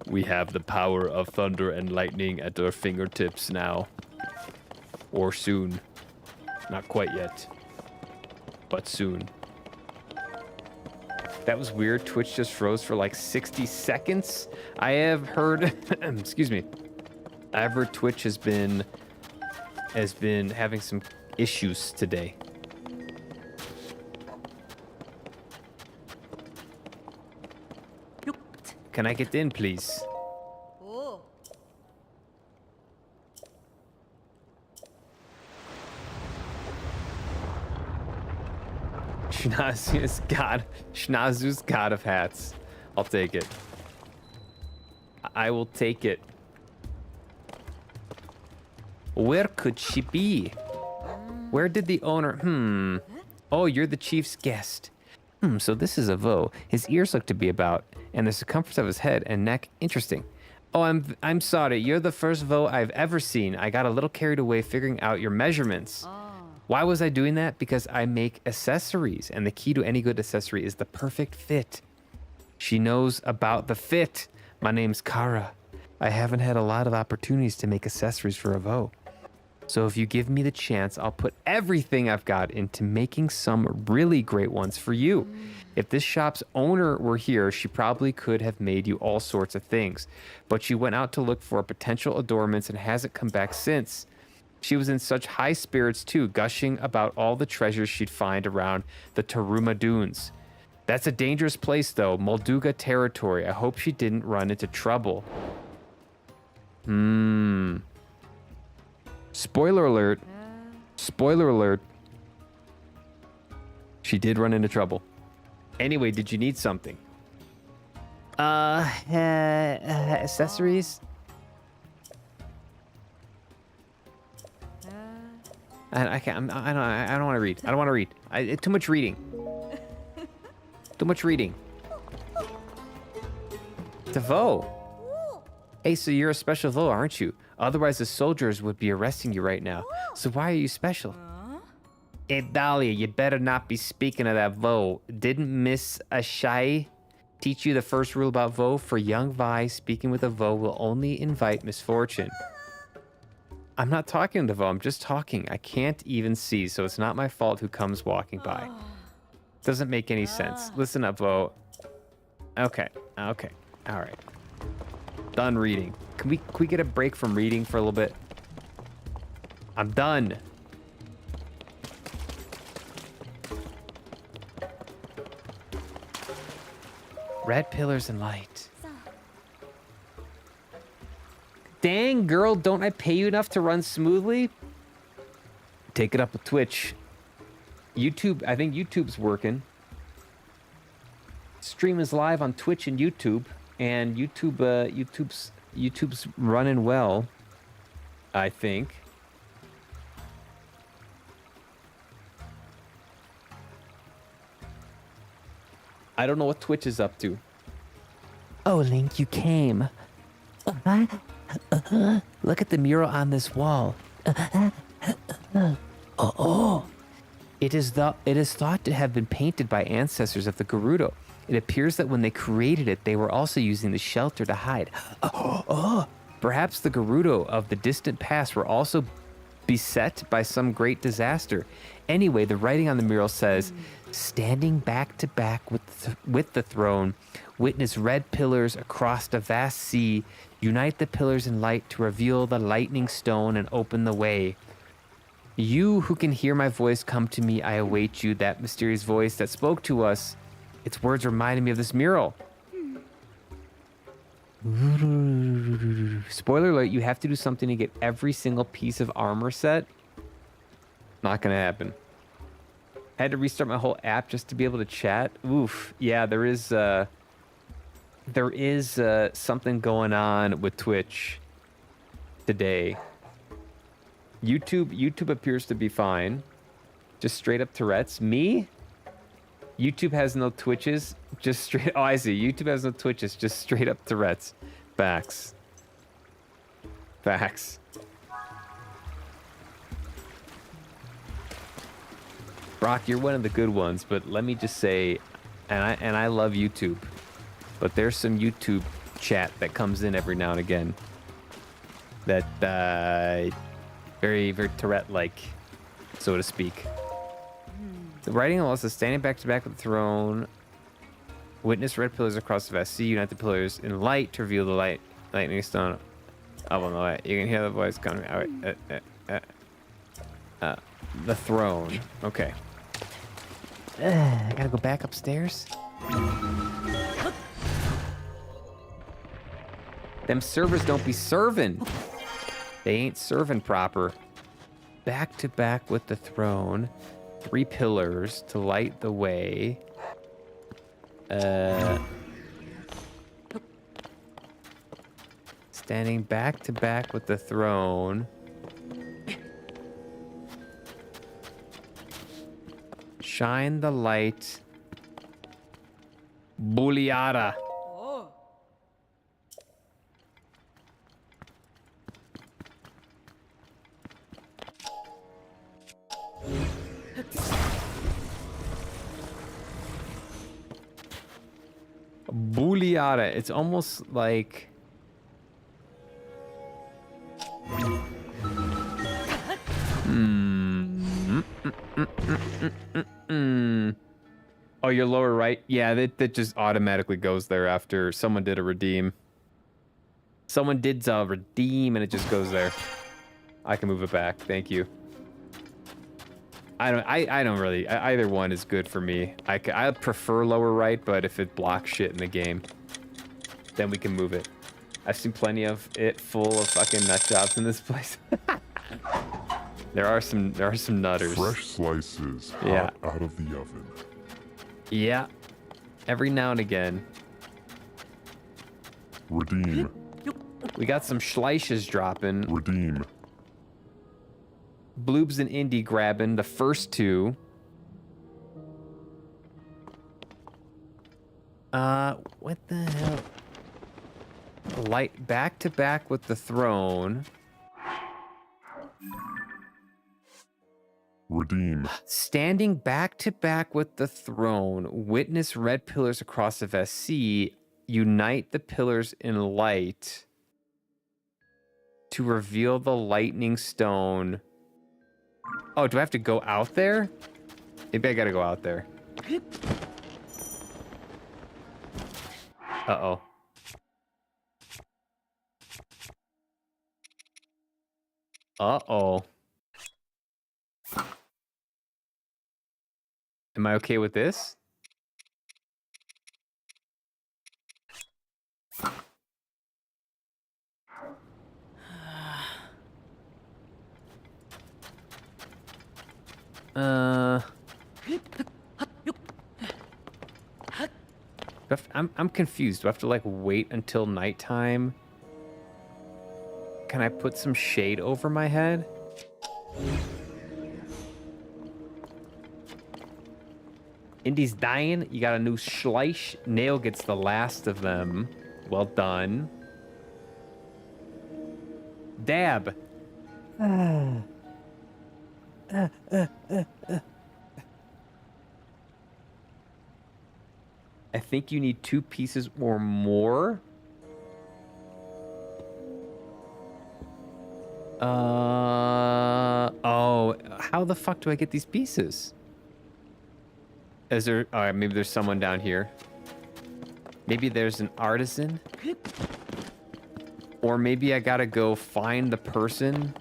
We have the power of thunder and lightning at our fingertips now. Or soon. Not quite yet. But soon. That was weird. Twitch just froze for like 60 seconds. I have heard, excuse me. I've heard Twitch has been having some issues today. Can I get in, please? Oh. Schnazu's god of hats. I'll take it. I will take it. Where could she be? Where did the owner... Oh, you're the chief's guest. So this is a Vo. His ears look to be about, and the circumference of his head and neck, interesting. Oh, I'm sorry. You're the first Vo I've ever seen. I got a little carried away figuring out your measurements. Why was I doing that? Because I make accessories, and the key to any good accessory is the perfect fit. She knows about the fit. My name's Kara. I haven't had a lot of opportunities to make accessories for a Vo. So if you give me the chance, I'll put everything I've got into making some really great ones for you. If this shop's owner were here, she probably could have made you all sorts of things. But she went out to look for potential adornments and hasn't come back since. She was in such high spirits too, gushing about all the treasures she'd find around the Taruma Dunes. That's a dangerous place though, Molduga territory. I hope she didn't run into trouble. Spoiler alert. Spoiler alert. She did run into trouble. Anyway, did you need something? Accessories? I can't. I don't want to read. I don't want to read. Too much reading. Too much reading. Devo. Hey, so you're a special Vo, aren't you? Otherwise, the soldiers would be arresting you right now. So why are you special? Hey, Dahlia, you better not be speaking of that Vo. Didn't Miss Ashai teach you the first rule about Vo? For young Vi, speaking with a Vo will only invite misfortune. I'm not talking to Vo, I'm just talking. I can't even see, so it's not my fault who comes walking by. Doesn't make any sense. Listen up, Vo. Okay, all right. Done reading. Can we get a break from reading for a little bit? I'm done. Red pillars and light. Dang, girl, don't I pay you enough to run smoothly? Take it up with Twitch. YouTube, I think YouTube's working. Stream is live on Twitch and YouTube, and YouTube's running well, I think. I don't know what Twitch is up to. Oh, Link, you came. Look at the mural on this wall. It is thought to have been painted by ancestors of the Gerudo. It appears that when they created it, they were also using the shelter to hide. Perhaps the Gerudo of the distant past were also beset by some great disaster. Anyway, the writing on the mural says, standing back to back with the throne, witness red pillars across the vast sea, unite the pillars in light to reveal the lightning stone and open the way. You who can hear my voice, come to me, I await you, that mysterious voice that spoke to us. Its words reminded me of this mural. Spoiler alert, you have to do something to get every single piece of armor set. Not gonna happen. I had to restart my whole app just to be able to chat. Oof. Yeah, there is something going on with Twitch today. YouTube appears to be fine. Just straight up Tourette's. Me? YouTube has no Twitches. Just straight. Oh, I see. YouTube has no Twitches. Just straight up Tourette's. Facts. Facts. Brock, you're one of the good ones, but let me just say, and I love YouTube, but there's some YouTube chat that comes in every now and again that very Tourette-like, so to speak. The writing law is standing back to back with the throne. Witness red pillars across the vast sea. Unite the pillars in light to reveal the lightning stone up on the light. You can hear the voice coming out. The throne. Okay. I gotta go back upstairs. Them servers don't be serving. They ain't serving proper. Back to back with the throne. 3 pillars to light the way. Standing back to back with the throne. Shine the light. Booleata. Oh. Booleata. It's almost like... Oh, your lower right? Yeah, that just automatically goes there after someone did a redeem. Someone did a redeem and it just goes there. I can move it back. Thank you. I don't really... Either one is good for me. I prefer lower right, but if it blocks shit in the game, then we can move it. I've seen plenty of it full of fucking nut jobs in this place. There are some nutters. Fresh slices Yeah. hot out of the oven. Yeah. Every now and again. Redeem. We got some schleiches dropping. Redeem. Bloobs and Indy grabbing the first 2. What the hell? Light back to back with the throne. Redeem. Standing back to back with the throne. Witness red pillars across the vast sea. Unite the pillars in light to reveal the lightning stone. Oh, do I have to go out there? Maybe I gotta go out there. Uh-oh. Uh-oh. Am I okay with this? I'm confused. Do I have to like wait until nighttime? Can I put some shade over my head? Indy's dying. You got a new Schleich. Nail gets the last of them. Well done. Dab. I think you need 2 pieces or more. Oh, how the fuck do I get these pieces? Is there, maybe there's someone down here. Maybe there's an artisan. Or maybe I gotta go find the person.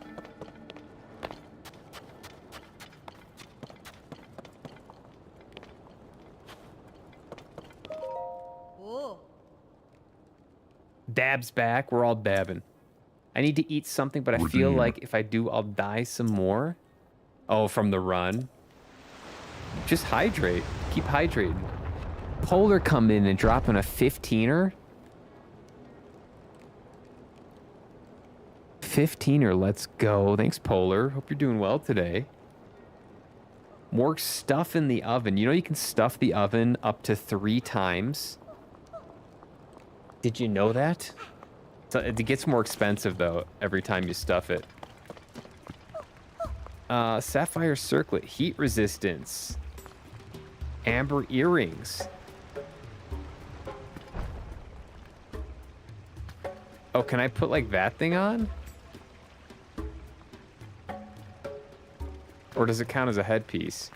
Dab's back. We're all dabbing. I need to eat something, but I feel like if I do, I'll die some more. Oh, from the run. Just hydrate. Keep hydrating. Polar come in and dropping a 15er. 15er, let's go. Thanks, Polar. Hope you're doing well today. More stuff in the oven. You know you can stuff the oven up to 3 times. Did you know that? So it gets more expensive though every time you stuff it. Sapphire circlet, heat resistance, amber earrings. Oh, can I put like that thing on? Or does it count as a headpiece?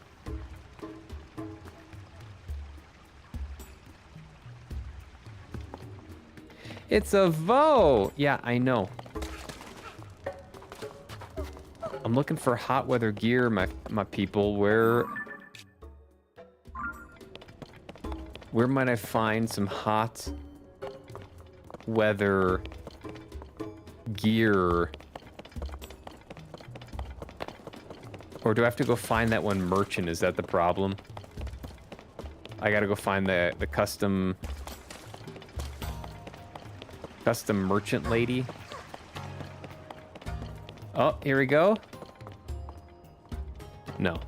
It's a Vo! Yeah, I know. I'm looking for hot weather gear, my people. Where might I find some hot weather gear? Or do I have to go find that one merchant? Is that the problem? I gotta go find the custom merchant lady. Oh, here we go. No.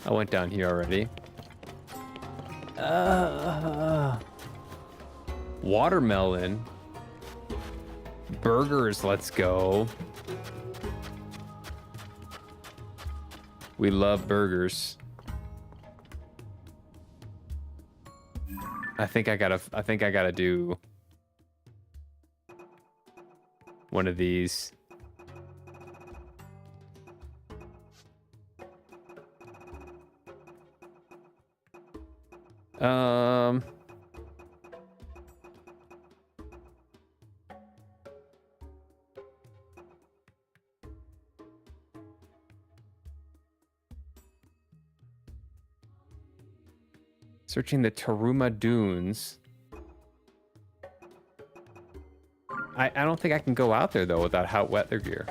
I went down here already. Watermelon. Burgers, let's go. We love burgers. I think I gotta do one of these. Searching the Taruma Dunes. I don't think I can go out there though without hot weather gear.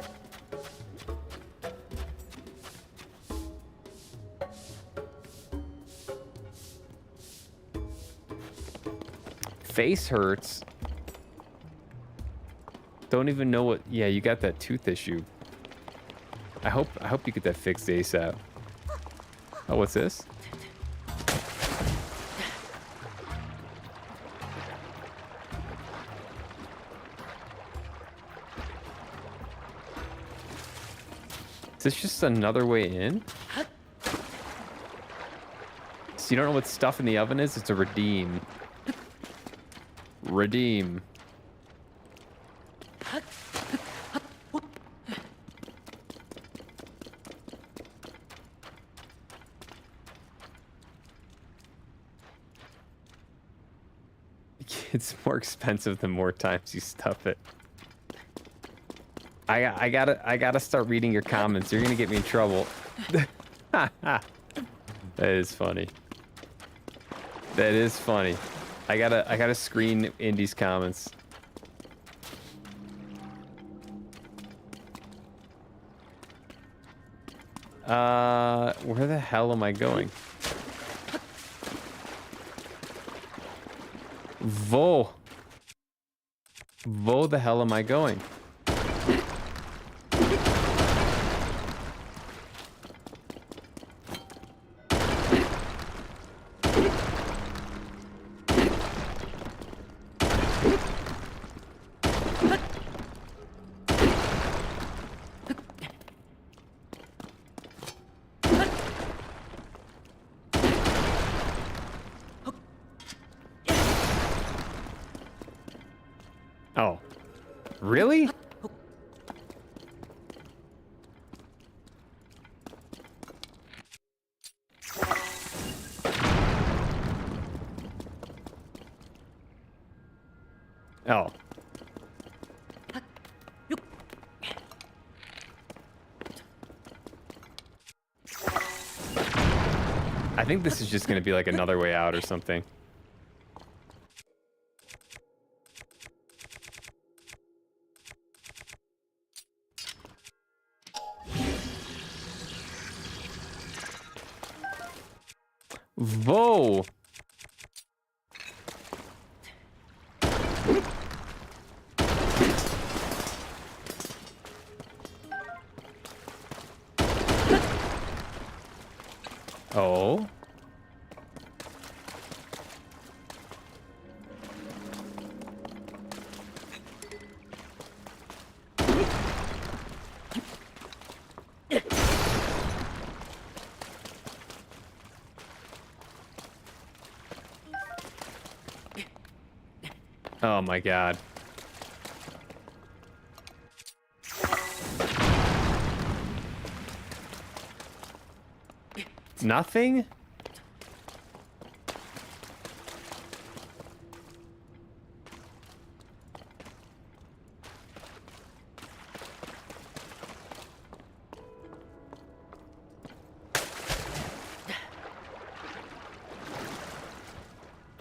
Face hurts. Don't even know what. Yeah, you got that tooth issue. I hope you get that fixed ASAP. Oh, what's this? Is this just another way in? So you don't know what stuff in the oven is? It's a redeem. Redeem. It's more expensive the more times you stuff it. I gotta start reading your comments. You're gonna get me in trouble. That is funny. That is funny. I gotta screen Indy's comments. Where the hell am I going? Vo, the hell am I going? Oh, really? Oh. think this is just gonna be like another way out or something. Whoa! Oh. Oh my god. Nothing?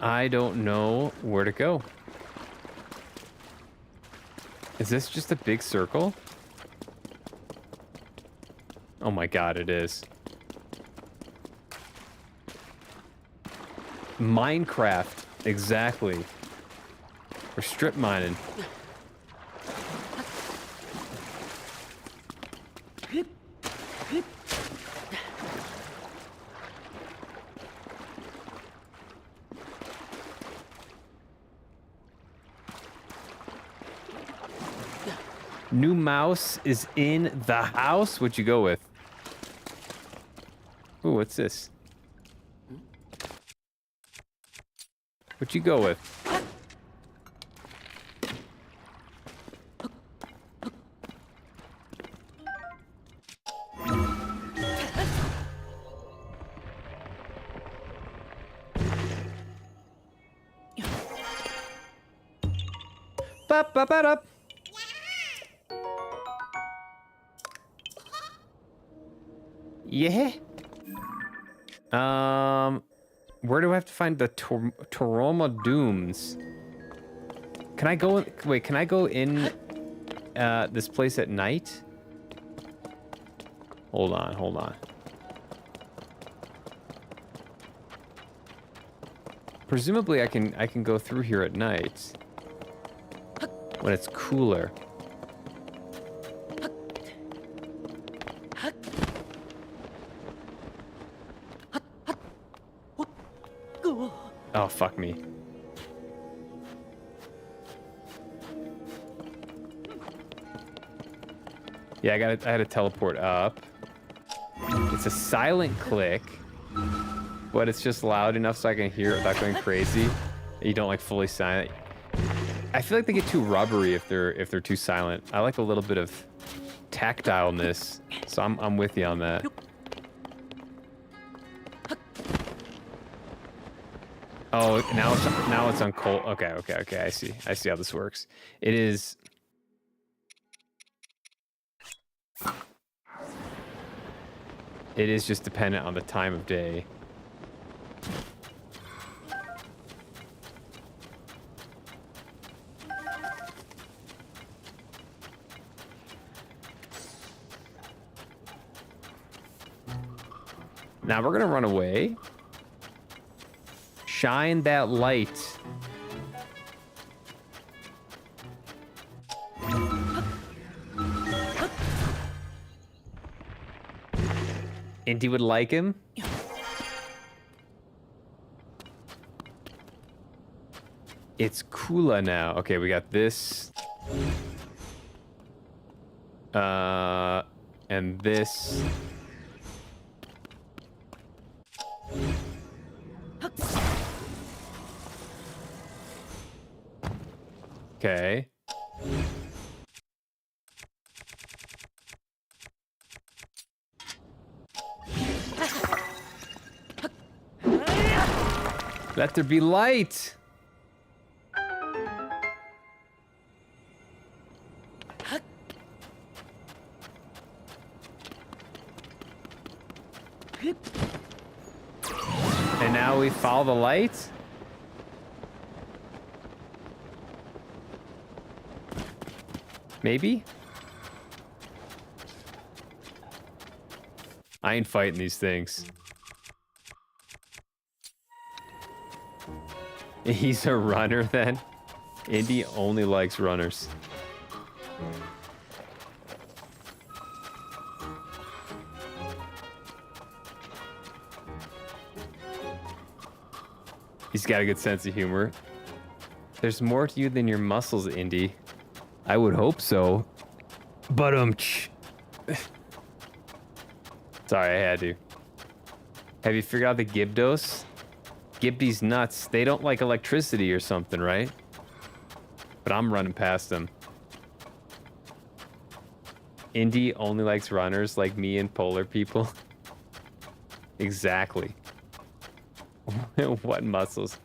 I don't know where to go. Is this just a big circle? Oh my god, it is. Minecraft, exactly. We're strip mining. New mouse is in the house? What'd you go with? Ooh, what's this? What'd you go with? Bop, bop, bop, bop. Yeah. Where do I have to find the Toroma Dooms? Can I go? Wait, can I go in this place at night? Hold on, hold on. Presumably, I can go through here at night when it's cooler. Oh, fuck me. Yeah, I had to teleport up. It's a silent click, but it's just loud enough so I can hear it without going crazy. You don't like fully silent. I feel like they get too rubbery if they're too silent. I like a little bit of tactileness, so I'm with you on that. Oh, now it's on cold. Okay. I see how this works. It is. It is just dependent on the time of day. Now we're gonna run away. Shine that light. Indy would like him. It's cooler now. Okay, we got this. And this. Okay. Let there be light. And now we follow the light? Maybe? I ain't fighting these things. He's a runner then? Indy only likes runners. He's got a good sense of humor. There's more to you than your muscles, Indy. I would hope so. But sorry, I had to. Have you figured out the Gibdos? Gibdy's nuts. They don't like electricity or something, right? But I'm running past them. Indy only likes runners like me and polar people. Exactly. What muscles?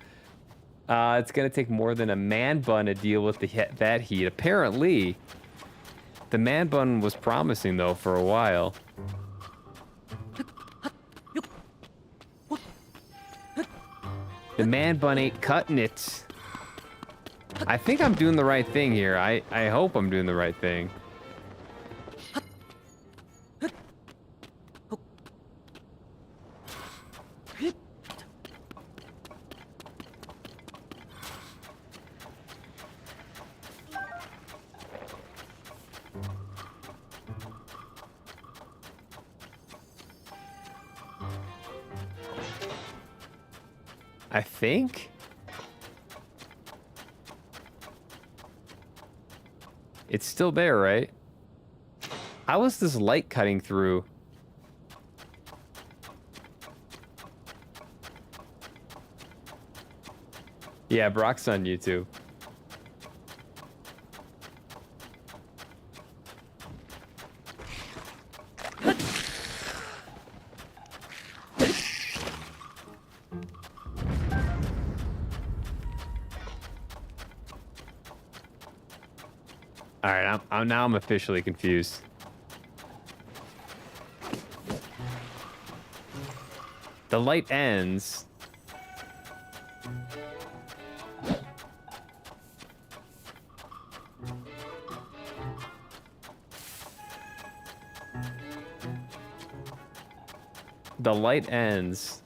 It's gonna take more than a man bun to deal with that heat. Apparently, the man bun was promising though for a while. The man bun ain't cutting it. I think I'm doing the right thing here. I hope I'm doing the right thing. I think? It's still there, right? How is this light cutting through? Yeah, Brock's on YouTube. All right, I'm officially confused. The light ends. The light ends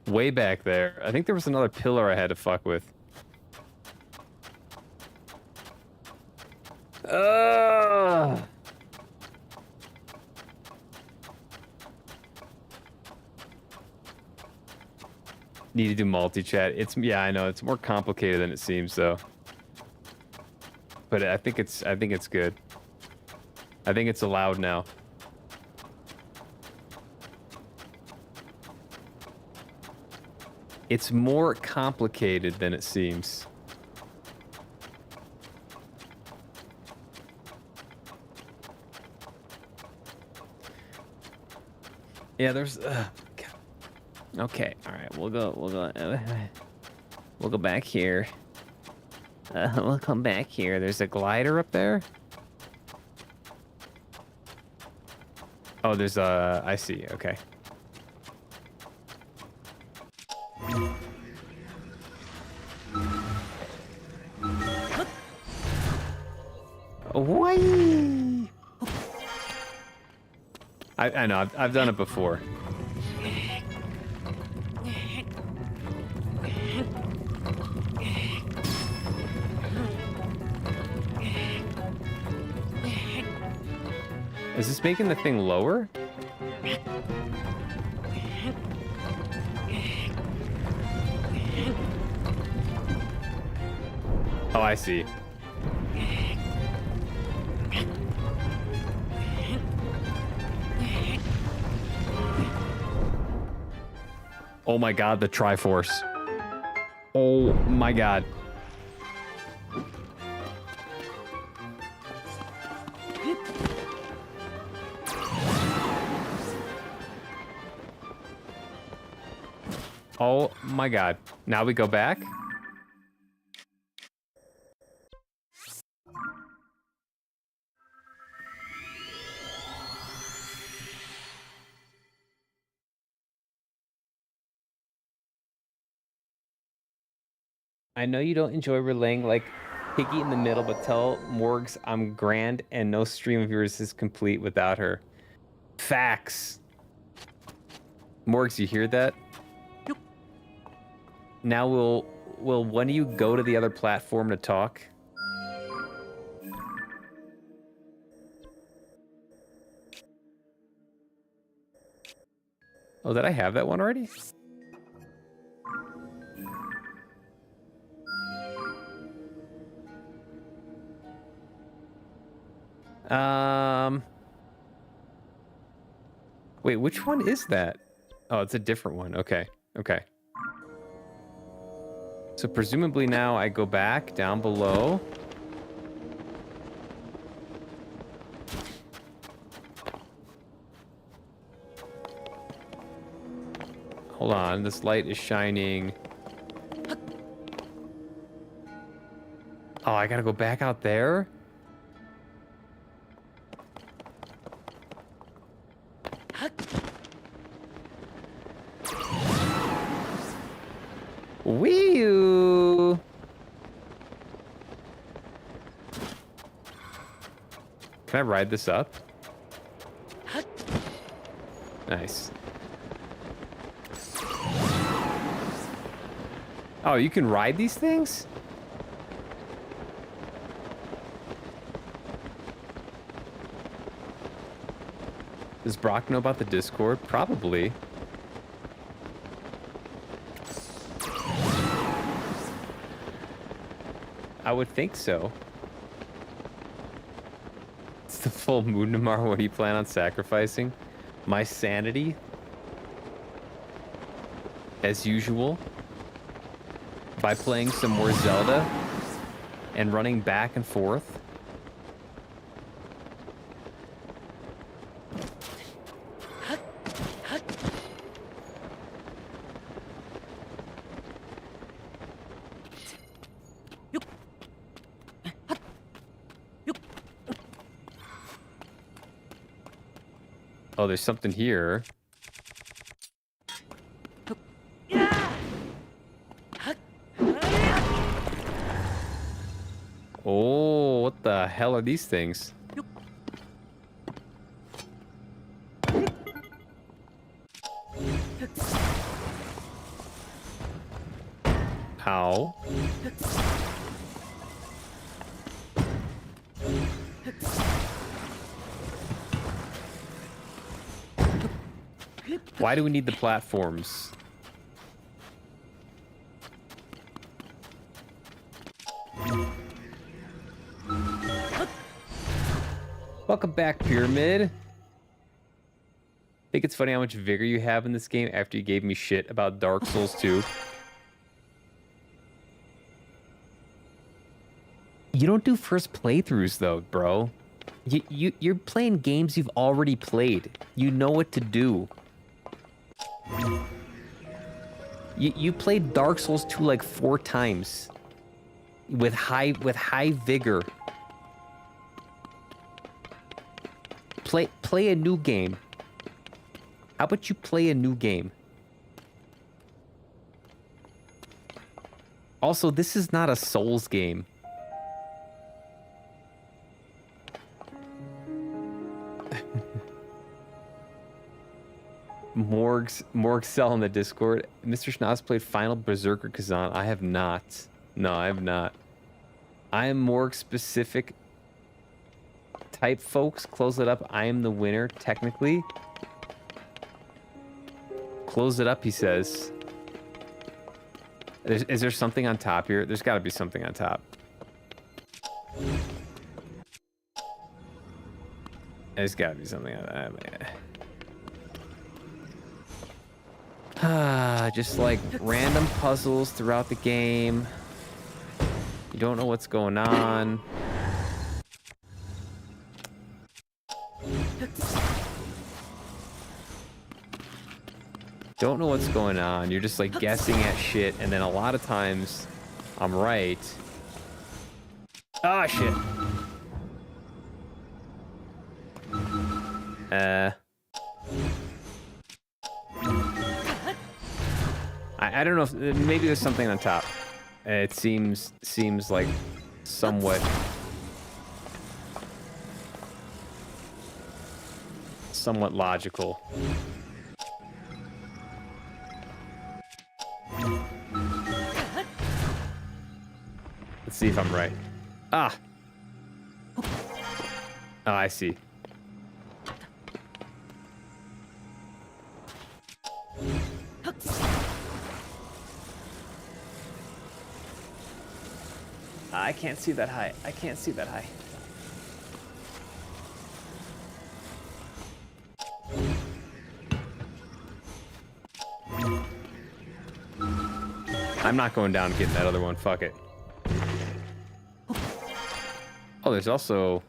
way back there. I think there was another pillar I had to fuck with. Need to do multi-chat. Yeah, I know it's more complicated than it seems though. But I think it's good. I think it's allowed now. It's more complicated than it seems. Yeah, there's okay, all right, we'll go back here. We'll come back here. There's a glider up there. Oh, there's I see. Okay. Whee! I know, I've done it before. Is this making the thing lower? Oh, I see. Oh my god, the Triforce. Oh my god. Oh my god. Now we go back? I know you don't enjoy relaying like Piggy in the middle, but tell Morgs I'm grand and no stream of yours is complete without her. Facts. Morgs, you hear that? Now will one of you go to the other platform to talk? Oh, did I have that one already? Wait, which one is that? Oh, it's a different one. Okay. Okay. So presumably now I go back down below. Hold on, this light is shining. Oh, I gotta go back out there? Wee-oo! Can I ride this up? Nice. Oh, you can ride these things? Does Brock know about the Discord? Probably. I would think so. It's the full moon tomorrow. What do you plan on sacrificing? My sanity? As usual. By playing some more Zelda and running back and forth. Oh, there's something here. Oh, what the hell are these things? Ow. Why do we need the platforms? Welcome back, Pyramid. Think it's funny how much vigor you have in this game after you gave me shit about Dark Souls 2. You don't do first playthroughs though, bro. You're playing games you've already played. You know what to do. You played Dark Souls 2 like 4 times with high vigor. Play a new game. How about you play a new game? Also, this is not a Souls game. Morgs Cell in the Discord. Mr. Schnoz played Final Berserker Kazan. I have not. No, I have not. I am Morg specific type, folks. Close it up. I am the winner, technically. Close it up, he says. Is there something on top here? There's got to be something on top. There's got to be something on that. Just like random puzzles throughout the game. You don't know what's going on. Don't know what's going on. You're just like guessing at shit, and then a lot of times I'm right. Ah, shit. I don't know if maybe there's something on top. It seems like somewhat logical. Let's see if I'm right. Ah. Oh, I see. I can't see that high. I can't see that high. I'm not going down and getting that other one. Fuck it. Oh, there's also...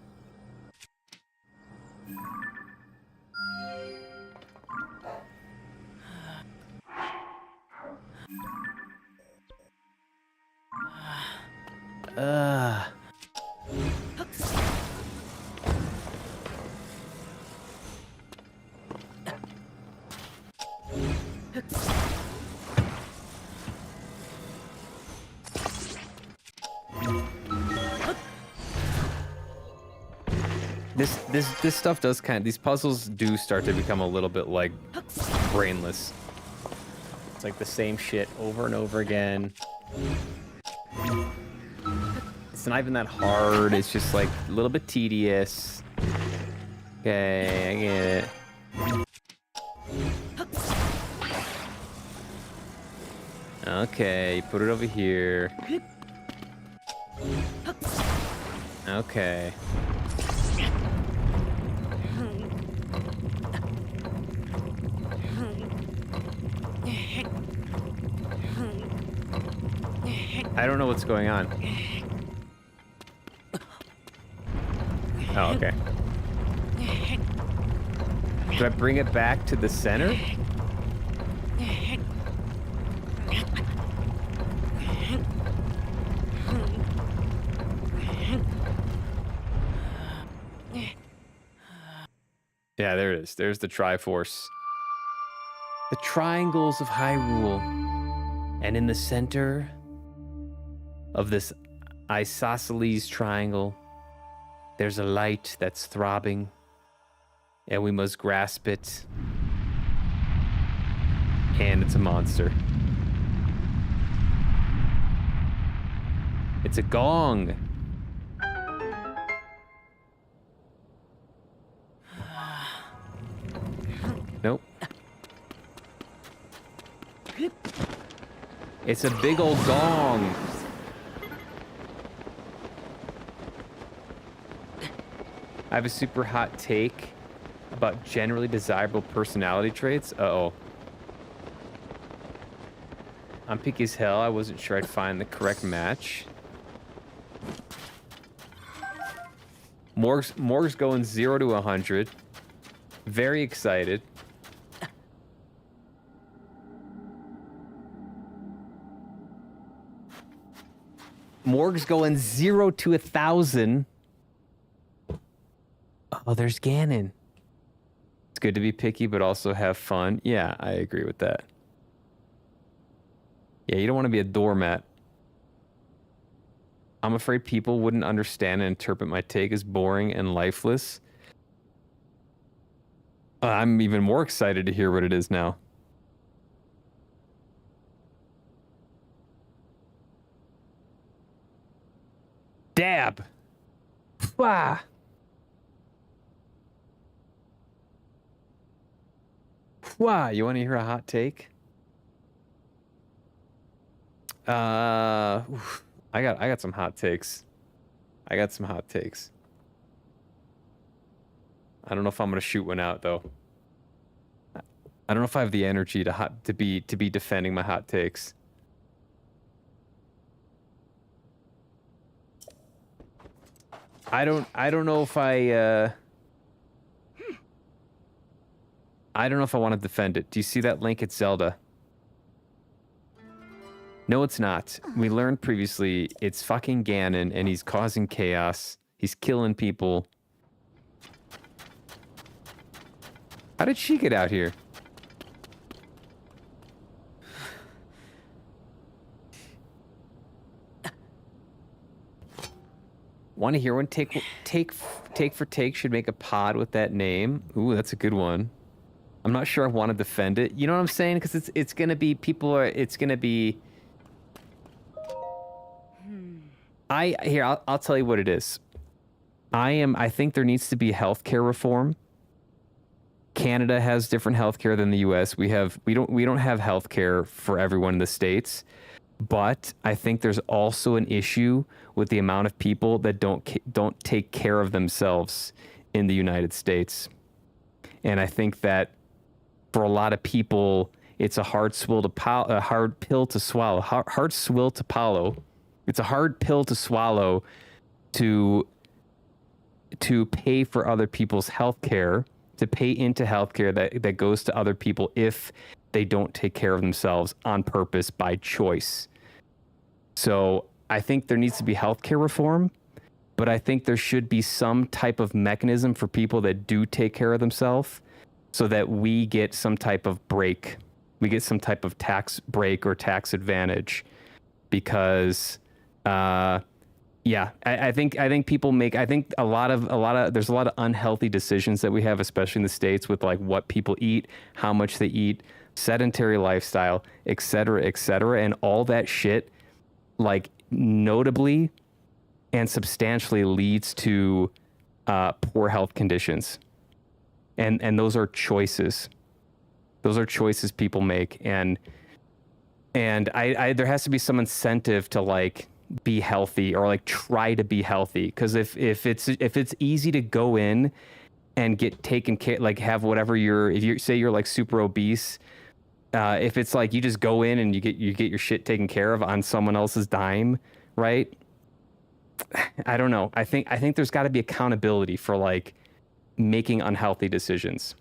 This stuff does these puzzles do start to become a little bit like brainless. It's like the same shit over and over again. It's not even that hard. It's just like a little bit tedious. Okay, I get it. Okay, put it over here. Okay. I don't know what's going on. Oh, okay. Do I bring it back to the center? Yeah, there it is. There's the Triforce. The triangles of Hyrule. And in the center of this isosceles triangle, there's a light that's throbbing, and we must grasp it. And it's a monster. It's a gong. Nope. It's a big old gong. I have a super hot take about generally desirable personality traits. Uh-oh. I'm picky as hell. I wasn't sure I'd find the correct match. Morg's going 0 to 100. Very excited. Morg's going 0 to 1,000. Oh, there's Ganon. It's good to be picky, but also have fun. Yeah, I agree with that. Yeah, you don't want to be a doormat. I'm afraid people wouldn't understand and interpret my take as boring and lifeless. I'm even more excited to hear what it is now. Dab! Wah! Wah! You want to hear a hot take? I got some hot takes. I got some hot takes. I don't know if I'm gonna shoot one out though. I don't know if I have the energy to be defending my hot takes. I don't know if I don't know if I want to defend it. Do you see that link? It's Zelda. No, it's not. We learned previously it's fucking Ganon and he's causing chaos. He's killing people. How did she get out here? Want to hear one? Take for take should make a pod with that name. Ooh, that's a good one. I'm not sure I want to defend it. You know what I'm saying? Because it's gonna be it's gonna be. I'll tell you what it is. I think there needs to be healthcare reform. Canada has different healthcare than the U.S. We don't have healthcare for everyone in the States, but I think there's also an issue with the amount of people that don't take care of themselves in the United States, and I think that for a lot of people, it's a hard pill to swallow. Hard swill to follow. It's a hard pill to swallow to pay for other people's healthcare, to pay into healthcare that goes to other people if they don't take care of themselves on purpose by choice. So I think there needs to be healthcare reform, but I think there should be some type of mechanism for people that do take care of themselves so that we get some type of break. We get some type of tax break or tax advantage because, yeah, I think people make, I think there's a lot of unhealthy decisions that we have, especially in the States, with like what people eat, how much they eat, sedentary lifestyle, et cetera, and all that shit, like notably and substantially leads to poor health conditions. And those are choices. Those are choices people make. And I there has to be some incentive to like be healthy or like try to be healthy. Because if it's easy to go in and get taken care, like have whatever if you say you're like super obese, if it's like you just go in and you get your shit taken care of on someone else's dime, right? I don't know. I think there's got to be accountability for like making unhealthy decisions.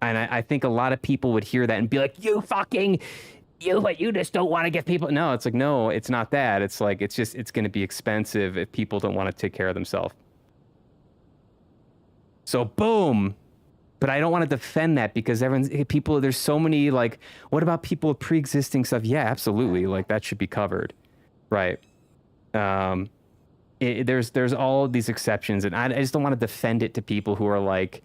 And I think a lot of people would hear that and be like, but you just don't want to get people. No, it's like, no, it's not that. It's like, it's going to be expensive if people don't want to take care of themselves. So boom. But I don't want to defend that because there's so many, like, what about people with pre-existing stuff? Yeah, absolutely. Like that should be covered. Right. There's all these exceptions, and I just don't want to defend it to people who aren't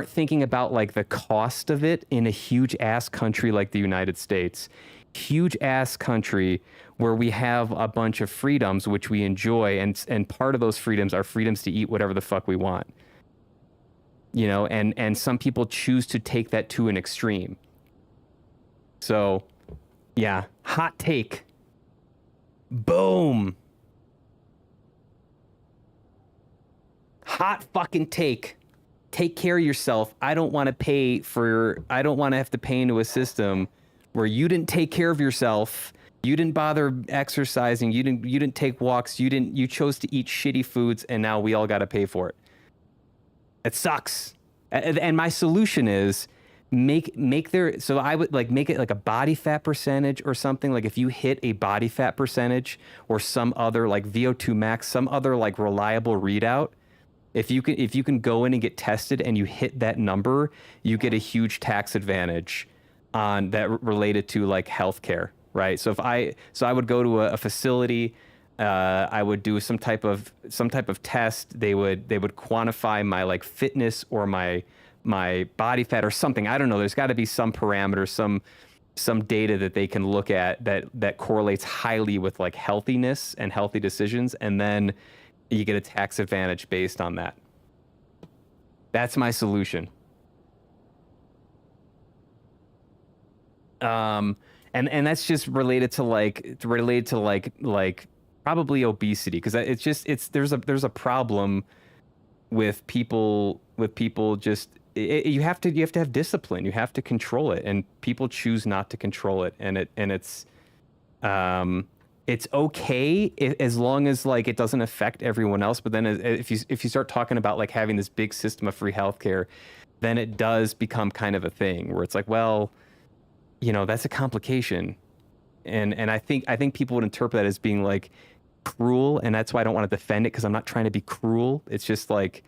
thinking about like the cost of it in a huge ass country like the United States, huge ass country where we have a bunch of freedoms which we enjoy, and part of those freedoms are freedoms to eat whatever the fuck we want, you know, and some people choose to take that to an extreme. So, yeah, hot take. Boom. Hot fucking take. Take care of yourself. I don't want to have to pay into a system where you didn't take care of yourself. You didn't bother exercising. You didn't take walks. You chose to eat shitty foods, and now we all got to pay for it. It sucks. And my solution is so I would like make it like a body fat percentage or something. Like if you hit a body fat percentage or some other like VO2 max, some other like reliable readout, if you can go in and get tested and you hit that number, you get a huge tax advantage on that related to like healthcare, right? So I would go to a facility, I would do some type of test. They would quantify my like fitness or my body fat or something. I don't know. There's got to be some parameter, some data that they can look at that correlates highly with like healthiness and healthy decisions, and then you get a tax advantage based on that. That's my solution. And that's just related to like probably obesity, because there's a problem with people just you have to have discipline. You have to control it, and people choose not to control it, and it's okay as long as like it doesn't affect everyone else. But then if you start talking about like having this big system of free healthcare, then it does become kind of a thing where it's like, well, you know, that's a complication, and I think people would interpret that as being like cruel, and that's why I don't want to defend it, because I'm not trying to be cruel. It's just like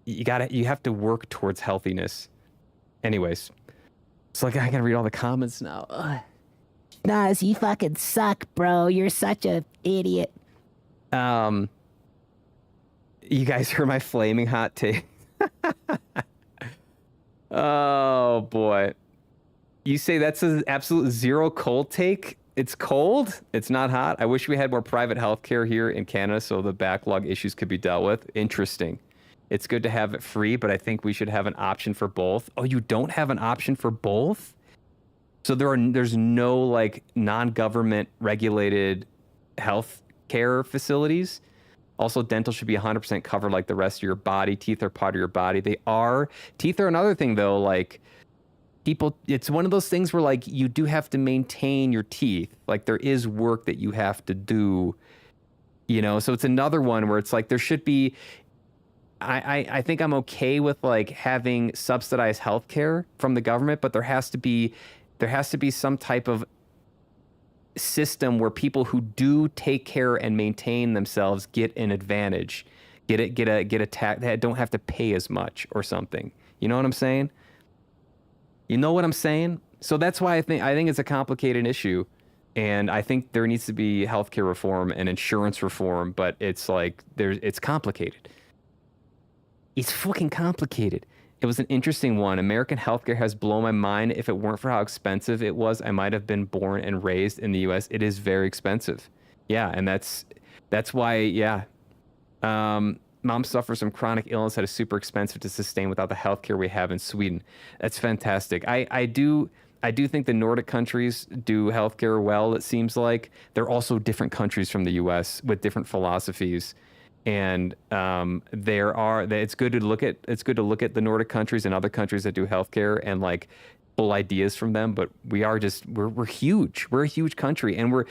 you have to work towards healthiness. Anyways, it's like I gotta read all the comments now. Ugh. TLOZ, you fucking suck, bro. You're such a idiot. Um, you guys heard my flaming hot take. Oh boy. You say that's an absolute zero cold take? It's cold? It's not hot? I wish we had more private healthcare here in Canada so the backlog issues could be dealt with. Interesting. It's good to have it free, but I think we should have an option for both. Oh, you don't have an option for both? So there's no like non-government regulated health care facilities. Also, dental should be 100% covered like the rest of your body. Teeth are part of your body. They are. Teeth are another thing though. Like people, it's one of those things where like you do have to maintain your teeth. Like there is work that you have to do, you know? So it's another one where it's like there should be, I think I'm okay with like having subsidized healthcare from the government, but there has to be some type of system where people who do take care and maintain themselves get an advantage, get a tax that don't have to pay as much or something. You know what I'm saying? You know what I'm saying? So that's why I think it's a complicated issue, and I think there needs to be healthcare reform and insurance reform, but it's like it's complicated. It's fucking complicated. It was an interesting one. American healthcare has blown my mind. If it weren't for how expensive it was, I might have been born and raised in the US. It is very expensive. Yeah, and that's why, yeah. Mom suffers from chronic illness that is super expensive to sustain without the healthcare we have in Sweden. That's fantastic. I do think the Nordic countries do healthcare well, it seems like. They're also different countries from the US with different philosophies. And it's good to look at the Nordic countries and other countries that do healthcare and like pull ideas from them. But we're huge. We're a huge country, and we're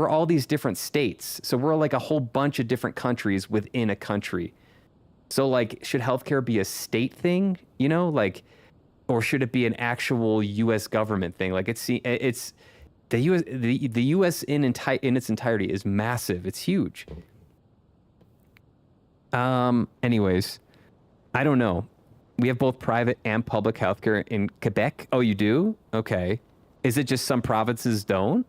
all these different states. So we're like a whole bunch of different countries within a country. So like, should healthcare be a state thing? You know, like, or should it be an actual U.S. government thing? Like it's the U.S. in its entirety is massive. It's huge. Anyways, I don't know. We have both private and public healthcare in Quebec. Oh, you do? Okay. Is it just some provinces don't?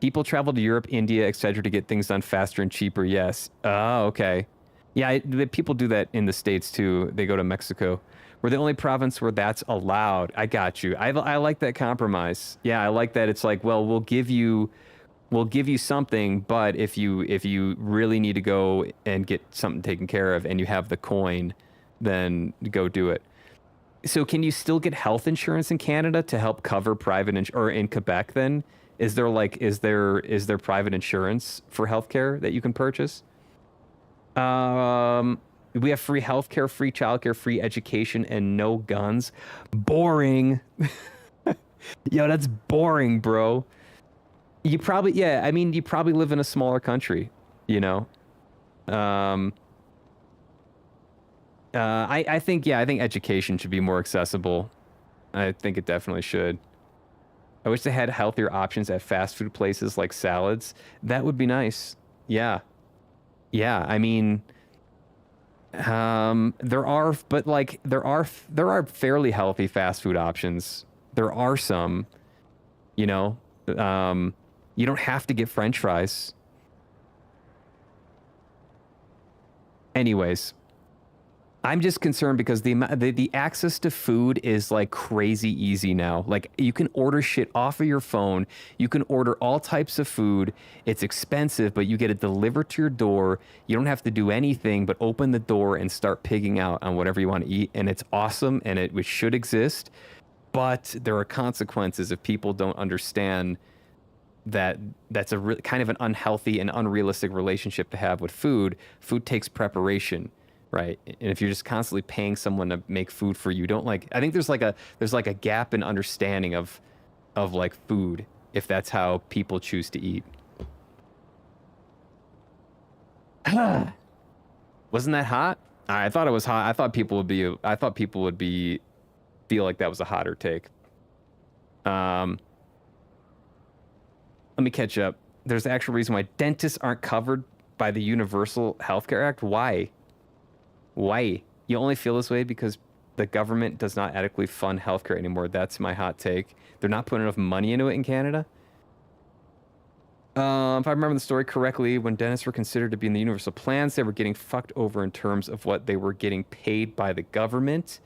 People travel to Europe, India, etc. to get things done faster and cheaper. Yes. Oh, okay. Yeah, people do that in the States too. They go to Mexico. We're the only province where that's allowed. I got you. I like that compromise. Yeah, I like that. It's like, well, we'll give you something, but if you really need to go and get something taken care of and you have the coin, then go do it. So can you still get health insurance in Canada to help cover private or in Quebec then? Is there private insurance for healthcare that you can purchase? We have free healthcare, free childcare, free education, and no guns. Boring. Yo, that's boring, bro. You probably live in a smaller country, you know? I think education should be more accessible. I think it definitely should. I wish they had healthier options at fast food places like salads. That would be nice. Yeah. Yeah, I mean, there are fairly healthy fast food options. There are some, you know, you don't have to get French fries. Anyways, I'm just concerned because the access to food is like crazy easy now. Like you can order shit off of your phone. You can order all types of food. It's expensive, but you get it delivered to your door. You don't have to do anything but open the door and start pigging out on whatever you want to eat. And it's awesome, and it should exist. But there are consequences if people don't understand that's a kind of an unhealthy and unrealistic relationship to have with food. Food takes preparation, right? And if you're just constantly paying someone to make food for you, I think there's like a gap in understanding of like food if that's how people choose to eat. Wasn't that hot? I thought it was hot. I thought people would feel like that was a hotter take. Let me catch up. There's the actual reason why dentists aren't covered by the Universal Healthcare Act. Why? You only feel this way because the government does not adequately fund healthcare anymore. That's my hot take. They're not putting enough money into it in Canada. If I remember the story correctly, when dentists were considered to be in the universal plans, they were getting fucked over in terms of what they were getting paid by the government.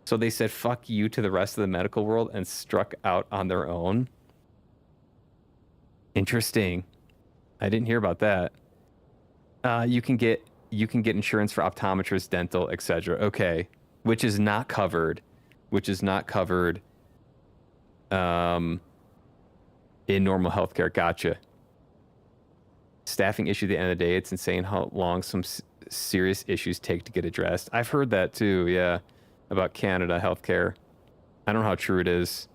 So they said fuck you to the rest of the medical world and struck out on their own. Interesting. I didn't hear about that. You can get insurance for optometrists, dental, etc. Okay, which is not covered. In normal healthcare. Gotcha. Staffing issue at the end of the day. It's insane how long some serious issues take to get addressed. I've heard that too. Yeah, about Canada healthcare. I don't know how true it is.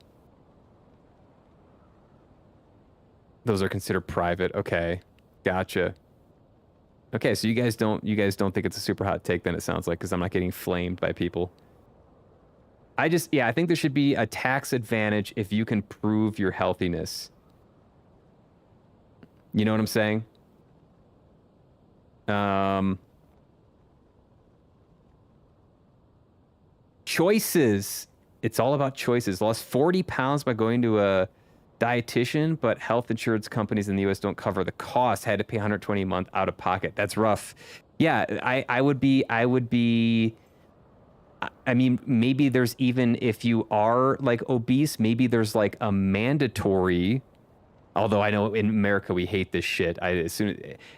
Those are considered private. Okay, gotcha. Okay, so you guys don't think it's a super hot take then, it sounds like, because I'm not getting flamed by people. I think there should be a tax advantage if you can prove your healthiness. You know what I'm saying? Choices. It's all about choices. Lost 40 pounds by going to a dietitian, but health insurance companies in the US don't cover the cost. Had to pay $120 a month out of pocket. That's rough. Yeah, I mean, maybe there's, even if you are like obese, maybe there's like a mandatory, although I know in America we hate this shit.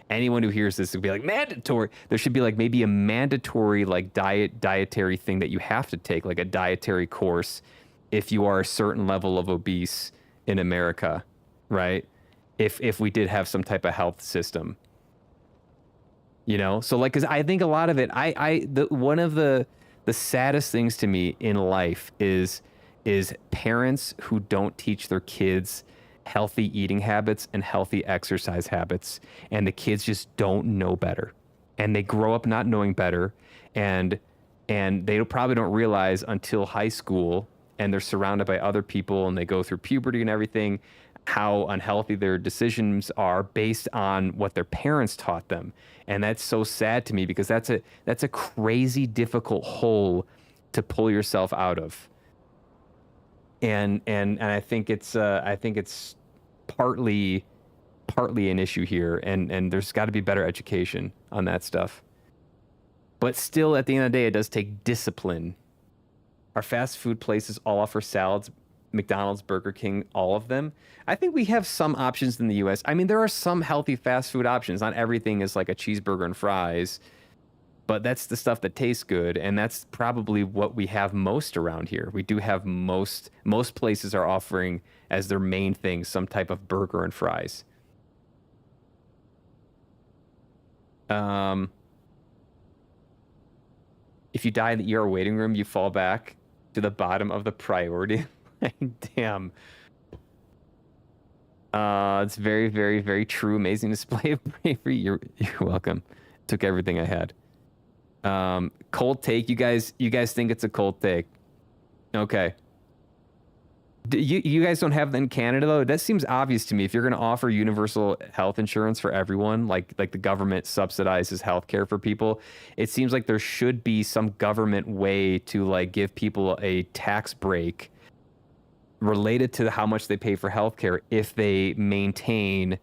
Anyone who hears this would be like, mandatory. There should be like maybe a mandatory like dietary thing that you have to take, like a dietary course if you are a certain level of obese in America, right? If we did have some type of health system, you know? So like, cause I think a lot of it, one of the saddest things to me in life is parents who don't teach their kids healthy eating habits and healthy exercise habits, and the kids just don't know better, and they grow up not knowing better, and they probably don't realize until high school, and they're surrounded by other people, and they go through puberty and everything, how unhealthy their decisions are based on what their parents taught them. And that's so sad to me, because that's a crazy difficult hole to pull yourself out of. And I think it's partly an issue here, and there's got to be better education on that stuff. But still, at the end of the day, it does take discipline. Our fast food places all offer salads, McDonald's, Burger King, all of them. I think we have some options in the US. I mean, there are some healthy fast food options. Not everything is like a cheeseburger and fries, but that's the stuff that tastes good, and that's probably what we have most around here. We do have most places are offering as their main thing some type of burger and fries. If you die in the ER waiting room, you fall back to the bottom of the priority. Damn. It's very, very, very true. Amazing display of bravery. You're welcome. Took everything I had. Cold take. You guys think it's a cold take? Okay. You guys don't have that in Canada though? That seems obvious to me. If you're going to offer universal health insurance for everyone, like the government subsidizes healthcare for people, it seems like there should be some government way to like give people a tax break related to how much they pay for healthcare if they maintain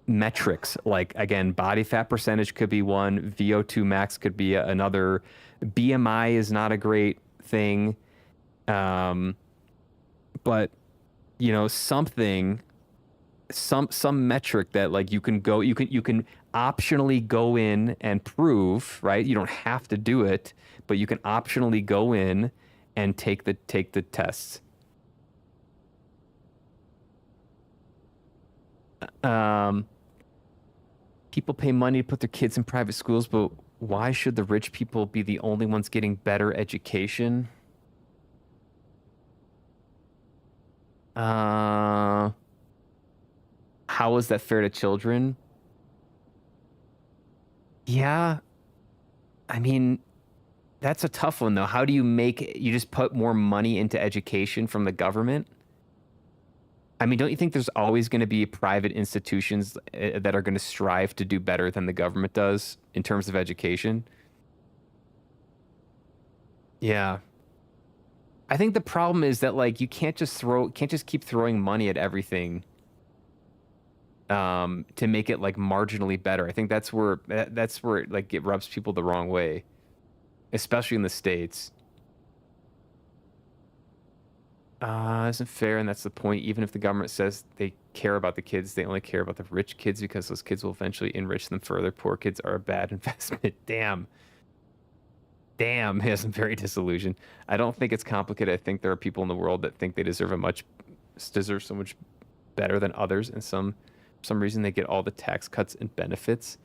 metrics. Like, again, body fat percentage could be one, VO2 max could be another. BMI is not a great thing. But you know, some metric that like you can optionally go in and prove, right? You don't have to do it, but you can optionally go in and take the tests. People pay money to put their kids in private schools, but why should the rich people be the only ones getting better education? How is that fair to children? Yeah. I mean, that's a tough one though. How do you just put more money into education from the government? I mean, don't you think there's always going to be private institutions that are going to strive to do better than the government does in terms of education? Yeah. I think the problem is that like you can't just keep throwing money at everything. to make it like marginally better. I think that's where like it rubs people the wrong way, especially in the States. Isn't fair, and that's the point. Even if the government says they care about the kids, they only care about the rich kids because those kids will eventually enrich them further. Poor kids are a bad investment. Damn. Yes, I'm very disillusioned. I don't think it's complicated. I think there are people in the world that think they deserve so much better than others, and for some reason they get all the tax cuts and benefits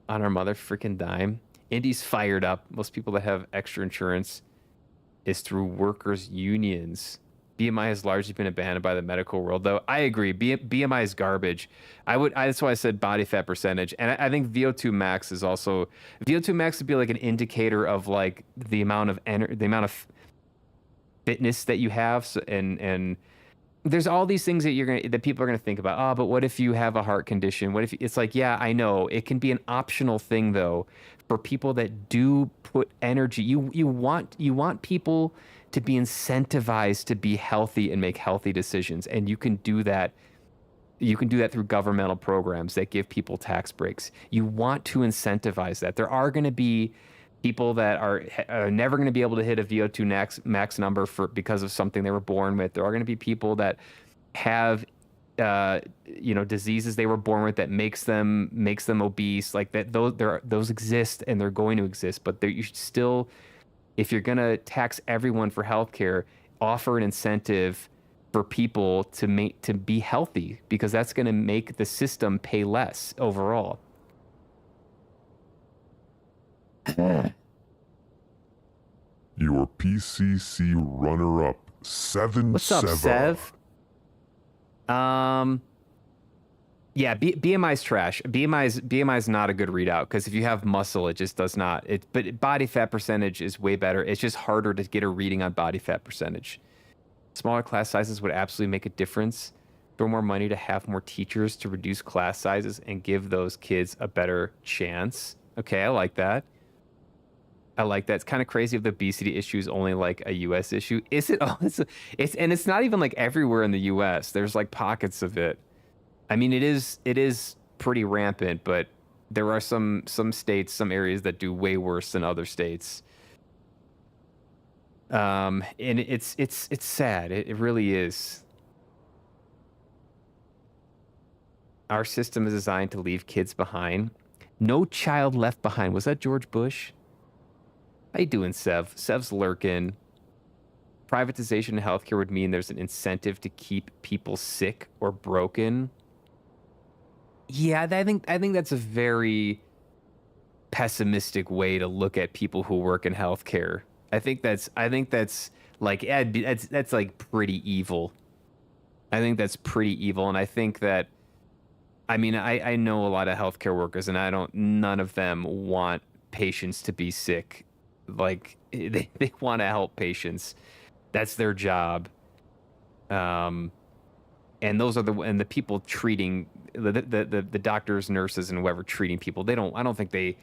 on our mother freaking dime. Indy's fired up. Most people that have extra insurance is through workers' unions. BMI has largely been abandoned by the medical world, though. I agree. BMI is garbage. That's why I said body fat percentage, and I think VO2 max is also. VO2 max would be like an indicator of like the amount of fitness that you have, and there's all these things that people are gonna think about. Oh, but what if you have a heart condition? What if it's like, yeah, I know it can be an optional thing though for people that do put energy. You want people to be incentivized to be healthy and make healthy decisions, and you can do that. You can do that through governmental programs that give people tax breaks. You want to incentivize that. There are going to be people that are never going to be able to hit a VO2 max number because of something they were born with. There are going to be people that have diseases they were born with that makes them obese. Like that, those exist and they're going to exist. But you should still, if you're going to tax everyone for healthcare, offer an incentive for people to be healthy, because that's going to make the system pay less overall. Your PCC runner-up, 7-7. What's up, Sev? Yeah, BMI's trash. BMI's not a good readout, because if you have muscle, it just does not. But body fat percentage is way better. It's just harder to get a reading on body fat percentage. Smaller class sizes would absolutely make a difference. Throw more money to have more teachers to reduce class sizes and give those kids a better chance. Okay, I like that. It's kind of crazy if the obesity issue is only like a U.S. issue. Is it? Oh, it's not even like everywhere in the U.S. There's like pockets of it. I mean, it is pretty rampant, but there are some states, some areas that do way worse than other states. And it's sad. It really is. Our system is designed to leave kids behind. No child left behind. Was that George Bush? How you doing, Sev? Sev's lurking. Privatization of healthcare would mean there's an incentive to keep people sick or broken. Yeah, I think that's a very pessimistic way to look at people who work in healthcare. I think that's like that's like pretty evil. I think that's pretty evil, and I think that, I mean, I know a lot of healthcare workers, and none of them want patients to be sick. Like they want to help patients. That's their job. And those are the people treating the doctors, nurses, and whoever treating people. They definitely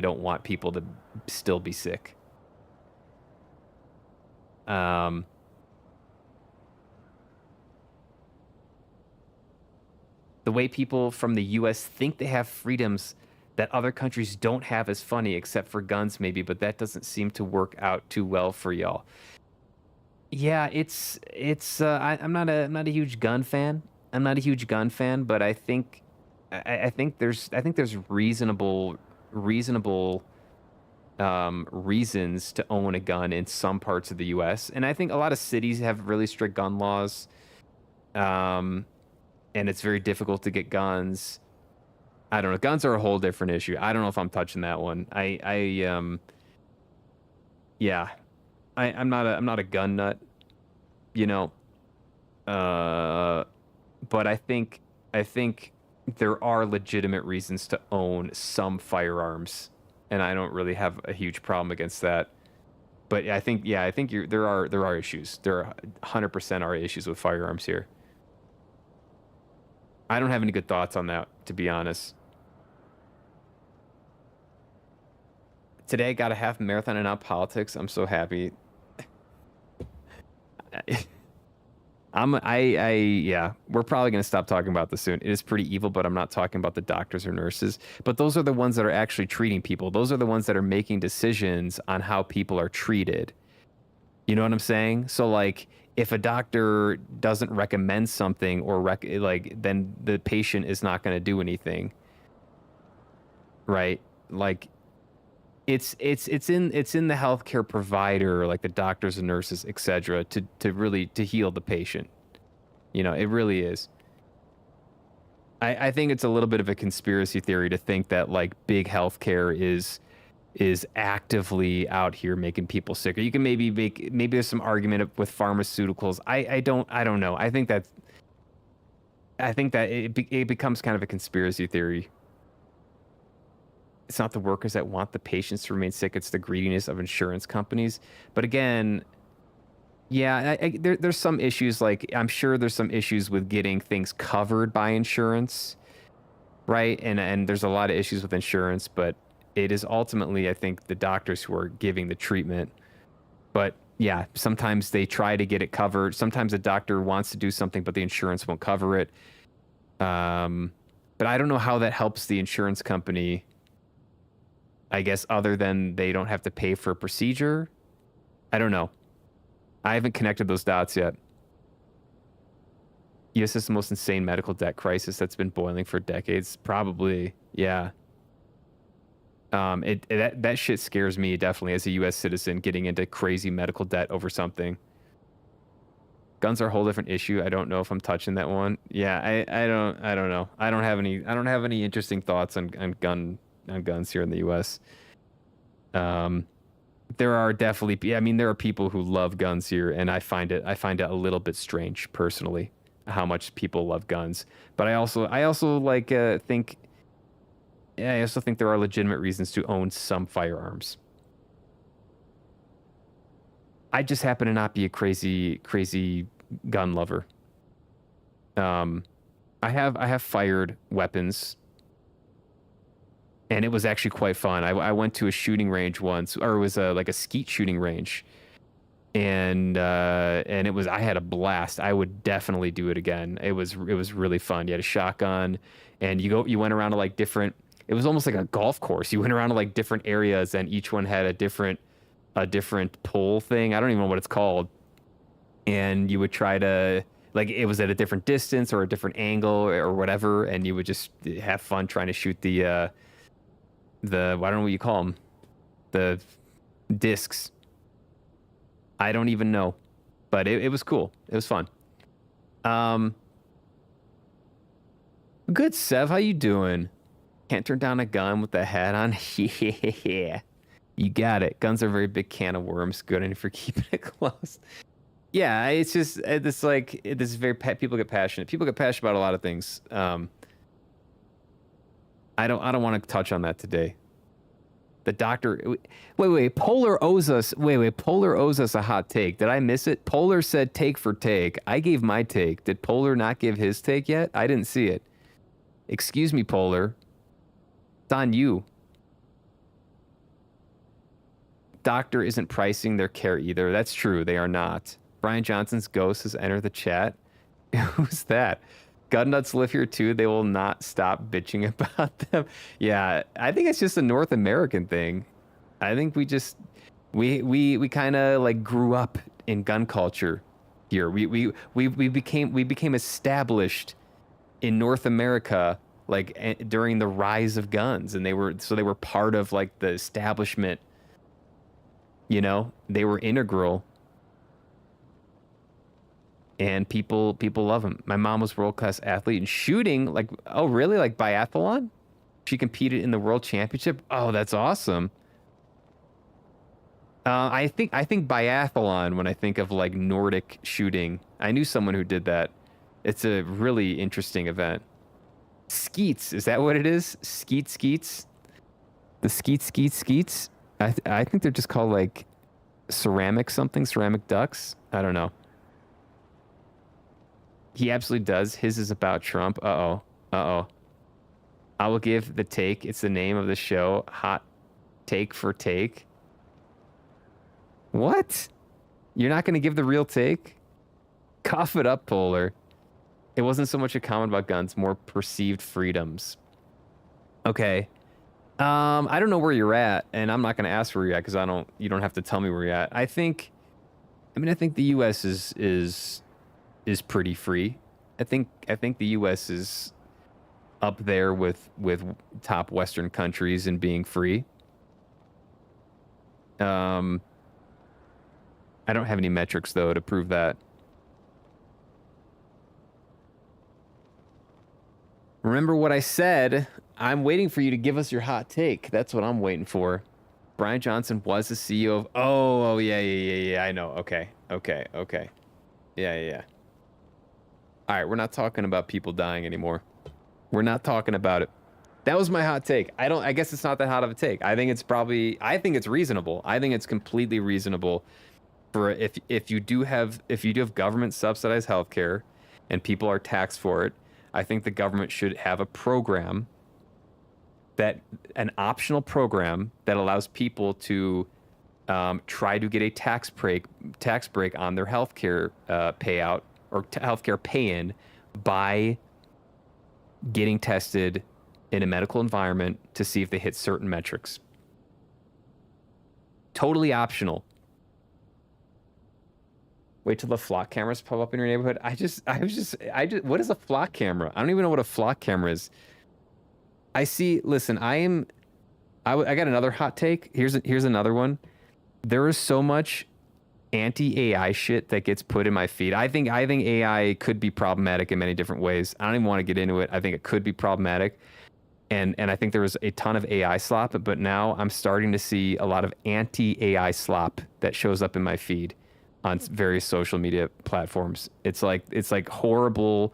don't want people to still be sick. The way people from the U.S. think they have freedoms that other countries don't have is funny, except for guns maybe, but that doesn't seem to work out too well for y'all. Yeah, I'm not a huge gun fan. But I think there's reasonable reasons to own a gun in some parts of the U.S. And I think a lot of cities have really strict gun laws. And it's very difficult to get guns. I don't know. Guns are a whole different issue. I don't know if I'm touching that one. I'm not a gun nut, you know. But I think there are legitimate reasons to own some firearms, and I don't really have a huge problem against that. But I think there are issues. There are 100% are issues with firearms here. I don't have any good thoughts on that, to be honest. Today, got a half marathon and now politics. I'm so happy. Yeah, we're probably going to stop talking about this soon. It is pretty evil, but I'm not talking about the doctors or nurses. But those are the ones that are actually treating people. Those are the ones that are making decisions on how people are treated. You know what I'm saying? So like, if a doctor doesn't recommend something or then the patient is not going to do anything, right? Like, it's in the healthcare provider, like the doctors and nurses, etc., to really to heal the patient. You know, it really is. I think it's a little bit of a conspiracy theory to think that like big healthcare is actively out here making people sicker. You can maybe there's some argument with pharmaceuticals. I don't know. I think that it becomes kind of a conspiracy theory. It's not the workers that want the patients to remain sick. It's the greediness of insurance companies. But again, yeah, there's some issues. Like, I'm sure there's some issues with getting things covered by insurance, right? And there's a lot of issues with insurance, but it is ultimately, I think, the doctors who are giving the treatment. But yeah, sometimes they try to get it covered. Sometimes a doctor wants to do something, but the insurance won't cover it. But I don't know how that helps the insurance company. I guess other than they don't have to pay for a procedure. I don't know. I haven't connected those dots yet. US is the most insane medical debt crisis that's been boiling for decades. Probably, yeah. That shit scares me definitely as a US citizen, getting into crazy medical debt over something. Guns are a whole different issue. I don't know if I'm touching that one. Yeah, I don't know. I don't have any interesting thoughts on guns here in the US. There are definitely, I mean, there are people who love guns here, and I find it a little bit strange personally how much people love guns. But I also think there are legitimate reasons to own some firearms. I just happen to not be a crazy gun lover. I have fired weapons, and it was actually quite fun. I went to a shooting range once, or it was like a skeet shooting range, and it was, I had a blast. I would definitely do it again. It was really fun. You had a shotgun, and you went around to like different. It was almost like a golf course. You went around to like different areas, and each one had a different pull thing. I don't even know what it's called. And you would try to, like, it was at a different distance or a different angle or whatever, and you would just have fun trying to shoot the I don't know what you call them, the discs. I don't even know, but it was cool. It was fun. Good, Sev. How you doing? Can't turn down a gun with the hat on. Yeah, you got it. Guns are a very big can of worms. Good on you for keeping it close. Yeah, it's just this like this is very people get passionate. People get passionate about a lot of things. I don't want to touch on that today. The doctor. Wait. Polar owes us. Polar owes us a hot take. Did I miss it? Polar said take for take. I gave my take. Did Polar not give his take yet? I didn't see it. Excuse me, Polar. It's on you. Doctor isn't pricing their care either. That's true. They are not. Brian Johnson's ghost has entered the chat. Who's that? Gun nuts live here too. They will not stop bitching about them. Yeah, I think it's just a North American thing. I think we kind of like grew up in gun culture here. We became established in North America like during the rise of guns, and they were part of like the establishment. You know, they were integral. And people love him. My mom was world-class athlete in shooting. Like, oh, really? Like biathlon? She competed in the world championship. Oh, that's awesome. I think biathlon when I think of like Nordic shooting. I knew someone who did that. It's a really interesting event. Skeets, is that what it is? Skeets? The skeets? I think they're just called like ceramic ducks. I don't know. He absolutely does. His is about Trump. Uh-oh. I will give the take. It's the name of the show. Hot take for take. What? You're not going to give the real take? Cough it up, Polar. It wasn't so much a comment about guns, more perceived freedoms. Okay. I don't know where you're at, and I'm not going to ask where you're at because you don't have to tell me where you're at. I think the U.S. is pretty free. I think the U.S. is up there with top Western countries in being free. I don't have any metrics though to prove that. Remember what I said. I'm waiting for you to give us your hot take. That's what I'm waiting for. Brian Johnson was the CEO of... Oh, yeah. I know. Okay. Yeah. All right, we're not talking about people dying anymore. We're not talking about it. That was my hot take. I guess it's not that hot of a take. I think it's reasonable. I think it's completely reasonable for if you do have government subsidized healthcare and people are taxed for it. I think the government should have a program an optional program that allows people to try to get a tax break on their healthcare payout or healthcare pay-in by getting tested in a medical environment to see if they hit certain metrics. Totally optional. Wait till the flock cameras pop up in your neighborhood. What is a flock camera? I don't even know what a flock camera is. Listen, I got another hot take. Here's another one. There is so much anti-AI shit that gets put in my feed. I think AI could be problematic in many different ways. I don't even want to get into it. I think it could be problematic. And I think there was a ton of AI slop, but now I'm starting to see a lot of anti-AI slop that shows up in my feed on various social media platforms. It's like horrible,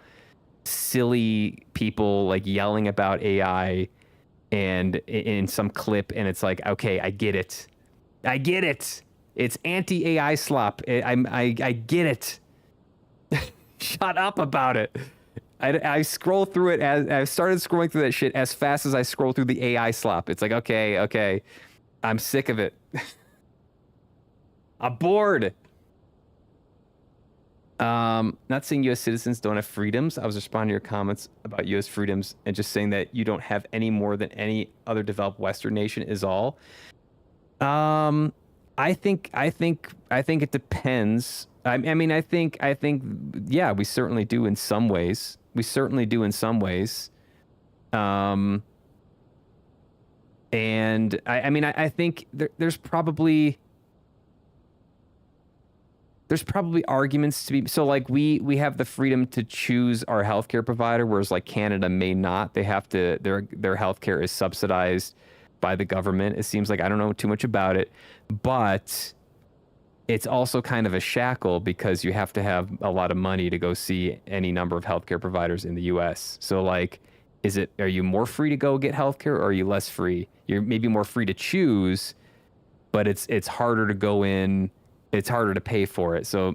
silly people like yelling about AI and in some clip, and it's like, okay, I get it. It's anti-AI slop. I get it. Shut up about it. I scroll through it as I started scrolling through that shit as fast as I scroll through the AI slop. It's like, okay. I'm sick of it. I'm bored. Not saying U.S. citizens don't have freedoms. I was responding to your comments about U.S. freedoms and just saying that you don't have any more than any other developed Western nation is all. I think it depends. I think yeah, we certainly do in some ways. And I think there's probably arguments to be, so like we have the freedom to choose our healthcare provider, whereas like Canada may not. They have to, their healthcare is subsidized by the government. It seems like, I don't know too much about it, but it's also kind of a shackle because you have to have a lot of money to go see any number of healthcare providers in the US. So like, are you more free to go get healthcare, or are you less free? You're maybe more free to choose, but it's harder to go in. It's harder to pay for it. So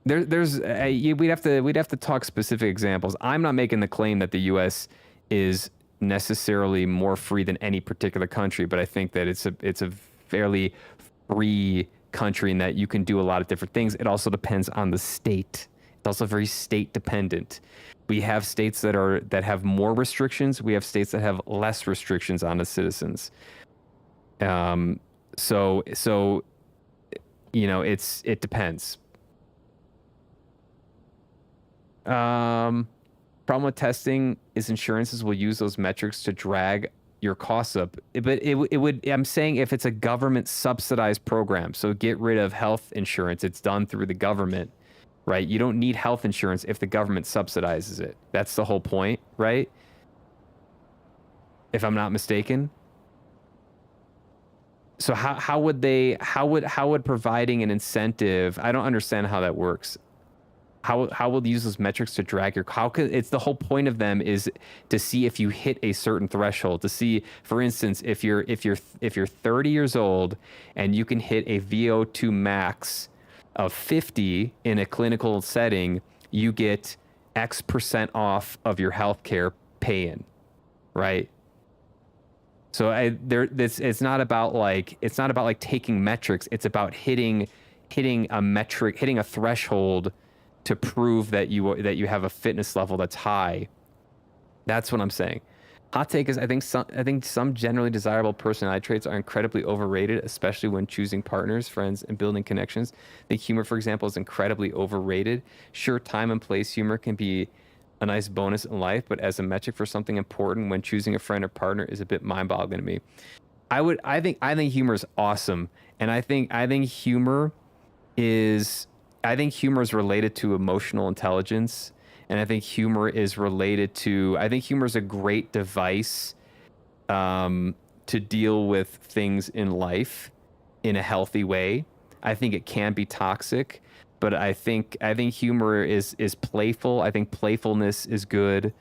we'd have to talk specific examples. I'm not making the claim that the U.S. is necessarily more free than any particular country, but I think that it's a fairly free country in that you can do a lot of different things. It also depends on the state. It's also very state dependent. We have states that have more restrictions. We have states that have less restrictions on the citizens. So you know, it depends. Problem with testing is insurances will use those metrics to drag your costs up. But it would, I'm saying if it's a government subsidized program, so get rid of health insurance, it's done through the government, right? You don't need health insurance if the government subsidizes it. That's the whole point, right? If I'm not mistaken. So how would providing an incentive? I don't understand how that works. How will they use those metrics to drag your? It's the whole point of them is to see if you hit a certain threshold. To see, for instance, if you're 30 years old and you can hit a VO2 max of 50 in a clinical setting, you get X% off of your healthcare pay-in, right? So it's not about like taking metrics. It's about hitting a metric, hitting a threshold to prove that you have a fitness level that's high. That's what I'm saying. Hot take is I think some generally desirable personality traits are incredibly overrated, especially when choosing partners, friends, and building connections. I think humor, for example, is incredibly overrated. Sure, time and place humor can be a nice bonus in life, but as a metric for something important when choosing a friend or partner is a bit mind-boggling to me. I think humor is awesome, and I think humor is related to emotional intelligence. And I think humor is related to, I think humor is a great device to deal with things in life in a healthy way. I think it can be toxic, but I think humor is playful. I think playfulness is good.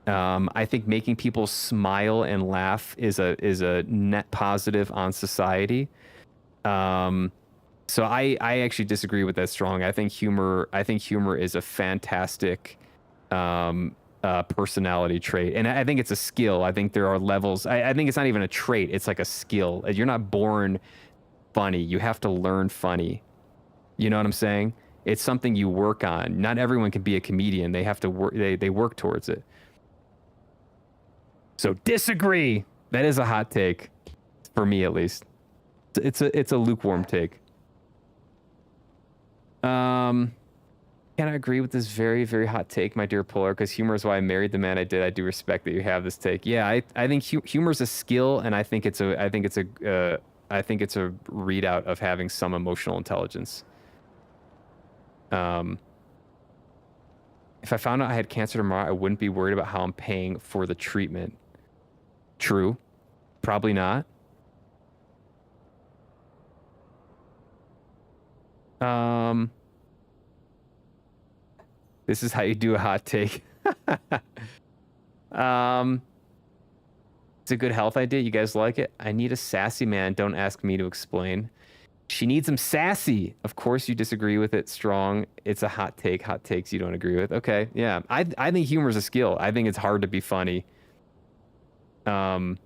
I think making people smile and laugh is a net positive on society. So I actually disagree with that strong. I think humor is a fantastic personality trait, and I think it's a skill. I think there are levels. I think it's not even a trait. It's like a skill. You're not born funny. You have to learn funny. You know what I'm saying? It's something you work on. Not everyone can be a comedian. They have to work. They work towards it. So disagree. That is a hot take, for me at least. It's a lukewarm take. Can I agree with this very, very hot take, my dear Polar? Because humor is why I married the man I did. I do respect that you have this take. Yeah, I think humor is a skill, and I think it's a readout of having some emotional intelligence. If I found out I had cancer tomorrow, I wouldn't be worried about how I'm paying for the treatment. True. Probably not. This is how you do a hot take. It's a good health idea. You guys like it? I need a sassy man. Don't ask me to explain. She needs him sassy. Of course you disagree with it strong. It's a hot take. Hot takes you don't agree with. Okay, yeah. I think humor is a skill. I think it's hard to be funny. And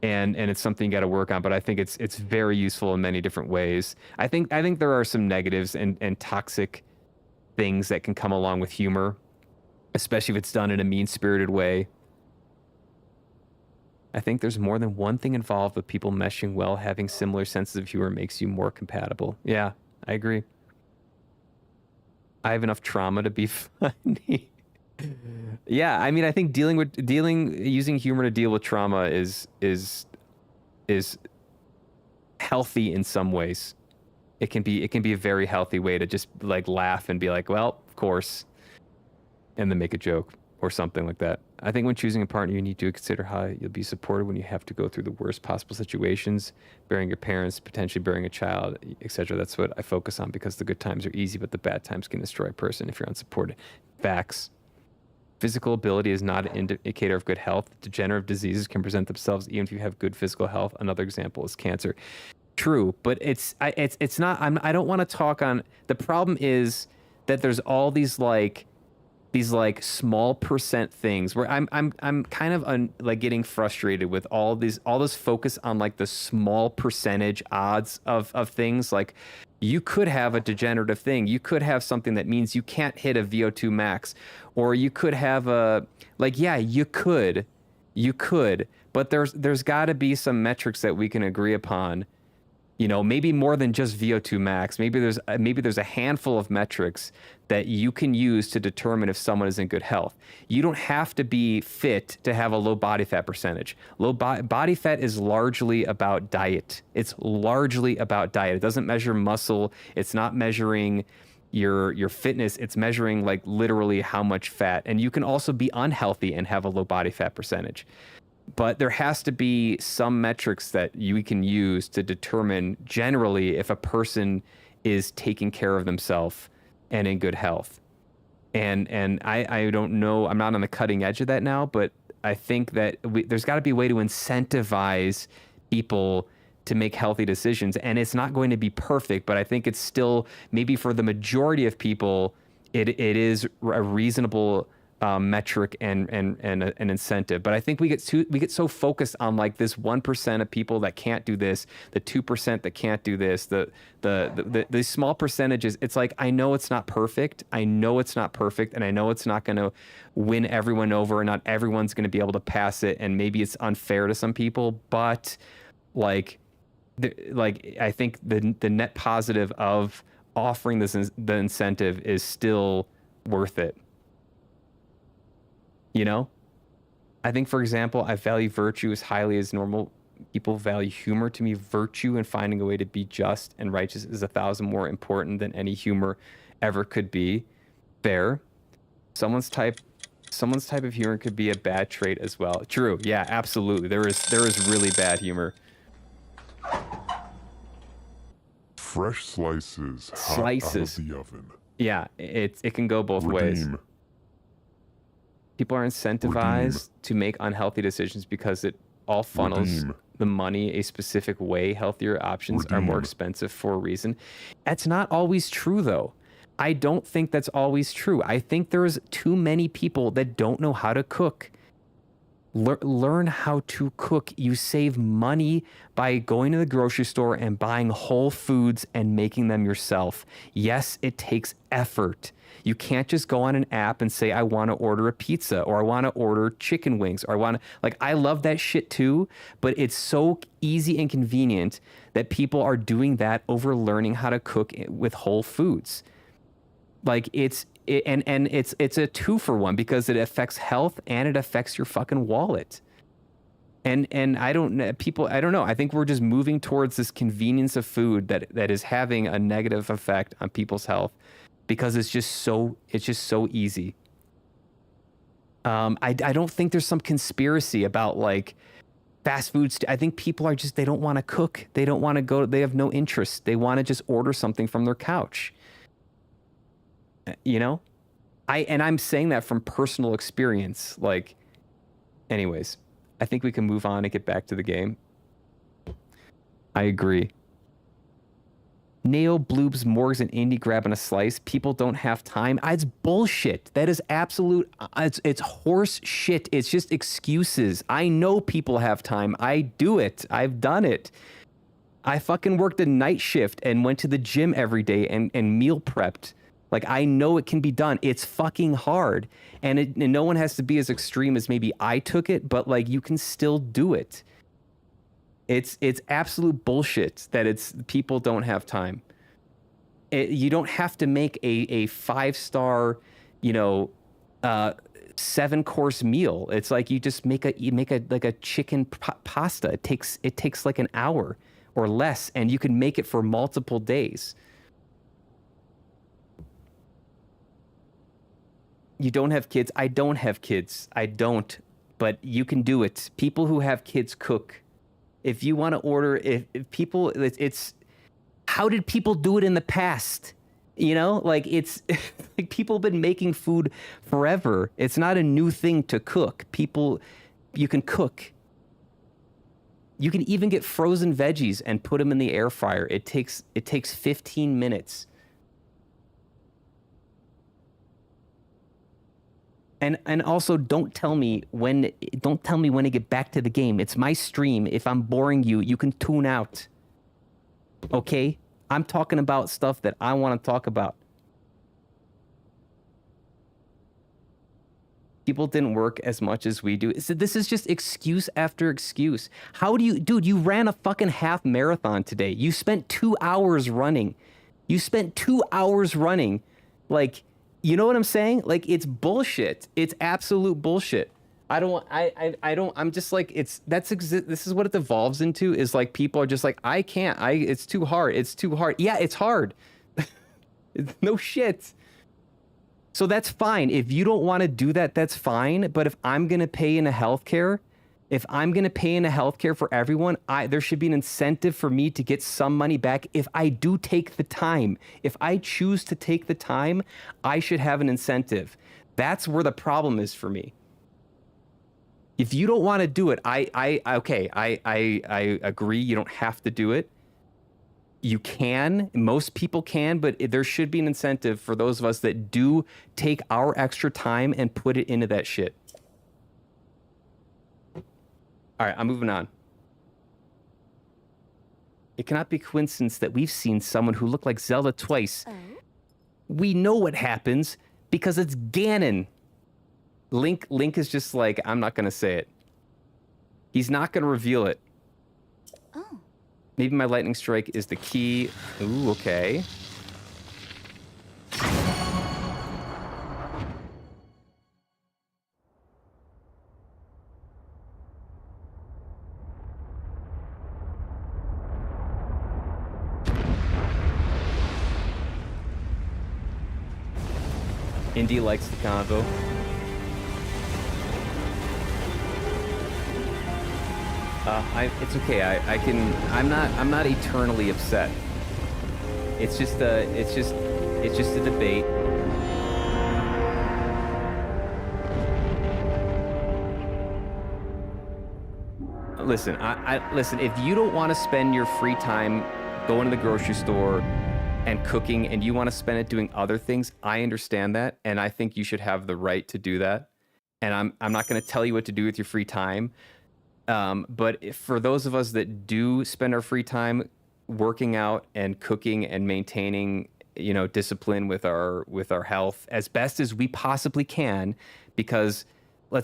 it's something you got to work on, but I think it's very useful in many different ways. I think there are some negatives and toxic things that can come along with humor, especially if it's done in a mean-spirited way. I think there's more than one thing involved with people meshing well. Having similar senses of humor makes you more compatible. Yeah, I agree. I have enough trauma to be funny. Yeah, I mean, I think using humor to deal with trauma is healthy in some ways. It can be a very healthy way to just like laugh and be like, well, of course, and then make a joke or something like that. I think when choosing a partner, you need to consider how you'll be supported when you have to go through the worst possible situations, burying your parents, potentially burying a child, etc. That's what I focus on, because the good times are easy, but the bad times can destroy a person if you're unsupported. Facts. Physical ability is not an indicator of good health. Degenerative diseases can present themselves even if you have good physical health. Another example is cancer. True, but it's not. I don't want to talk on. The problem is that there's all these small percent things where I'm kind of like getting frustrated with all this focus on like the small percentage odds of things. Like, you could have a degenerative thing. You could have something that means you can't hit a VO2 max, or you could have you could, but there's got to be some metrics that we can agree upon. You know, maybe more than just VO2 max. Maybe there's a handful of metrics that you can use to determine if someone is in good health. You don't have to be fit to have a low body fat percentage. Low body fat is largely about diet. It's largely about diet. It doesn't measure muscle. It's not measuring your fitness. It's measuring like literally how much fat. And you can also be unhealthy and have a low body fat percentage. But there has to be some metrics that you can use to determine generally if a person is taking care of themselves and in good health. And I don't know, I'm not on the cutting edge of that now, but I think that there's got to be a way to incentivize people to make healthy decisions. And it's not going to be perfect, but I think it's still, maybe for the majority of people, it is a reasonable metric and an incentive. But I think we get so focused on like this 1% of people that can't do this, the 2% that can't do this, the small percentages. It's like, I know it's not perfect. I know it's not perfect, and I know it's not going to win everyone over, and not everyone's going to be able to pass it, and maybe it's unfair to some people, but like I think the net positive of offering the incentive is still worth it. You know, I think, for example, I value virtue as highly as normal people value humor. To me, virtue and finding a way to be just and righteous is 1,000 more important than any humor ever could be. Fair. Someone's type of humor could be a bad trait as well. True. Yeah, absolutely. There is really bad humor. Fresh slices. Slices. Hot out of the oven. Yeah, it can go both ways. People are incentivized to make unhealthy decisions because it all funnels the money a specific way. Healthier options are more expensive for a reason. That's not always true, though. I don't think that's always true. I think there's too many people that don't know how to cook. Learn how to cook. You save money by going to the grocery store and buying whole foods and making them yourself. Yes, it takes effort. You can't just go on an app and say, I want to order a pizza, or I want to order chicken wings, or I love that shit too, but it's so easy and convenient that people are doing that over learning how to cook with whole foods. Like it's a 2-for-1 because it affects health and it affects your fucking wallet. And I don't know. I think we're just moving towards this convenience of food that is having a negative effect on people's health because it's just so easy. I don't think there's some conspiracy about like fast foods. I think people are just, they don't want to cook. They don't want to go. They have no interest. They want to just order something from their couch. You know, I'm saying that from personal experience. Like, anyways, I think we can move on and get back to the game. I agree. Nail, Bloobs, Morgs, and Indy grabbing a slice. People don't have time. It's bullshit. That is absolute. It's horse shit. It's just excuses. I know people have time. I do it. I've done it. I fucking worked a night shift and went to the gym every day and meal prepped. Like, I know it can be done. It's fucking hard. And no one has to be as extreme as maybe I took it, but like, you can still do it. It's absolute bullshit that it's people don't have time. You don't have to make a 5-star, 7-course meal. It's like you just make a chicken pasta. It takes like an hour or less, and you can make it for multiple days. You don't have kids. I don't have kids. I don't. But you can do it. People who have kids cook. If you want to order, if people, it's how did people do it in the past? You know, like it's like people have been making food forever. It's not a new thing to cook. You can cook. You can even get frozen veggies and put them in the air fryer. It takes 15 minutes. And also don't tell me when to get back to the game. It's my stream. If I'm boring you, you can tune out. Okay? I'm talking about stuff that I want to talk about. People didn't work as much as we do. This is just excuse after excuse. Dude, you ran a fucking half marathon today. You spent 2 hours running. Like, you know what I'm saying? Like, it's bullshit. It's absolute bullshit. I'm just like, this is what it devolves into, is like, people are just like, I can't, it's too hard. Yeah, it's hard. No shit. So that's fine. If you don't want to do that, that's fine. But if I'm going to pay into healthcare for everyone, there should be an incentive for me to get some money back if I do take the time. If I choose to take the time, I should have an incentive. That's where the problem is for me. If you don't want to do it, I agree. You don't have to do it. You can, most people can, but there should be an incentive for those of us that do take our extra time and put it into that shit. All right, I'm moving on. It cannot be coincidence that we've seen someone who looked like Zelda twice. Oh? We know what happens because it's Ganon. Link is just like, I'm not going to say it. He's not going to reveal it. Oh. Maybe my lightning strike is the key. Ooh, okay. Indy likes the convo. It's okay. I'm not eternally upset. It's just a debate. Listen, listen. If you don't want to spend your free time going to the grocery store and cooking, and you want to spend it doing other things, I understand that, and I think you should have the right to do that. And I'm not going to tell you what to do with your free time. But for those of us that do spend our free time working out and cooking and maintaining, discipline with our health as best as we possibly can, because I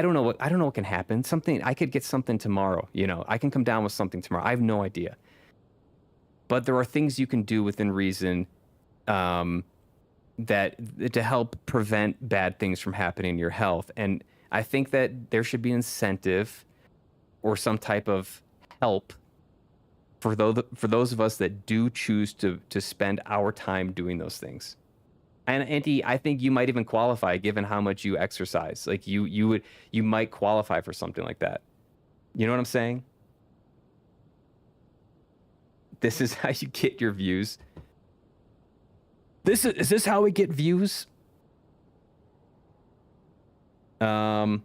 don't know what can happen. I could get something tomorrow, I can come down with something tomorrow. I have no idea. But there are things you can do within reason, that to help prevent bad things from happening in your health. And I think that there should be an incentive or some type of help for those of us that do choose to spend our time doing those things. And Andy, I think you might even qualify given how much you exercise. Like you might qualify for something like that. You know what I'm saying? This is how you get your views. Is this how we get views? I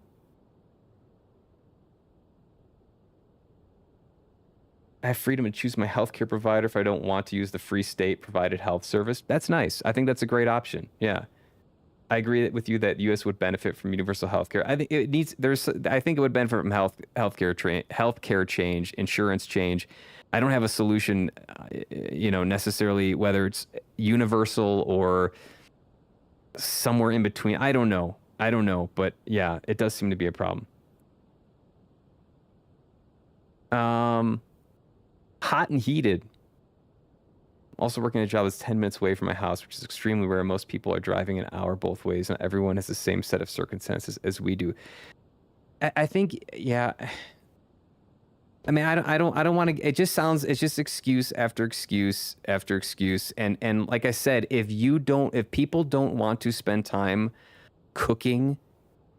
have freedom to choose my healthcare provider if I don't want to use the free state-provided health service. That's nice. I think that's a great option. Yeah, I agree with you that the U.S. would benefit from universal healthcare. I think it needs. I think it would benefit from healthcare change, insurance change. I don't have a solution, necessarily whether it's universal or somewhere in between. I don't know, but yeah, it does seem to be a problem. Hot and heated. Also working a job that's 10 minutes away from my house, which is extremely rare. Most people are driving an hour both ways. Not everyone has the same set of circumstances as we do. I think, yeah. I mean, I don't want to. It just sounds. It's just excuse after excuse after excuse. And like I said, if people don't want to spend time cooking,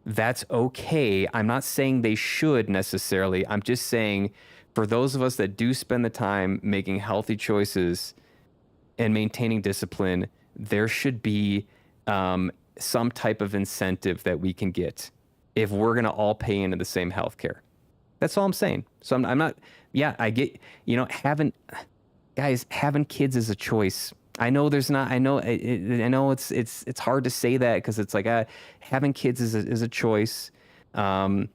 that's okay. I'm not saying they should necessarily. I'm just saying, for those of us that do spend the time making healthy choices and maintaining discipline, there should be some type of incentive that we can get if we're going to all pay into the same healthcare. That's all I'm saying. So I'm not. Yeah, I get. Having kids is a choice. I know there's not. I know it's hard to say that because it's like having kids is a choice. Taking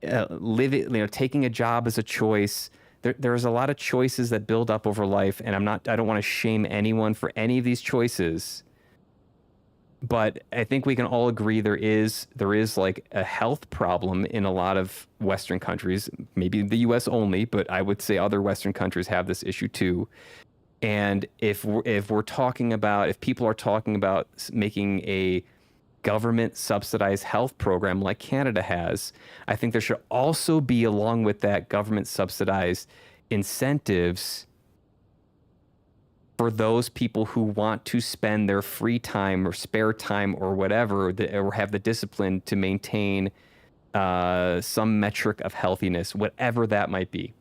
a job is a choice. There's a lot of choices that build up over life, and I don't want to shame anyone for any of these choices. But I think we can all agree there is like a health problem in a lot of Western countries, maybe the U.S. only, but I would say other Western countries have this issue too. And if people are talking about making a government subsidized health program like Canada has, I think there should also be, along with that, government subsidized incentives for those people who want to spend their free time or spare time or whatever, or have the discipline to maintain some metric of healthiness, whatever that might be.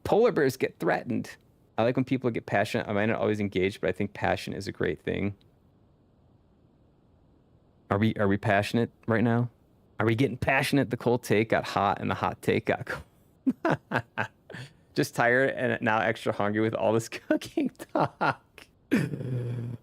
Polar bears get threatened. I like when people get passionate. I might not always engage, but I think passion is a great thing. Are we passionate right now? Are we getting passionate? The cold take got hot and the hot take got cold. Just tired and now extra hungry with all this cooking talk.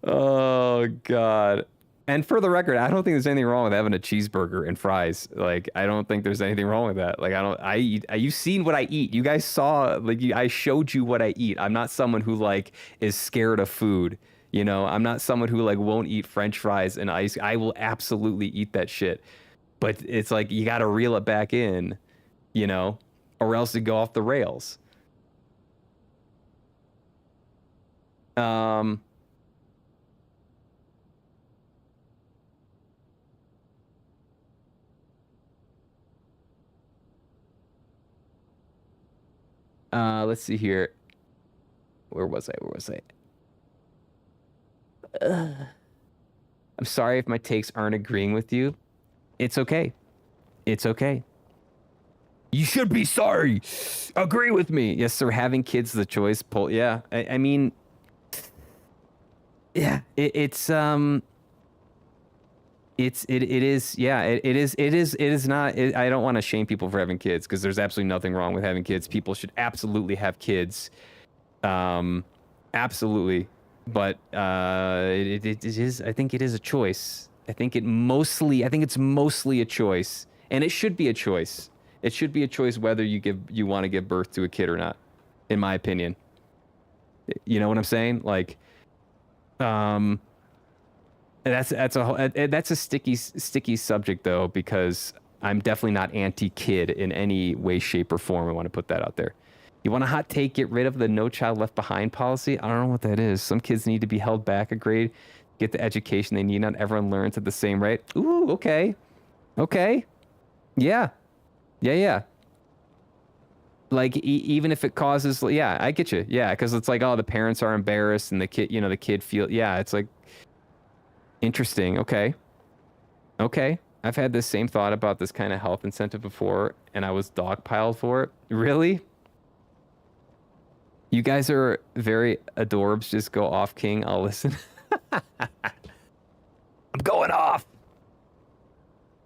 Oh, God. And for the record, I don't think there's anything wrong with having a cheeseburger and fries. Like, I don't think there's anything wrong with that. Like, you've seen what I eat. You guys saw, like, I showed you what I eat. I'm not someone who, like, is scared of food. You know, I'm not someone who, like, won't eat French fries and ice. I will absolutely eat that shit. But it's like, you got to reel it back in, you know, or else you go off the rails. Let's see here. Where was I? I'm sorry if my takes aren't agreeing with you. It's okay. It's okay. You should be sorry. Agree with me. Yes, sir. Having kids, the choice. Yeah. I mean, yeah. It is. Yeah. It is not. I don't want to shame people for having kids because there's absolutely nothing wrong with having kids. People should absolutely have kids. Absolutely. But it is. I think it is a choice. I think it's mostly a choice, and it should be a choice. It should be a choice whether you want to give birth to a kid or not, in my opinion. You know what I'm saying? Like, that's a sticky subject though, because I'm definitely not anti-kid in any way, shape, or form. I want to put that out there. You want a hot take? Get rid of the No Child Left Behind policy. I don't know what that is. Some kids need to be held back a grade, get the education they need. Not everyone learns at the same rate. Ooh, okay. Yeah. Like, even if it causes, yeah, I get you. Yeah, because it's like, oh, the parents are embarrassed and the kid feel, yeah, it's like, interesting. Okay. I've had this same thought about this kind of health incentive before, and I was dogpiled for it. Really? You guys are very adorbs. Just go off, King. I'll listen. I'm going off.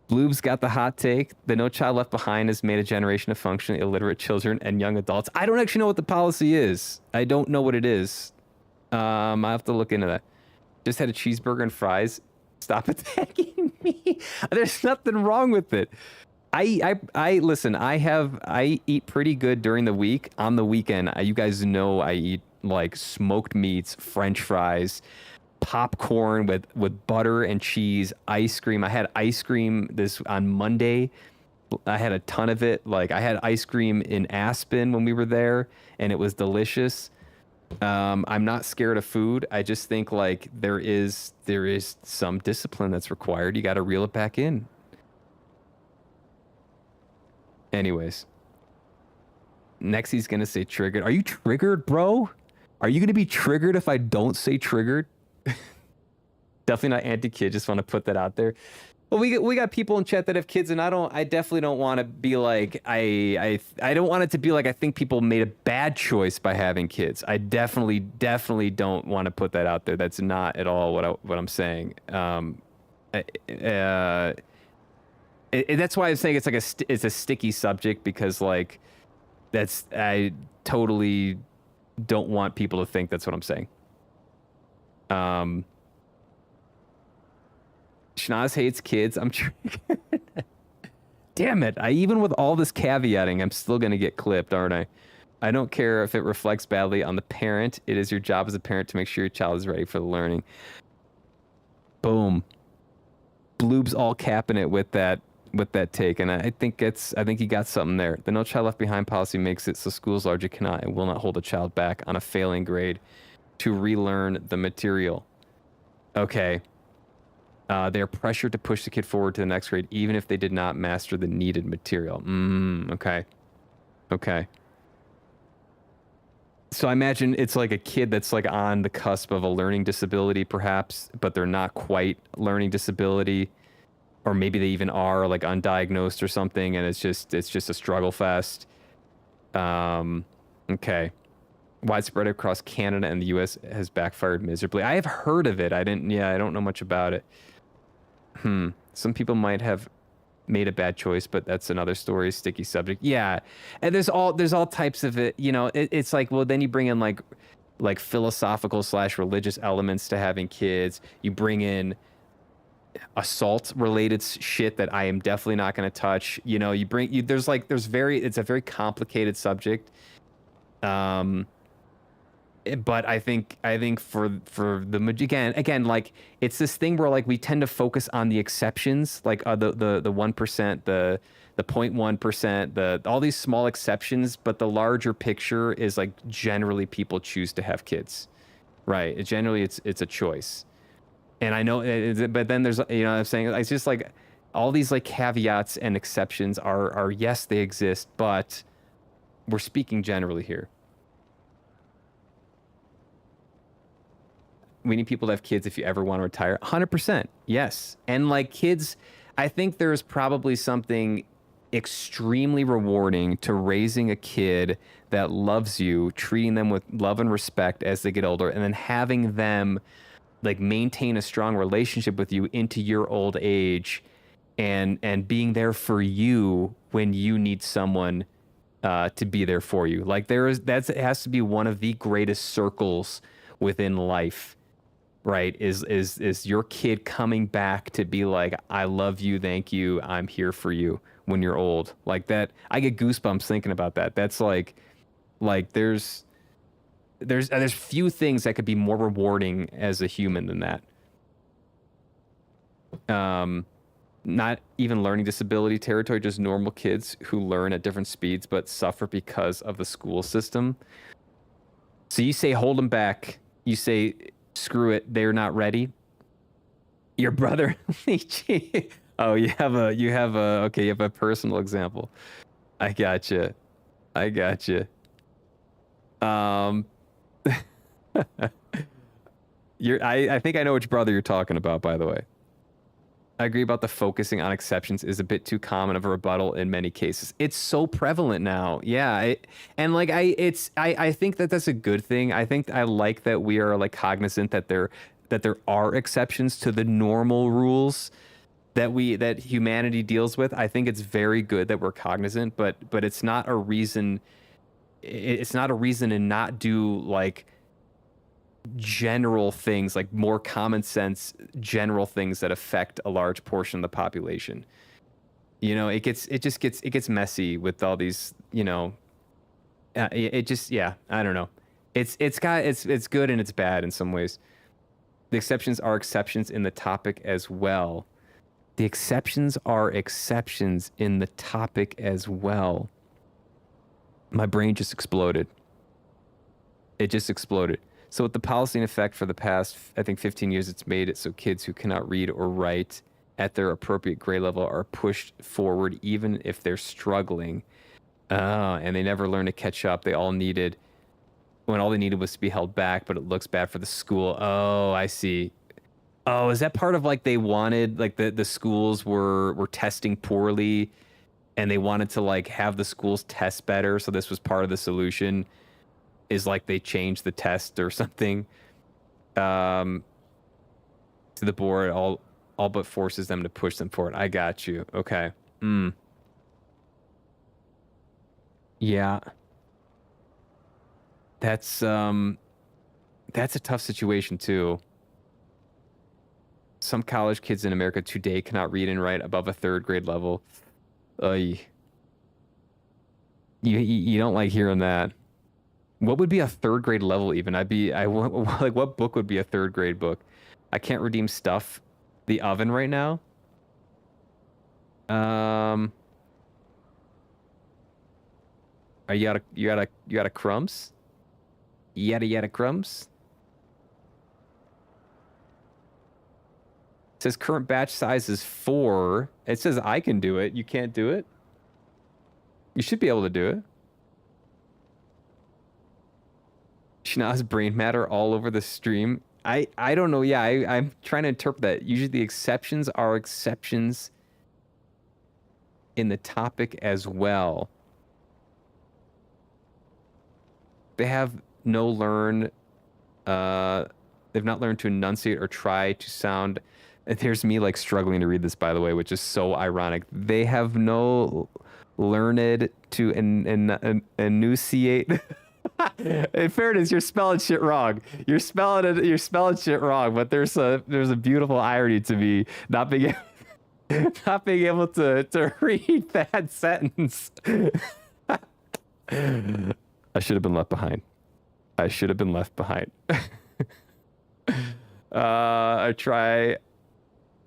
Bloob's got the hot take. The No Child Left Behind has made a generation of functionally illiterate children and young adults. I don't actually know what the policy is. I don't know what it is. I have to look into that. Just had a cheeseburger and fries. Stop attacking me. There's nothing wrong with it. I listen, I eat pretty good during the week. On the weekend, you guys know I eat like smoked meats, French fries, popcorn with butter and cheese, ice cream. I had ice cream this on Monday. I had a ton of it. Like, I had ice cream in Aspen when we were there, and it was delicious. I'm not scared of food. I just think like there is some discipline that's required. You got to reel it back in. Anyways, next he's gonna say triggered. Are you triggered, bro? Are you gonna be triggered if I don't say triggered? Definitely not anti-kid. Just want to put that out there. Well, we got people in chat that have kids, and I definitely don't want to be like I don't want it to be like I think people made a bad choice by having kids. I definitely don't want to put that out there. That's not at all what I'm saying. That's why I'm saying it's like it's a sticky subject, because like I totally don't want people to think that's what I'm saying. Schnoz hates kids. I'm triggered. Damn it. Even with all this caveating, I'm still going to get clipped, aren't I? I don't care if it reflects badly on the parent. It is your job as a parent to make sure your child is ready for the learning. Boom. Bloob's all capping it with that take, and I think he got something there. The No Child Left Behind policy makes it so schools largely cannot and will not hold a child back on a failing grade to relearn the material. Okay. They are pressured to push the kid forward to the next grade, even if they did not master the needed material. Okay. So I imagine it's like a kid that's like on the cusp of a learning disability, perhaps, but they're not quite learning disability, or maybe they even are like undiagnosed or something, and it's just a struggle fest. Okay. Widespread across Canada and the U.S. has backfired miserably. I have heard of it. I don't know much about it. Some people might have made a bad choice, but that's another story. Sticky subject. Yeah, and there's all types of it. You know, it's like, well, then you bring in like philosophical / religious elements to having kids. You bring in assault related shit that I am definitely not going to touch. You know, it's a very complicated subject. But I think for again, like, it's this thing where, like, we tend to focus on the exceptions, like the 1%, the 0.1%, all these small exceptions, but the larger picture is, like, generally people choose to have kids, right? It's a choice. And I know, but then there's, you know what I'm saying, it's just like all these, like, caveats and exceptions are yes, they exist, but we're speaking generally here. We need people to have kids if you ever want to retire. 100%. Yes. And, like, kids, I think there's probably something extremely rewarding to raising a kid that loves you, treating them with love and respect as they get older, and then having them, like, maintain a strong relationship with you into your old age, and being there for you when you need someone to be there for you. Like, it has to be one of the greatest circles within life. Right, is your kid coming back to be like, I love you, thank you, I'm here for you when you're old. Like that, I get goosebumps thinking about that. That's like there's few things that could be more rewarding as a human than that. Not even learning disability territory, just normal kids who learn at different speeds but suffer because of the school system. So you say hold them back. You say, screw it, they're not ready. Your brother. Oh, you have a personal example. I gotcha. I think I know which brother you're talking about, by the way. I agree about the focusing on exceptions is a bit too common of a rebuttal in many cases. It's so prevalent now. Yeah. I think that that's a good thing. I think I like that we are, like, cognizant that there are exceptions to the normal rules that humanity deals with. I think it's very good that we're cognizant, but it's not a reason. It's not a reason to not do, like, general things, like more common sense general things that affect a large portion of the population. You know, it gets messy with all these, you know, I don't know. It's good and it's bad in some ways. The exceptions are exceptions in the topic as well. The exceptions are exceptions in the topic as well. My brain just exploded. It just exploded. So with the policy in effect for the past, I think, 15 years, it's made it so kids who cannot read or write at their appropriate grade level are pushed forward even if they're struggling. And they never learn to catch up. All they needed was to be held back, but it looks bad for the school. Oh, I see. Oh, is that part of, like, they wanted, like, the schools were testing poorly and they wanted to, like, have the schools test better, so this was part of the solution? Is, like, they changed the test or something to the board, all but forces them to push them forward. I got you. Okay. Yeah. That's a tough situation too. Some college kids in America today cannot read and write above a 3rd grade level. You don't like hearing that. What would be a 3rd grade level even? Like, what book would be a 3rd grade book? I can't redeem stuff. The oven right now. Are you out of crumbs? Yada crumbs. It says current batch size is 4. It says I can do it. You can't do it. You should be able to do it. Shanaz's brain matter all over the stream. I don't know. Yeah, I'm trying to interpret that. Usually the exceptions are exceptions in the topic as well. They have they've not learned to enunciate or try to sound Here's me like struggling to read this, by the way, which is so ironic. They have no learned to enunciate. In fairness, you're spelling shit wrong. You're spelling shit wrong. But there's a beautiful irony to me not being able to read that sentence. I should have been left behind. I should have been left behind. I try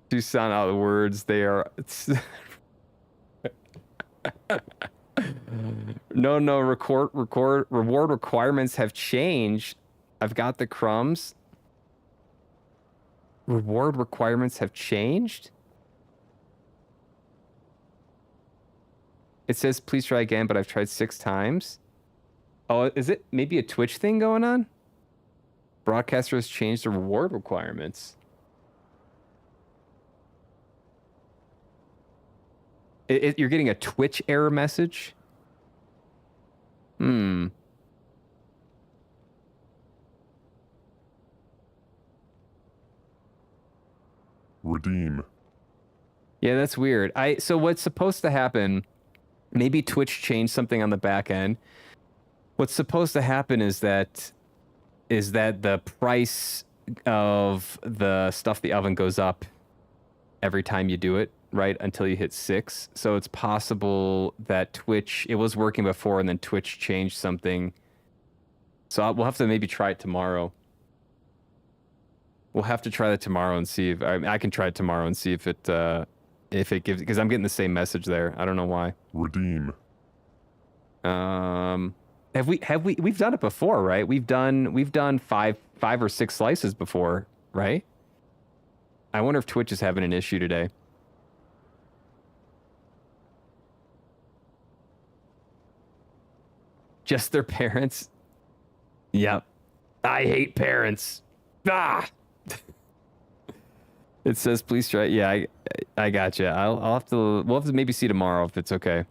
to sound out the words. They are. No. Reward requirements have changed. I've got the crumbs. Reward requirements have changed. It says please try again, but I've tried 6 times. Oh, is it maybe a Twitch thing going on? Broadcaster has changed the reward requirements. You're getting a Twitch error message? Redeem. Yeah, that's weird. So what's supposed to happen, maybe Twitch changed something on the back end. What's supposed to happen is that the price of the stuff the oven goes up every time you do it, right? Until you hit 6. So it's possible that Twitch, it was working before and then Twitch changed something. So we'll have to maybe try it tomorrow. We'll have to try that tomorrow and see if I can try it tomorrow and see if it gives, because I'm getting the same message there. I don't know why. Redeem. We've done it before, right? We've done five or 6 slices before, right? I wonder if Twitch is having an issue today. Just their parents. Yep. I hate parents. Ah. It says please try. Yeah, I gotcha. We'll have to maybe see tomorrow if it's okay.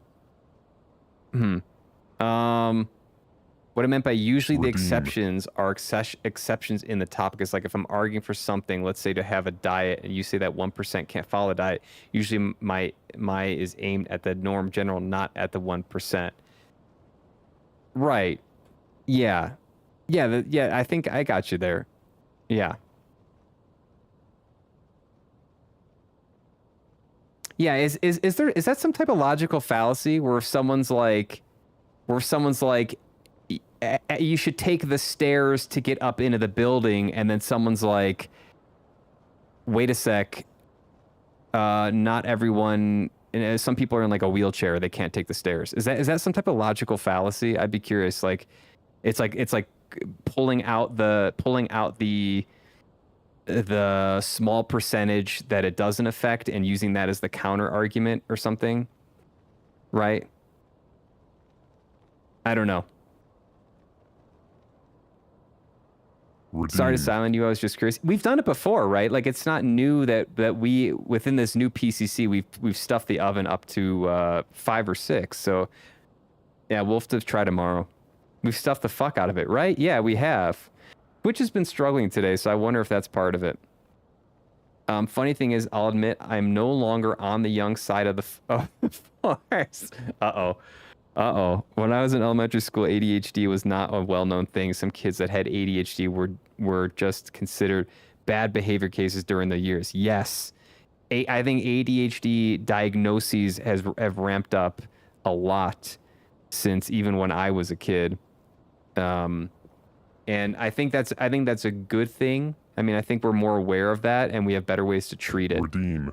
What I meant by usually the exceptions are exceptions in the topic is like if I'm arguing for something, let's say to have a diet, and you say that 1% can't follow the diet. Usually my is aimed at the norm general, not at the 1%. Right. Yeah. Yeah. I think I got you there. Yeah. Yeah. Is that some type of logical fallacy where someone's like, you should take the stairs to get up into the building, and then someone's like, wait a sec, not everyone, some people are in like a wheelchair, they can't take the stairs. Is that some type of logical fallacy? I'd be curious. Like it's like pulling out the small percentage that it doesn't affect and using that as the counter argument or something, right? I don't know. Redeem. Sorry to silence you. I was just curious. We've done it before, right? Like it's not new that we within this new PCC we've stuffed the oven up to 5 or 6. So yeah, we'll have to try tomorrow. We've stuffed the fuck out of it, right? Yeah, we have. Twitch has been struggling today, so I wonder if that's part of it. Funny thing is, I'll admit I'm no longer on the young side of the force. Uh-oh. When I was in elementary school, ADHD was not a well-known thing. Some kids that had ADHD were just considered bad behavior cases during the years. Yes. I think ADHD diagnoses have ramped up a lot since even when I was a kid. And I think that's a good thing. I mean, I think we're more aware of that and we have better ways to treat it. Redeem.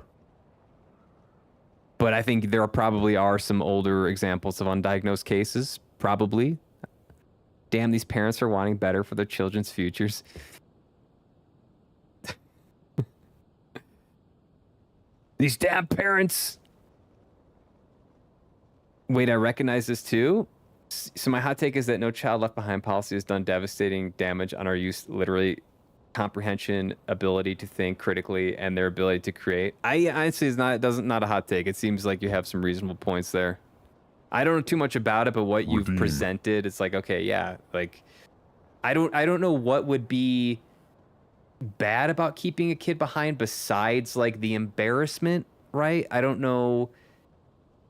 But I think there probably are some older examples of undiagnosed cases. Probably. Damn, these parents are wanting better for their children's futures. These damn parents. Wait, I recognize this too? So my hot take is that No Child Left Behind policy has done devastating damage on our youth, literally comprehension, ability to think critically, and their ability to create. I honestly not a hot take. It seems like you have some reasonable points there. I don't know too much about it, but what you've presented, it's like, okay, yeah, like I don't know what would be bad about keeping a kid behind besides like the embarrassment, right? I don't know.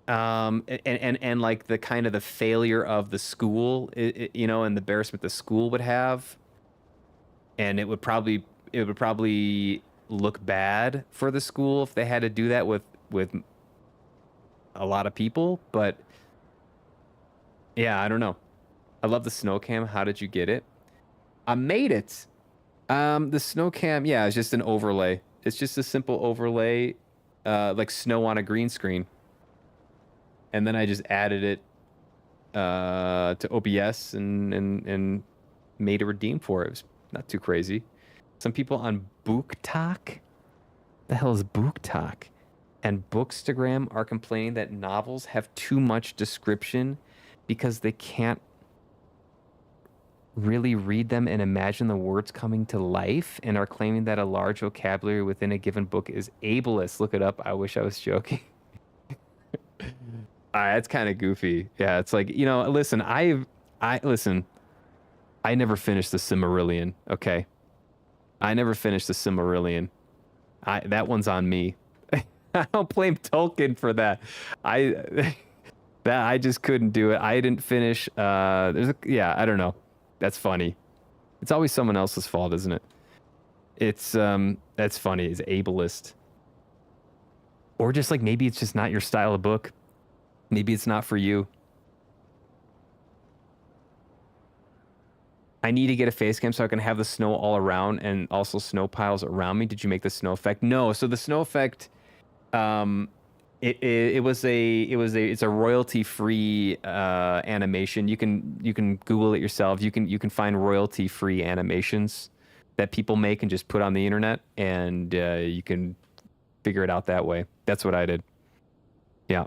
And like the kind of the failure of the school, you know, and the embarrassment the school would have, and it would probably look bad for the school if they had to do that with a lot of people. But yeah, I don't know. I love the snow cam. How did you get it? I made it. The snow cam, yeah, it's just an overlay. It's just a simple overlay, like snow on a green screen. And then I just added it to OBS and made a redeem for it. It was not too crazy. Some people on BookTok, the hell is BookTok, and Bookstagram are complaining that novels have too much description because they can't really read them and imagine the words coming to life, and are claiming that a large vocabulary within a given book is ableist. Look it up. I wish I was joking. That's kind of goofy. Yeah, it's like, you know, listen, I never finished the Silmarillion, okay? I never finished the Silmarillion. That one's on me. I don't blame Tolkien for that. I just couldn't do it. I didn't finish I don't know. That's funny. It's always someone else's fault, isn't it? It's that's funny. It's ableist. Or just like maybe it's just not your style of book. Maybe it's not for you. I need to get a face cam so I can have the snow all around and also snow piles around me. Did you make the snow effect? No. So the snow effect, it's a royalty free animation. You can Google it yourself. You can find royalty free animations that people make and just put on the internet, and you can figure it out that way. That's what I did. Yeah.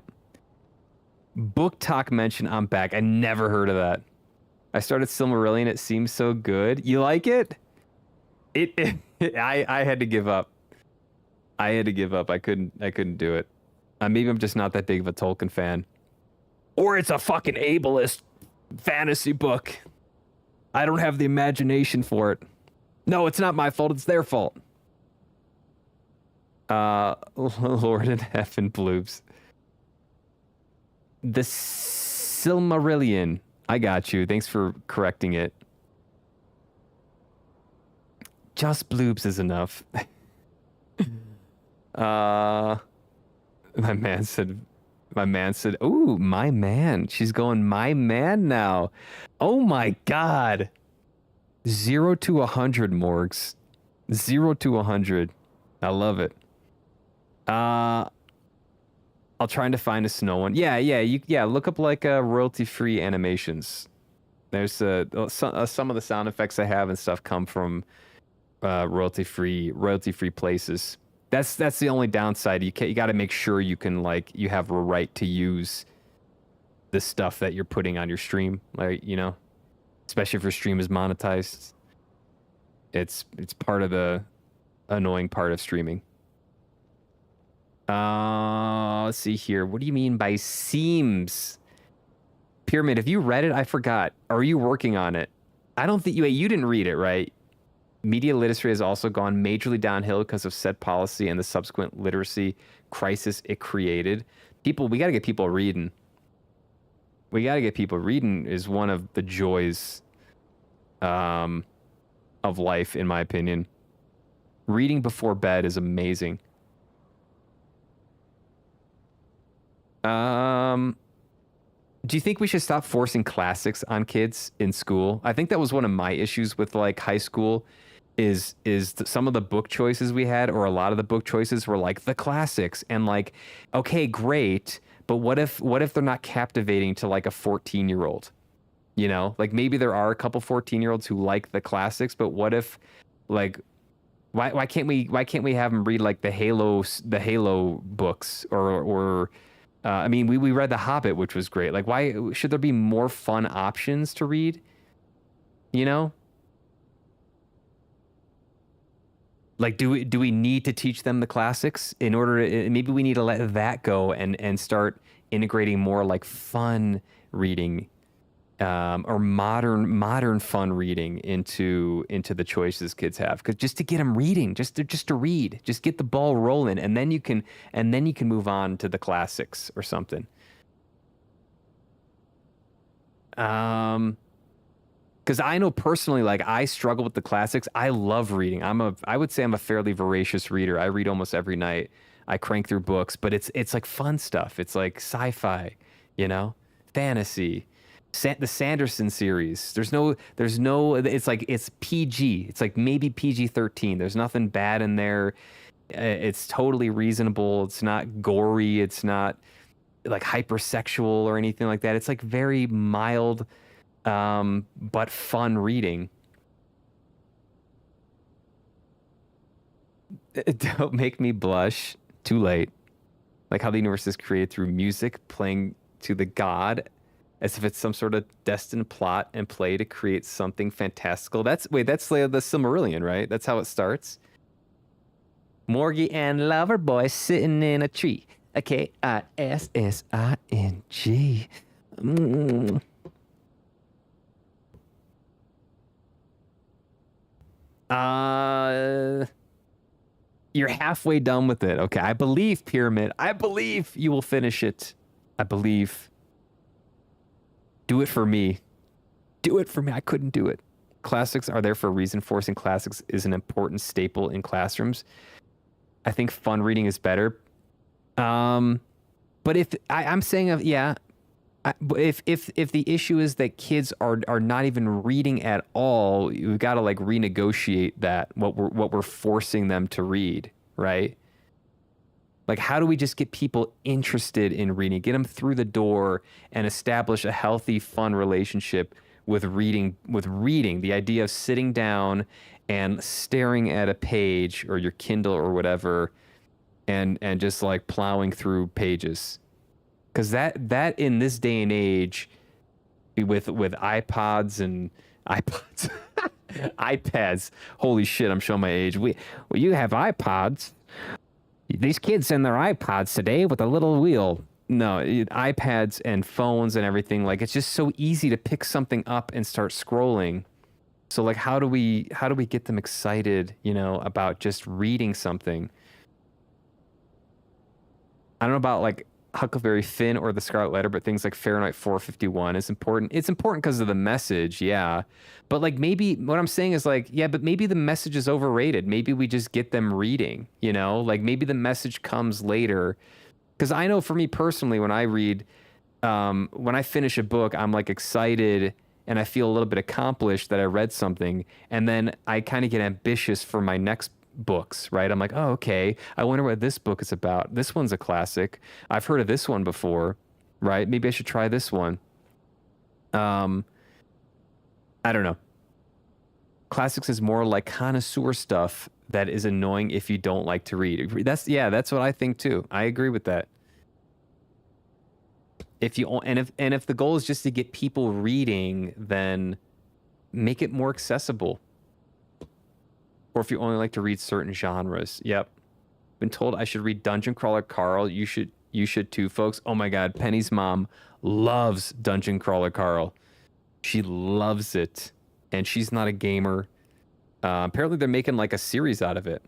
Book Talk mentioned I'm back. I never heard of that. I started Silmarillion. It seems so good. You like it? I had to give up. I couldn't do it. Maybe I'm just not that big of a Tolkien fan. Or it's a fucking ableist fantasy book. I don't have the imagination for it. No, it's not my fault. It's their fault. Lord in Heaven bloobs. The Silmarillion. I got you. Thanks for correcting it. Just bloobs is enough. My man said, ooh, my man. She's going, my man now. Oh my God. 0 to 100, Morgs. 0 to 100. I love it. I'll try to find a snow one. Yeah. Look up like royalty-free animations. There's some of the sound effects I have and stuff come from royalty-free places. That's the only downside. You got to make sure you have a right to use the stuff that you're putting on your stream, like, you know, especially if your stream is monetized. It's part of the annoying part of streaming. Let's see here. What do you mean by seams? Pyramid, have you read it? I forgot. Are you working on it? I don't think you didn't read it, right? Media literacy has also gone majorly downhill because of said policy and the subsequent literacy crisis it created. We got to get people reading. Is one of the joys of life, in my opinion. Reading before bed is amazing. Do you think we should stop forcing classics on kids in school? I think that was one of my issues with like high school is some of the book choices we had, or a lot of the book choices were like the classics, and like, okay, great, but what if they're not captivating to like a 14-year-old? You know, like maybe there are a couple 14-year-olds who like the classics, but what if like why can't we have them read like the Halo books or I mean, we read The Hobbit, which was great. Like, why should there be more fun options to read? You know? Like, do we need to teach them the classics in order to, maybe we need to let that go and start integrating more like fun reading or modern fun reading into the choices kids have, because just to get them reading, just to read, just get the ball rolling, and then you can move on to the classics or something. Because I know personally, like, I struggle with the classics. I love reading. I would say I'm a fairly voracious reader. I read almost every night. I crank through books, but it's like fun stuff. It's like sci-fi, fantasy. The Sanderson series. There's no. It's PG. It's like maybe PG-13. There's nothing bad in there. It's totally reasonable. It's not gory. It's not like hypersexual or anything like that. It's like very mild, but fun reading. Don't make me blush. Too late. Like how the universe is created through music playing to the god, as if it's some sort of destined plot and play to create something fantastical. That's the Silmarillion, right? That's how it starts. Morgie and lover boy sitting in a tree. K-I-S-S-I-N-G. You're halfway done with it. Okay, I believe, Pyramid. I believe you will finish it. I believe. Do it for me. Do it for me. I couldn't do it. Classics are there for a reason. Forcing classics is an important staple in classrooms. I think fun reading is better. But if I'm saying, if the issue is that kids are not even reading at all, we've got to like renegotiate that, what we're forcing them to read, right? Like, how do we just get people interested in reading, get them through the door, and establish a healthy, fun relationship with reading? The idea of sitting down and staring at a page or your Kindle or whatever, and just like plowing through pages. Because that in this day and age, with iPods and iPods, iPads, holy shit, I'm showing my age. You have iPods. These kids and their iPods today with a little wheel. No, iPads and phones and everything. Like, it's just so easy to pick something up and start scrolling. So like, how do we get them excited, about just reading something? I don't know about like Huckleberry Finn or the Scarlet Letter, but things like Fahrenheit 451 is important. It's important because of the message, yeah. But like, maybe what I'm saying is like, yeah, but maybe the message is overrated. Maybe we just get them reading, like maybe the message comes later. Because I know for me personally, when I read, when I finish a book, I'm like excited and I feel a little bit accomplished that I read something. And then I kind of get ambitious for my next books, right? I'm like, oh, okay, I wonder what this book is about. This one's a classic. I've heard of this one before, right? Maybe I should try this one. I don't know. Classics is more like connoisseur stuff that is annoying if you don't like to read. That's what I think too. I agree with that. If the goal is just to get people reading, then make it more accessible. Or if you only like to read certain genres. Yep. Been told I should read Dungeon Crawler Carl. You should too, folks. Oh my God. Penny's mom loves Dungeon Crawler Carl. She loves it. And she's not a gamer. Apparently they're making like a series out of it.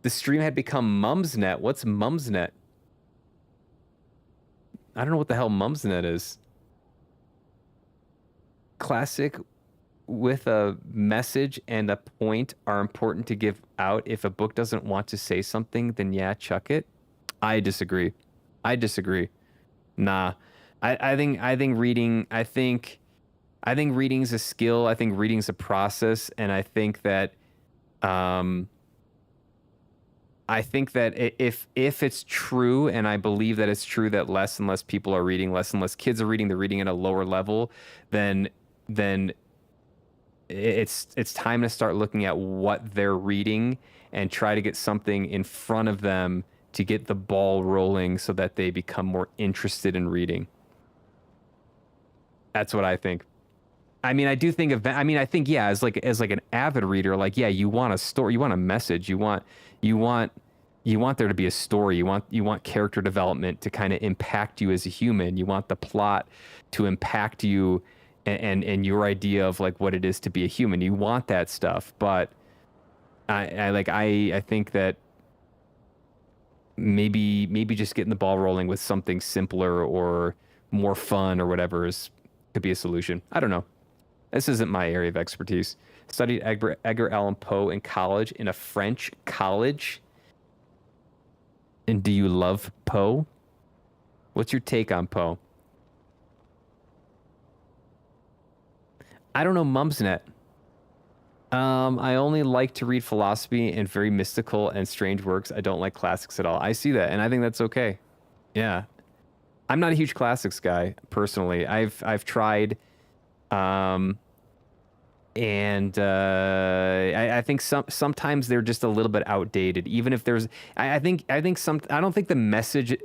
The stream had become Mumsnet. What's Mumsnet? I don't know what the hell Mumsnet is. Classic with a message and a point are important to give out. If a book doesn't want to say something, then yeah, chuck it. I disagree. Nah. I think reading reading's a skill. I think reading's a process, and I think that if it's true, and I believe that it's true, that less and less people are reading, less and less kids are reading, they're reading at a lower level, then it's time to start looking at what they're reading and try to get something in front of them to get the ball rolling so that they become more interested in reading. That's what I think. I mean, I think, yeah, as like an avid reader, like, yeah, you want a story, you want a message, you want You want there to be a story. You want character development to kind of impact you as a human. You want the plot to impact you and your idea of like what it is to be a human. You want that stuff, but I think that maybe just getting the ball rolling with something simpler or more fun or whatever could be a solution. I don't know. This isn't my area of expertise. Studied Edgar Allan Poe in college in a French college. And do you love Poe? What's your take on Poe? I don't know Mumsnet. I only like to read philosophy and very mystical and strange works. I don't like classics at all. I see that, and I think that's okay. Yeah. I'm not a huge classics guy, personally. I've tried, and I think sometimes they're just a little bit outdated. Even if there's, I don't think the message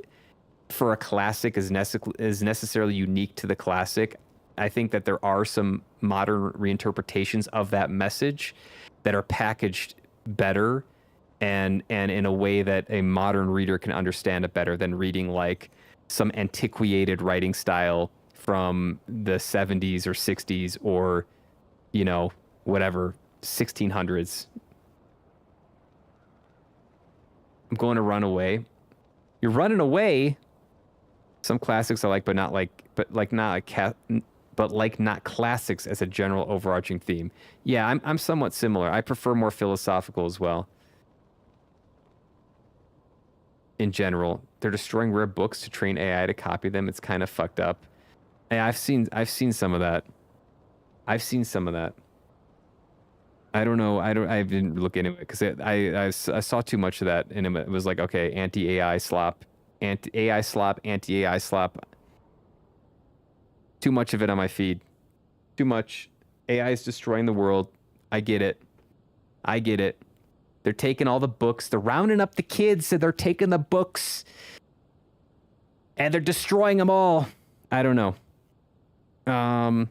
for a classic is necessarily unique to the classic. I think that there are some modern reinterpretations of that message that are packaged better and in a way that a modern reader can understand it better than reading like some antiquated writing style from the 70s or 60s or, you know, whatever, 1600s. I'm going to run away. You're running away. Some classics I like, but not classics as a general overarching theme. Yeah, I'm somewhat similar. I prefer more philosophical as well. In general, they're destroying rare books to train AI to copy them. It's kind of fucked up. And I've seen some of that. I don't know. I didn't look into it because I saw too much of that, and it was like, okay, anti-AI slop, anti-AI slop. Too much of it on my feed. Too much. AI is destroying the world. I get it. They're taking all the books. They're rounding up the kids, and they're taking the books, and they're destroying them all. I don't know. I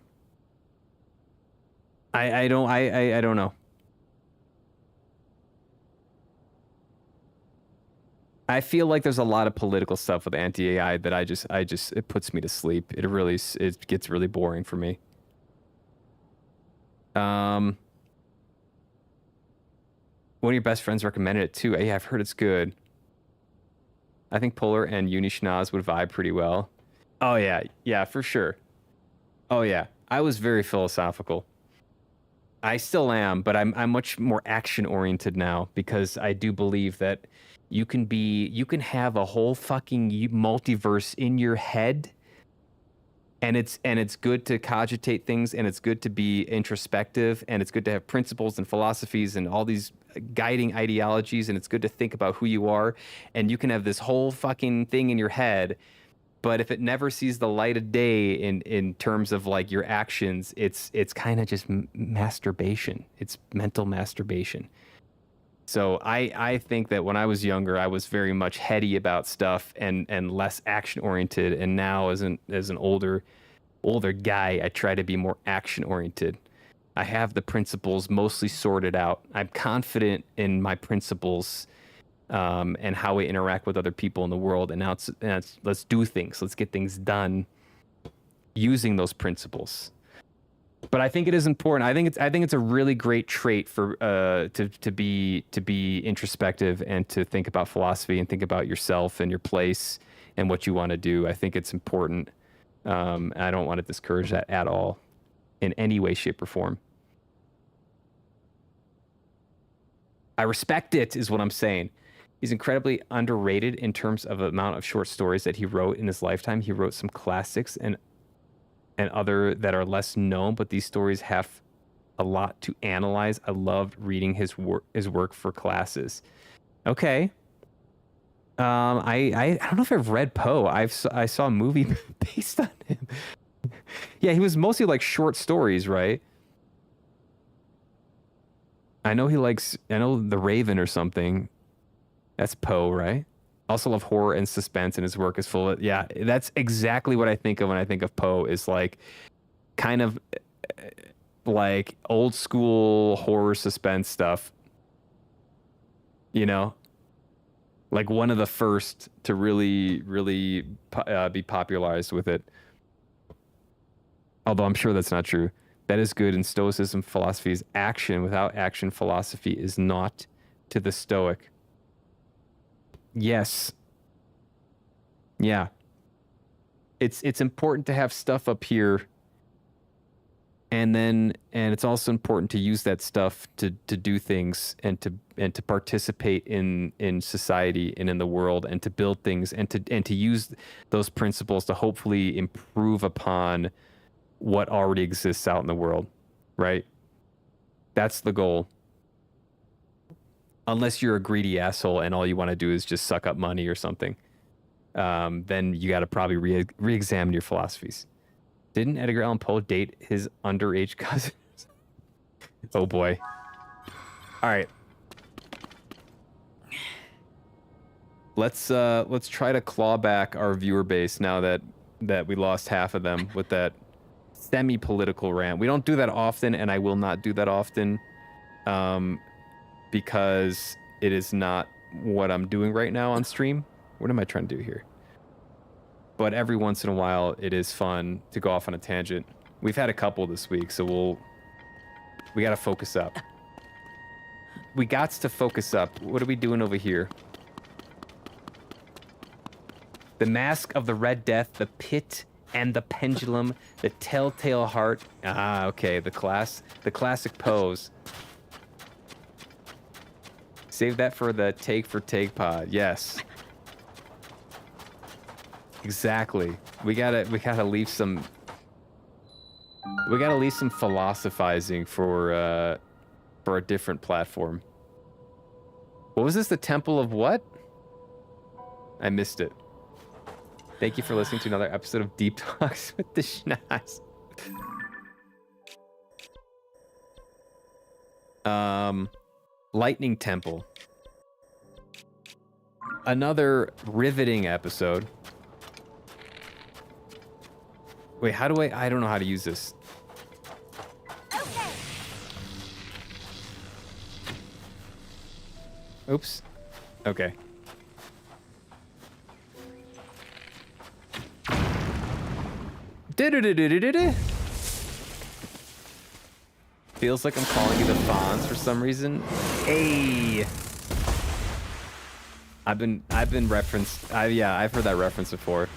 don't know. I feel like there's a lot of political stuff with anti-AI that it puts me to sleep. It gets really boring for me. One of your best friends recommended it too. Yeah, I've heard it's good. I think Polar and Uni Schnoz would vibe pretty well. Oh yeah, yeah, for sure. Oh yeah, I was very philosophical. I still am, but I'm much more action oriented now because I do believe that you can have a whole fucking multiverse in your head, and it's good to cogitate things, and it's good to be introspective, and it's good to have principles and philosophies and all these guiding ideologies, and it's good to think about who you are, and you can have this whole fucking thing in your head. But if it never sees the light of day in terms of like your actions, it's kind of just masturbation. It's mental masturbation. So I think that when I was younger, I was very much heady about stuff and less action oriented. And now as an older guy, I try to be more action oriented. I have the principles mostly sorted out. I'm confident in my principles. And how we interact with other people in the world. And now let's do things. Let's get things done using those principles. But I think it is important. I think it's a really great trait for to be introspective and to think about philosophy and think about yourself and your place and what you want to do. I think it's important. I don't want to discourage that at all in any way, shape, or form. I respect it, is what I'm saying. He's incredibly underrated in terms of the amount of short stories that he wrote in his lifetime. He wrote some classics and other that are less known, but these stories have a lot to analyze. I loved reading his work for classes. Okay. I don't know if I've read Poe. I saw a movie based on him. Yeah, he was mostly like short stories, right? I know The Raven or something. That's Poe, right? Also love horror and suspense, and his work is full of... Yeah, that's exactly what I think of when I think of Poe, is like kind of like old school horror suspense stuff. You know? Like one of the first to really be popularized with it. Although I'm sure that's not true. That is good in Stoicism philosophy is action. Without action, philosophy is not to the Stoic. Yes. Yeah. It's important to have stuff up here. And it's also important to use that stuff to do things and to participate in society and in the world and to build things and to use those principles to hopefully improve upon what already exists out in the world, right? That's the goal. Unless you're a greedy asshole and all you want to do is just suck up money or something, then you got to probably re-examine your philosophies. Didn't Edgar Allan Poe date his underage cousins? Oh boy. All right. Let's try to claw back our viewer base now that we lost half of them with that semi-political rant. We don't do that often, and I will not do that often, because it is not what I'm doing right now on stream. What am I trying to do here? But every once in a while, it is fun to go off on a tangent. We've had a couple this week, so we got to focus up. We got to focus up. What are we doing over here? The Mask of the Red Death, the Pit and the Pendulum, the Telltale Heart. Ah, okay, the classic pose. Save that for the Take for Take pod. Yes. Exactly. We gotta leave some philosophizing for a different platform. What was this? The Temple of what? I missed it. Thank you for listening to another episode of Deep Talks with the Schnoz. Lightning Temple. Another riveting episode. Wait, how do I don't know how to use this. Okay. Oops. Okay. Feels like I'm calling you the Fonz for some reason. Hey. I've been referenced. I've heard that reference before.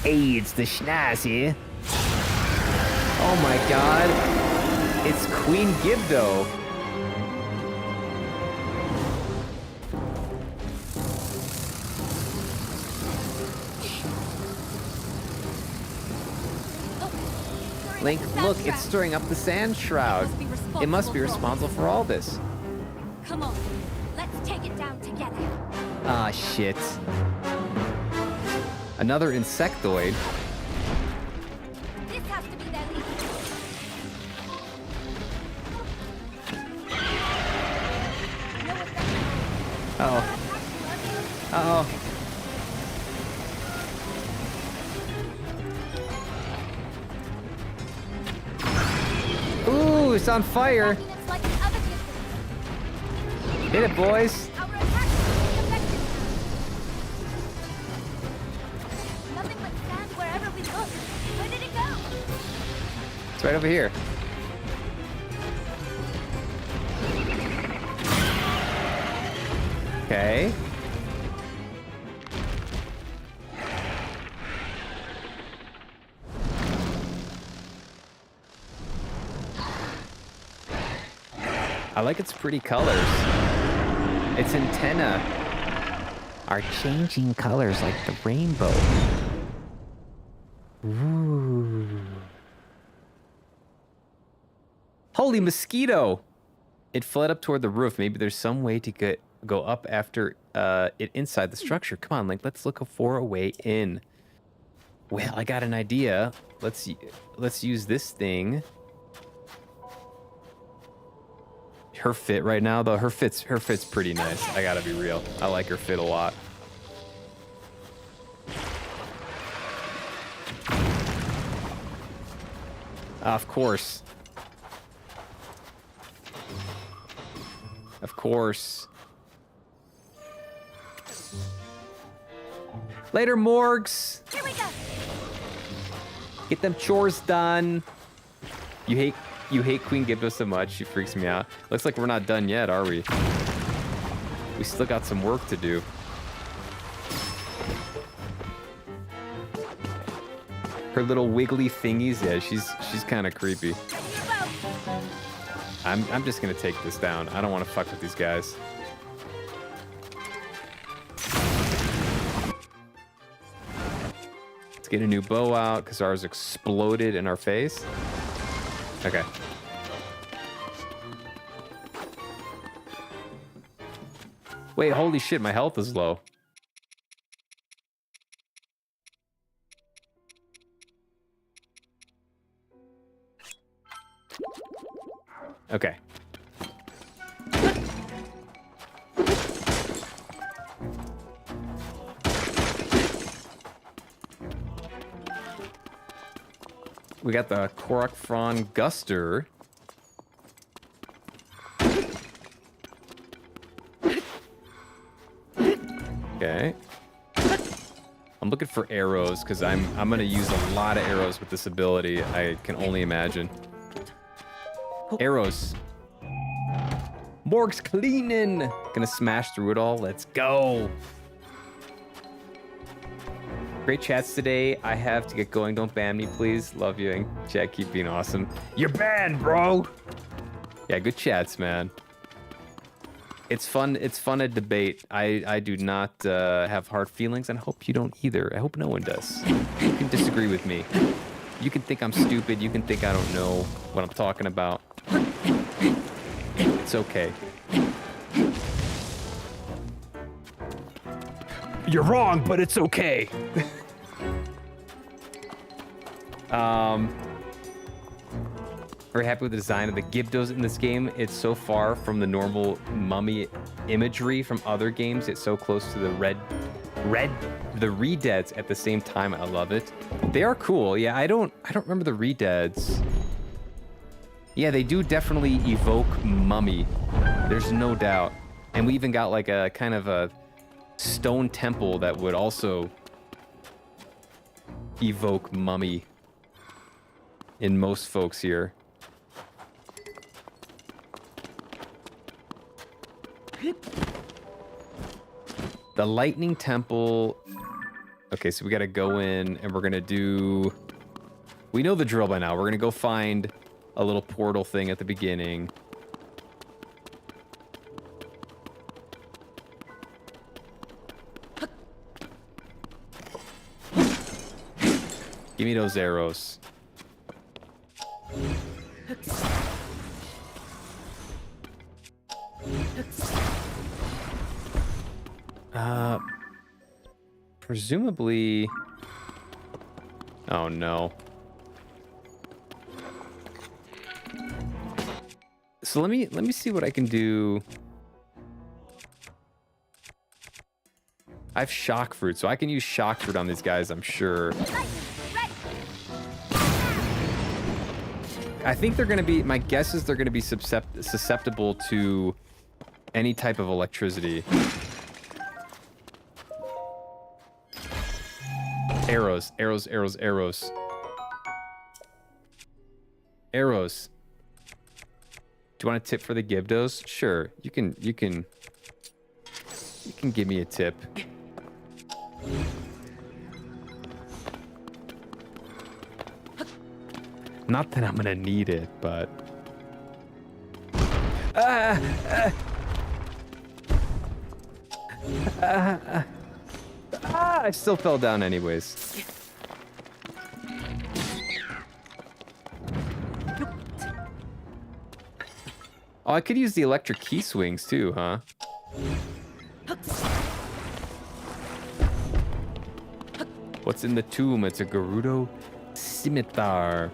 Hey, it's the Schnoz here. Oh my god. It's Queen Gibdo. Link, look, it's stirring up the sand shroud. It must be responsible for all this. Come on, let's take it down together. Ah, shit. Another insectoid. This has to be their lead. Uh-oh. Uh-oh. Ooh, it's on fire. It's like the other distance. Hit it, boys. Our attack will be effective. Nothing but sand wherever we look. Where did it go? It's right over here. Okay. I like its pretty colors. Its antenna are changing colors like the rainbow. Ooh. Holy mosquito! It fled up toward the roof. Maybe there's some way to go up after it inside the structure. Come on, Link. Let's look for a way in. Well, I got an idea. Let's use this thing. Her fit right now, though, her fit's pretty nice. I gotta be real. I like her fit a lot. Of course. Of course. Later, Morgs. Here we go. Get them chores done. You hate Queen Gibdo so much. She freaks me out. Looks like we're not done yet, are we? We still got some work to do. Her little wiggly thingies, yeah, she's kind of creepy. I'm just gonna take this down. I don't want to fuck with these guys. Let's get a new bow out because ours exploded in our face. Okay. Wait, holy shit, my health is low. Okay. We got the Korokfron Guster. Okay. I'm looking for arrows because I'm gonna use a lot of arrows with this ability. I can only imagine. Arrows. Morg's cleaning. Gonna smash through it all. Let's go. Great chats today. I have to get going. Don't ban me, please. Love you. And chat, keep being awesome. You're banned, bro. Yeah, good chats, man. It's fun. It's fun to debate. I do not have hard feelings, and I hope you don't either. I hope no one does. You can disagree with me. You can think I'm stupid. You can think I don't know what I'm talking about. It's okay. You're wrong, but it's okay. Very happy with the design of the Gibdos in this game. It's so far from the normal mummy imagery from other games. It's so close to the the Redeads at the same time. I love it. They are cool. Yeah, I don't remember the Redeads. Yeah, they do definitely evoke mummy. There's no doubt. And we even got like a kind of a stone temple that would also evoke mummy in most folks here. The lightning temple. Okay, so we gotta go in and we're gonna do... We know the drill by now. We're gonna go find a little portal thing at the beginning. Give me those arrows. Presumably... Oh no. So let me see what I can do. I have shock fruit, so I can use shock fruit on these guys, I'm sure. I think they're gonna be, my guess is they're gonna be susceptible to any type of electricity. Arrows, arrows, arrows, arrows. Arrows. Do you want a tip for the Gibdos? Sure, you can give me a tip. Not that I'm gonna need it, but... I still fell down anyways. Oh, I could use the electric key swings too, huh? What's in the tomb? It's a Gerudo scimitar.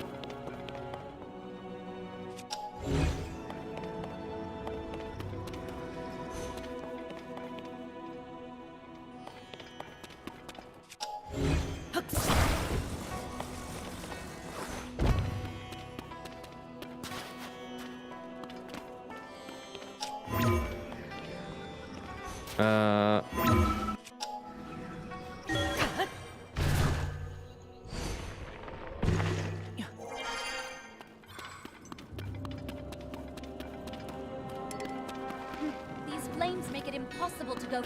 impossible to go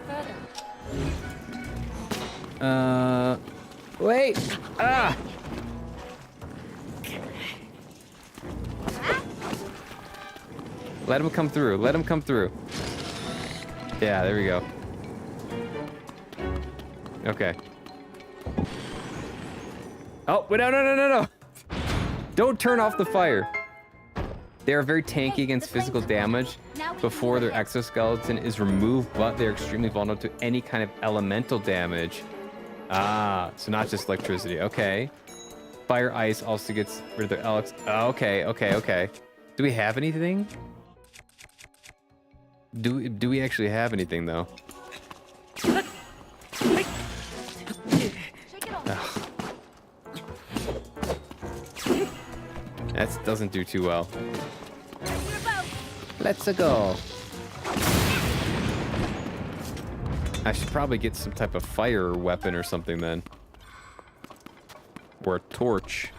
further. Wait. Ah. Let him come through. Let him come through. Yeah, there we go. Okay. Oh, wait, no. Don't turn off the fire. They are very tanky against physical damage before their exoskeleton is removed, but they're extremely vulnerable to any kind of elemental damage. Ah, so not just electricity. Okay. Fire ice also gets rid of their Alex. Oh, okay. Do we have anything? Do we actually have anything though? Shake it off. That doesn't do too well. You're about. Let's go. I should probably get some type of fire weapon or something then. Or a torch.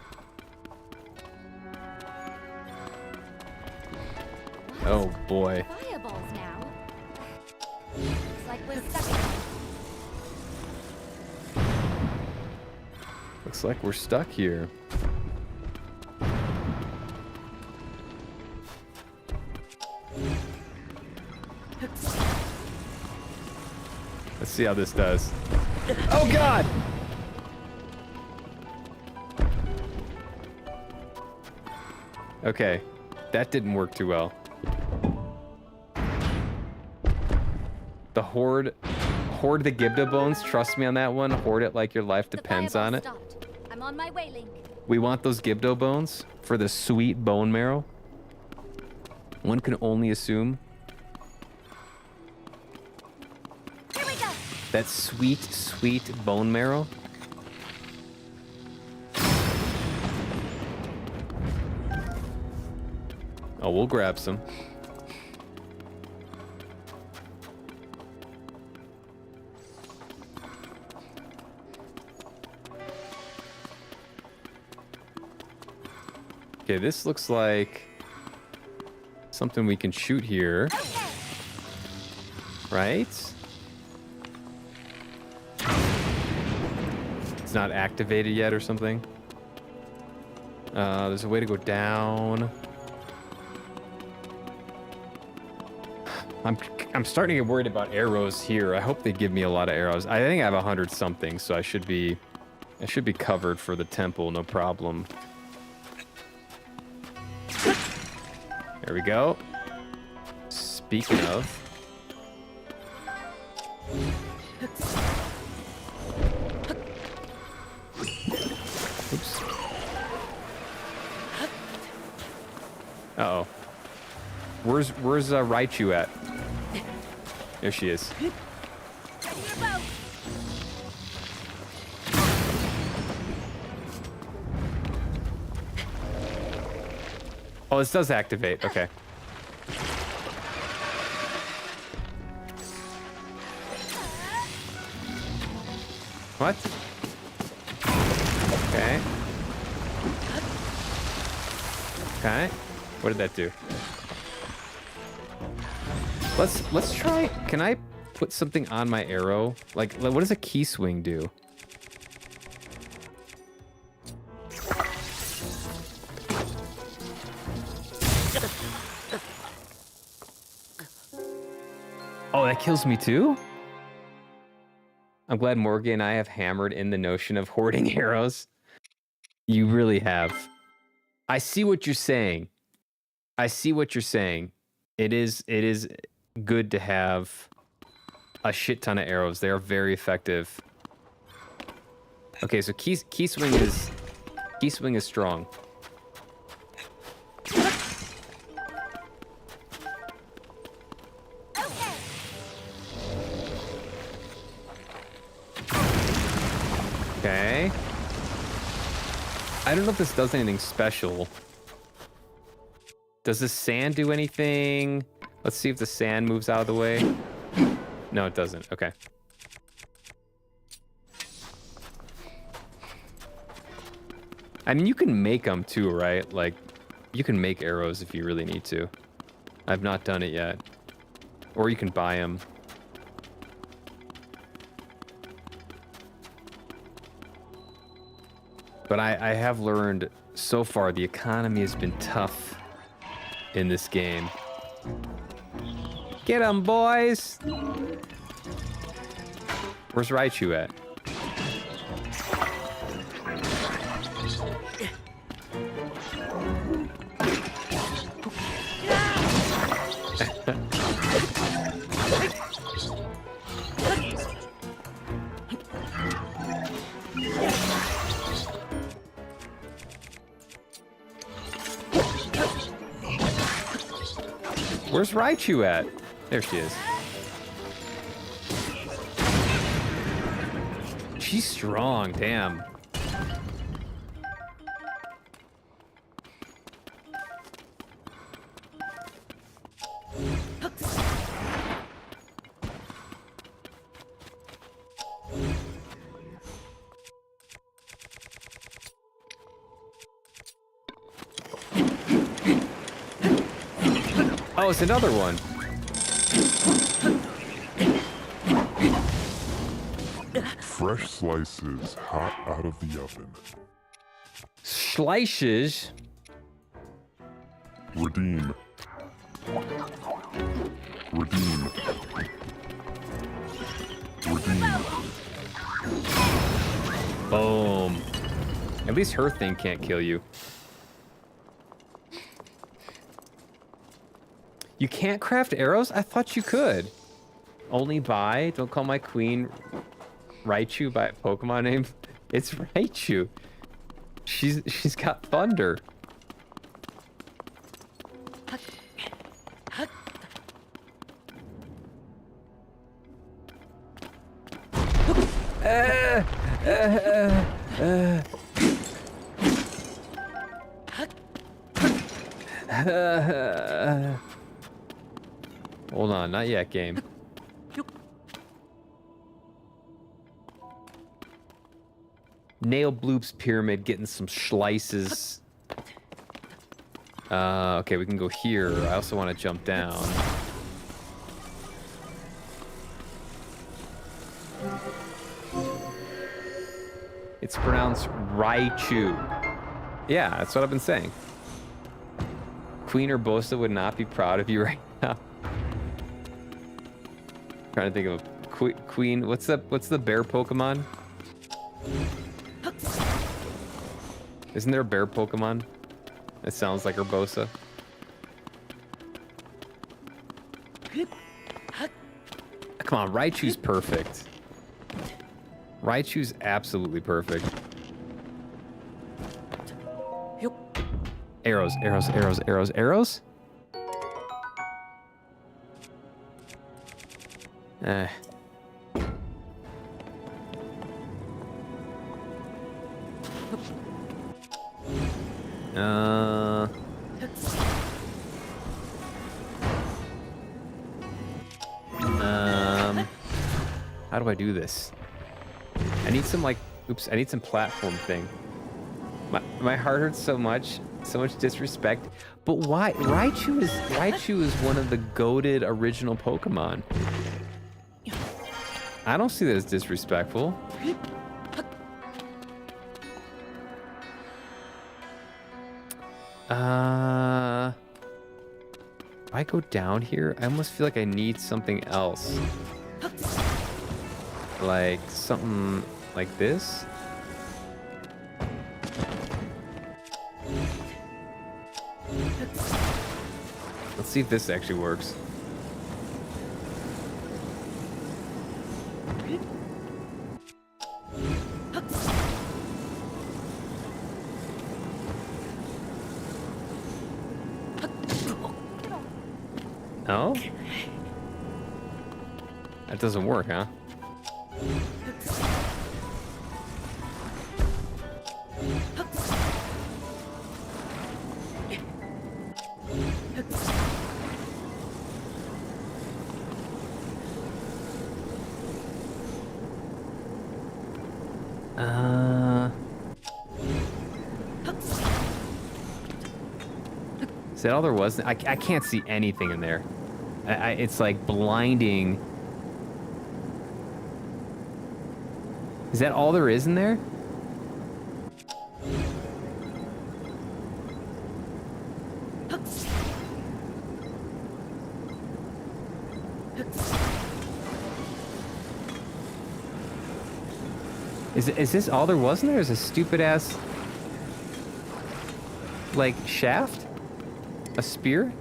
Oh boy. Fireballs now. Looks like we're stuck. Looks like we're stuck here. Let's see how this does. Oh God! Okay, that didn't work too well. The hoard the Gibdo bones. Trust me on that one. Hoard it like your life depends on it. Stopped. I'm on my way, Link. We want those Gibdo bones for the sweet bone marrow. One can only assume Here we go. that sweet bone marrow. Oh, we'll grab some. Okay, this looks like something we can shoot here. Okay. Right? It's not activated yet or something. There's a way to go down. I'm starting to get worried about arrows here. I hope they give me a lot of arrows. I think I have 100 something, so I should be covered for the temple, no problem. There we go. Speaking of. Oops. Uh-oh. Where's Raichu at? There she is. Ready your bow. Oh, this does activate. Okay. What? Okay. Okay. What did that do? Let's try. Can I put something on my arrow? Like, what does a key swing do? Oh, that kills me too? I'm glad Morgan and I have hammered in the notion of hoarding arrows. You really have. I see what you're saying. I see what you're saying. It is good to have a shit ton of arrows. They are very effective. Okay, so key swing is strong. Okay. I don't know if this does anything special. Does the sand do anything? Let's see if the sand moves out of the way. No, it doesn't. Okay. I mean, you can make them too, right? Like, you can make arrows if you really need to. I've not done it yet. Or you can buy them. But I have learned so far the economy has been tough in this game. Get 'em, boys! Where's Raichu at? Where's Raichu at? There she is. She's strong, damn. Oh, it's another one. Fresh slices hot out of the oven. Slices. Redeem. Redeem. Redeem. Boom. At least her thing can't kill you. You can't craft arrows? I thought you could. Only by, don't call my queen Raichu by a Pokemon name. It's Raichu. She's got thunder. Hold on, not yet, game. Nail Bloop's pyramid getting some slices. Okay, we can go here. I also want to jump down. It's pronounced Raichu. Yeah, that's what I've been saying. Queen Urbosa would not be proud of you right now. Trying to think of a queen. What's the bear Pokemon? Isn't there a bear Pokemon? It sounds like Urbosa. Come on, Raichu's perfect. Raichu's absolutely perfect. Arrows, arrows, arrows, arrows, arrows. Eh. How do I do this? I need some like, oops, I need some platform thing. My heart hurts so much disrespect. But why? Raichu is one of the goated original Pokemon. I don't see that as disrespectful. If I go down here, I almost feel like I need something else. Like something like this. Let's see if this actually works. No? That doesn't work, huh? Is that all there was? I can't see anything in there. It's like blinding. Is that all there is in there? Is this all there was in there? Is a stupid ass like shaft? A spear?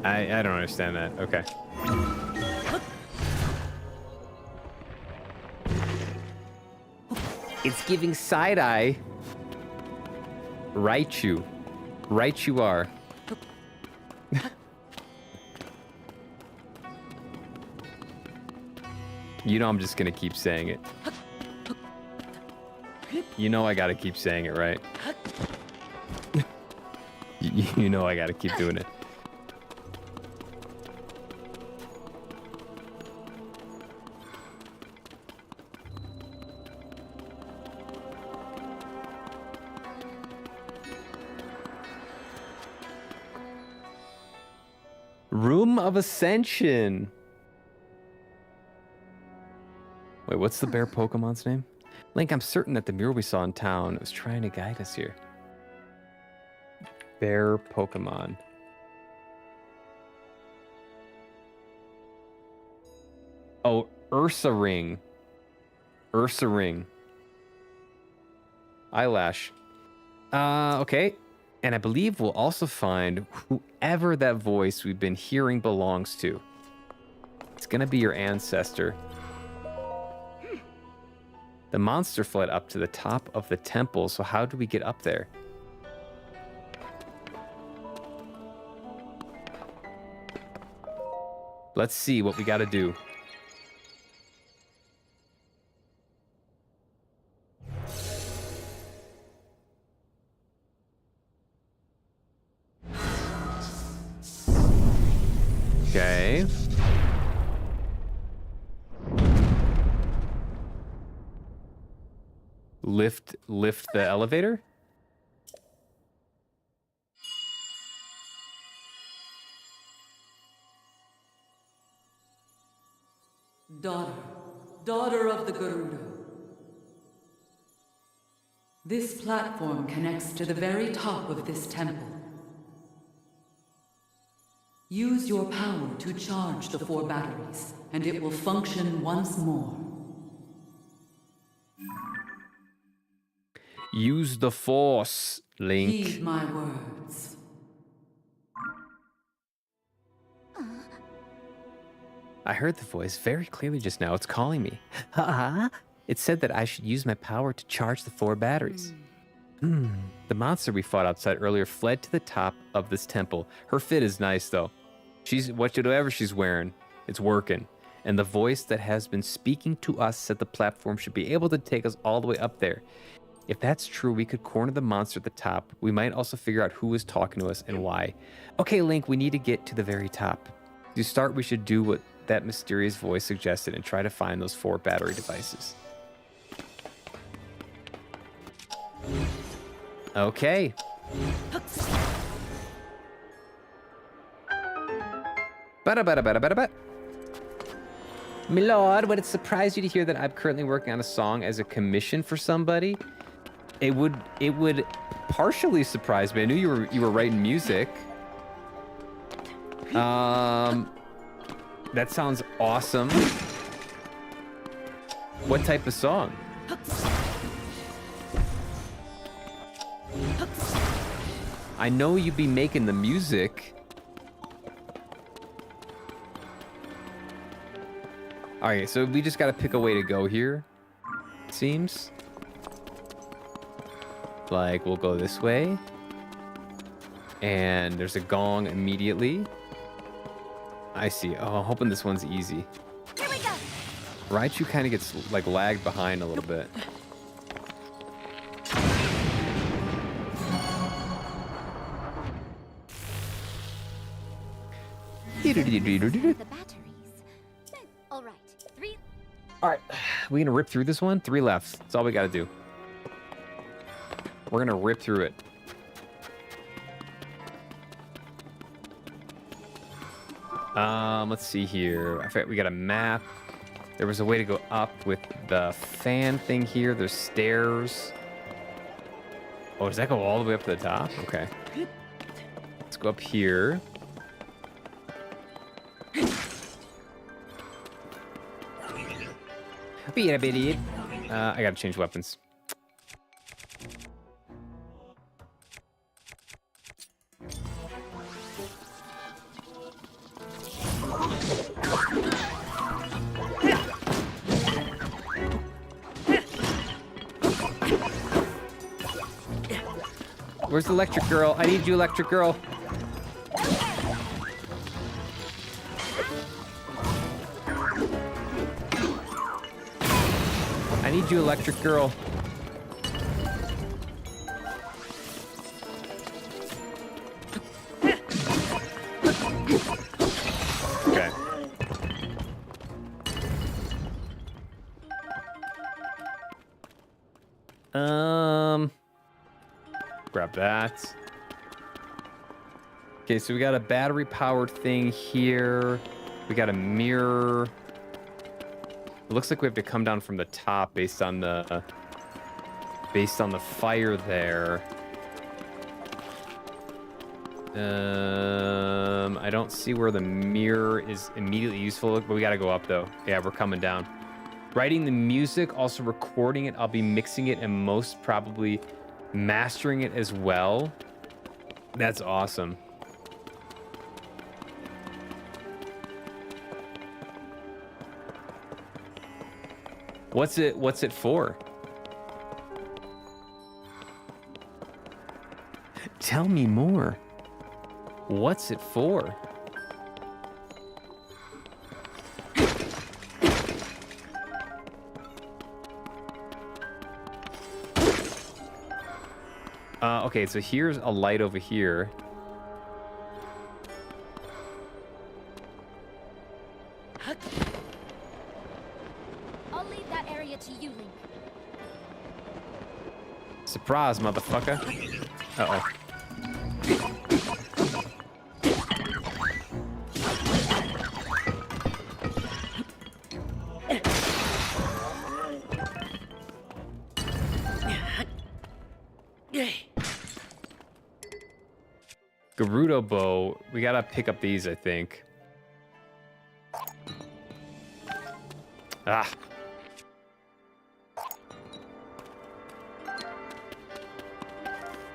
I don't understand that. Okay. It's giving side eye. Right you. Right you are. You know I'm just gonna keep saying it. You know I gotta keep saying it, right? You know I gotta keep doing it. Room of Ascension. Wait, what's the bear Pokemon's name? Link, I'm certain that the mural we saw in town was trying to guide us here. Bear Pokemon. Oh, Ursa Ring. Ursa Ring. Eyelash. Okay. And I believe we'll also find whoever that voice we've been hearing belongs to. It's gonna be your ancestor. The monster fled up to the top of the temple, so how do we get up there? Let's see what we gotta do. Okay. Lift the elevator? Daughter of the Gerudo. This platform connects to the very top of this temple. Use your power to charge the 4 batteries, and it will function once more. Use the force, Link. Heed my words. I heard the voice very clearly just now. It's calling me. It said that I should use my power to charge the 4 batteries. The monster we fought outside earlier fled to the top of this temple. Her fit is nice, though. Whatever she's wearing, it's working. And the voice that has been speaking to us said the platform should be able to take us all the way up there. If that's true, we could corner the monster at the top. We might also figure out who is talking to us and why. Okay, Link, we need to get to the very top. To start, we should do what that mysterious voice suggested and try to find those 4 battery devices. Okay. Ba-da-ba-da-ba-da-ba-da-ba. Milord, would it surprise you to hear that I'm currently working on a song as a commission for somebody? It would partially surprise me. I knew you were writing music. That sounds awesome. What type of song? I know you'd be making the music. Alright, so we just gotta pick a way to go here, it seems. Like, we'll go this way. And there's a gong immediately. I see. Oh, I'm hoping this one's easy. Here we go. Raichu kind of gets, like, lagged behind a little bit. The batteries. All right. 3. All right, we gonna rip through this one? 3 left. That's all we gotta do. We're gonna rip through it. Let's see here. I forget, we got a map. There was a way to go up with the fan thing here. There's stairs. Oh, does that go all the way up to the top? Okay. Let's go up here. I gotta change weapons. Where's the electric girl? I need you, electric girl. I need you, electric girl. Okay. Grab that. Okay, so we got a battery-powered thing here. We got a mirror. It looks like we have to come down from the top based on the fire there. I don't see where the mirror is immediately useful, but we gotta go up though. Yeah, we're coming down. Writing the music, also recording it. I'll be mixing it and most probably mastering it as well. That's awesome. What's it for? Tell me more. What's it for? Okay, so here's a light over here. I'll leave that area to you, Link. Surprise, motherfucker. Uh-oh. Gerudo bow. We gotta pick up these, I think. Ah.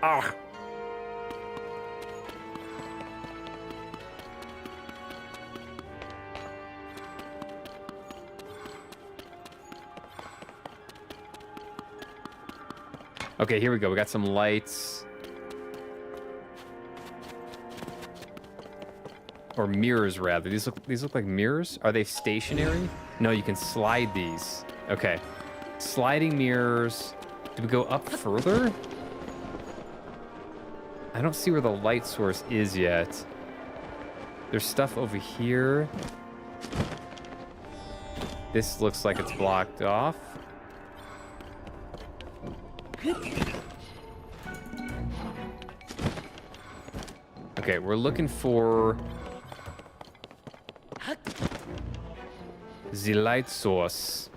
Ah. Okay, here we go. We got some lights. Or mirrors, rather. These look like mirrors. Are they stationary? No, you can slide these. Okay. Sliding mirrors. Do we go up further? I don't see where the light source is yet. There's stuff over here. This looks like it's blocked off. Okay, we're looking for the light source.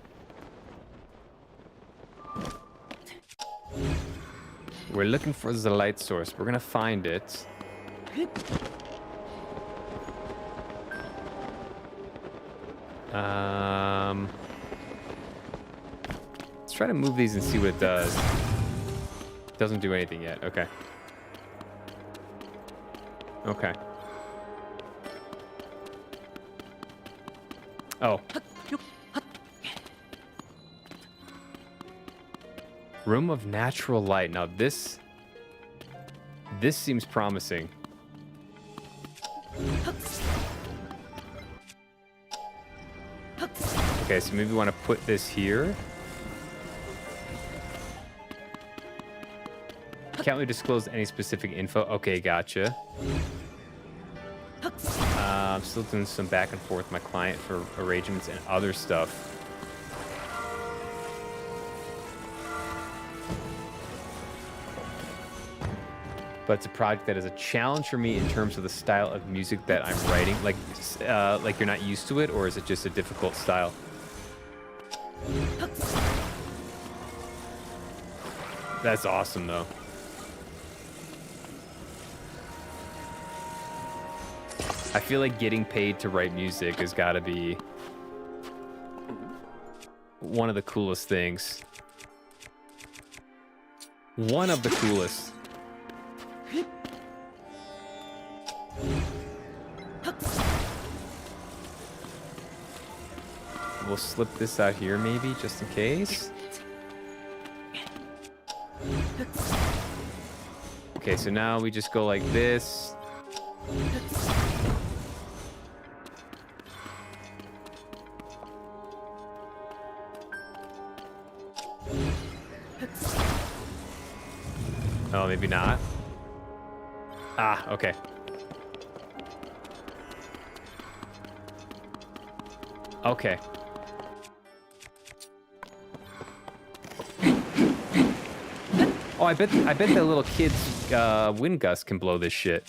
We're looking for the light source. We're gonna find it. Let's try to move these and see what it does. Doesn't do anything yet. Okay. Okay. Oh. Room of natural light. Now this seems promising. Okay, so maybe we want to put this here. Can't we disclose any specific info? Okay, gotcha. I'm still doing some back and forth with my client for arrangements and other stuff. But it's a project that is a challenge for me in terms of the style of music that I'm writing. Like you're not used to it, or is it just a difficult style? That's awesome, though. I feel like getting paid to write music has got to be one of the coolest things. One of the coolest. We'll slip this out here maybe, just in case. Okay, so now we just go like this. Oh, maybe not. Ah, okay. Okay. Oh, I bet that little kid's wind gust can blow this shit.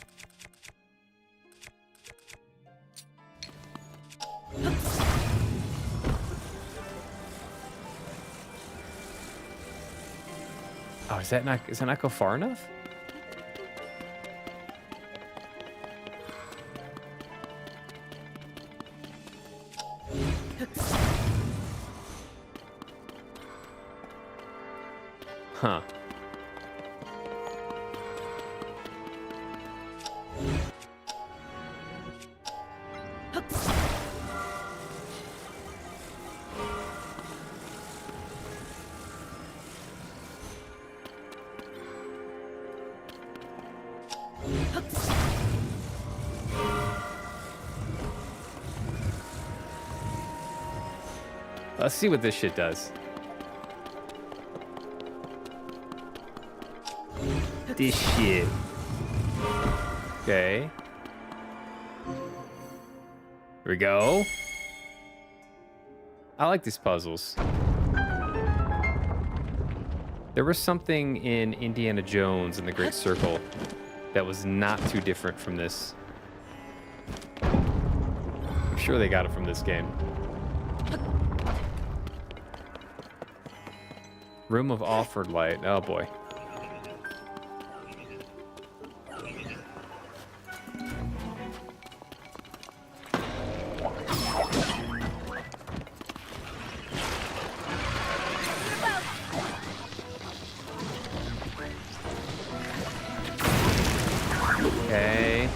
Oh, does that not go far enough? Huh. Let's see what this shit does. This shit. Okay. Here we go. I like these puzzles. There was something in Indiana Jones and the Great Circle that was not too different from this. I'm sure they got it from this game. Room of Offered Light. Oh boy. Okay.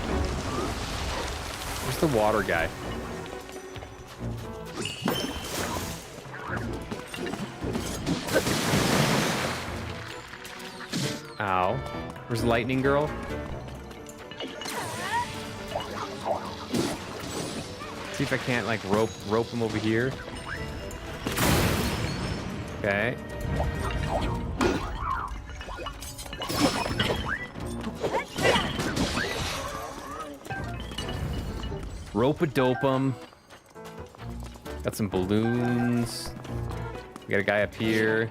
Where's the water guy? Ow. Where's Lightning Girl? See if I can't like rope him over here. Okay. Rope-a-dope him. Got some balloons. We got a guy up here.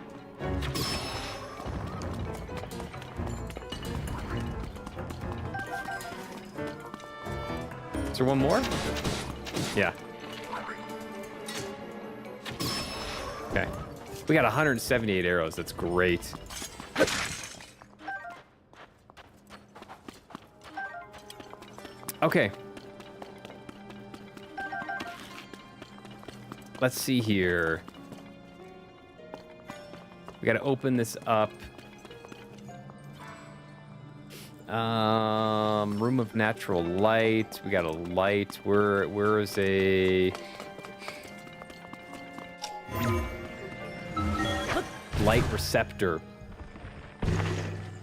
Is there one more? Yeah. Okay. We got 178 arrows. That's great. Okay. Let's see here. We got to open this up. Room of natural light. We got a light. Where is a light receptor?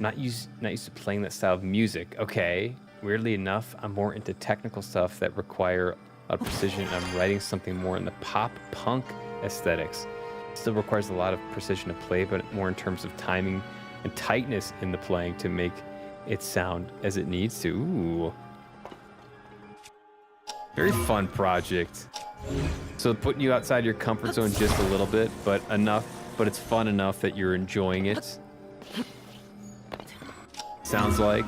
Not used to playing that style of music. Okay. Weirdly enough, I'm more into technical stuff that require a precision. I'm writing something more in the pop punk aesthetics. Still requires a lot of precision to play, but more in terms of timing and tightness in the playing to make it sound as it needs to. Ooh. Very fun project. So putting you outside your comfort zone just a little bit, but it's fun enough that you're enjoying it. Sounds like.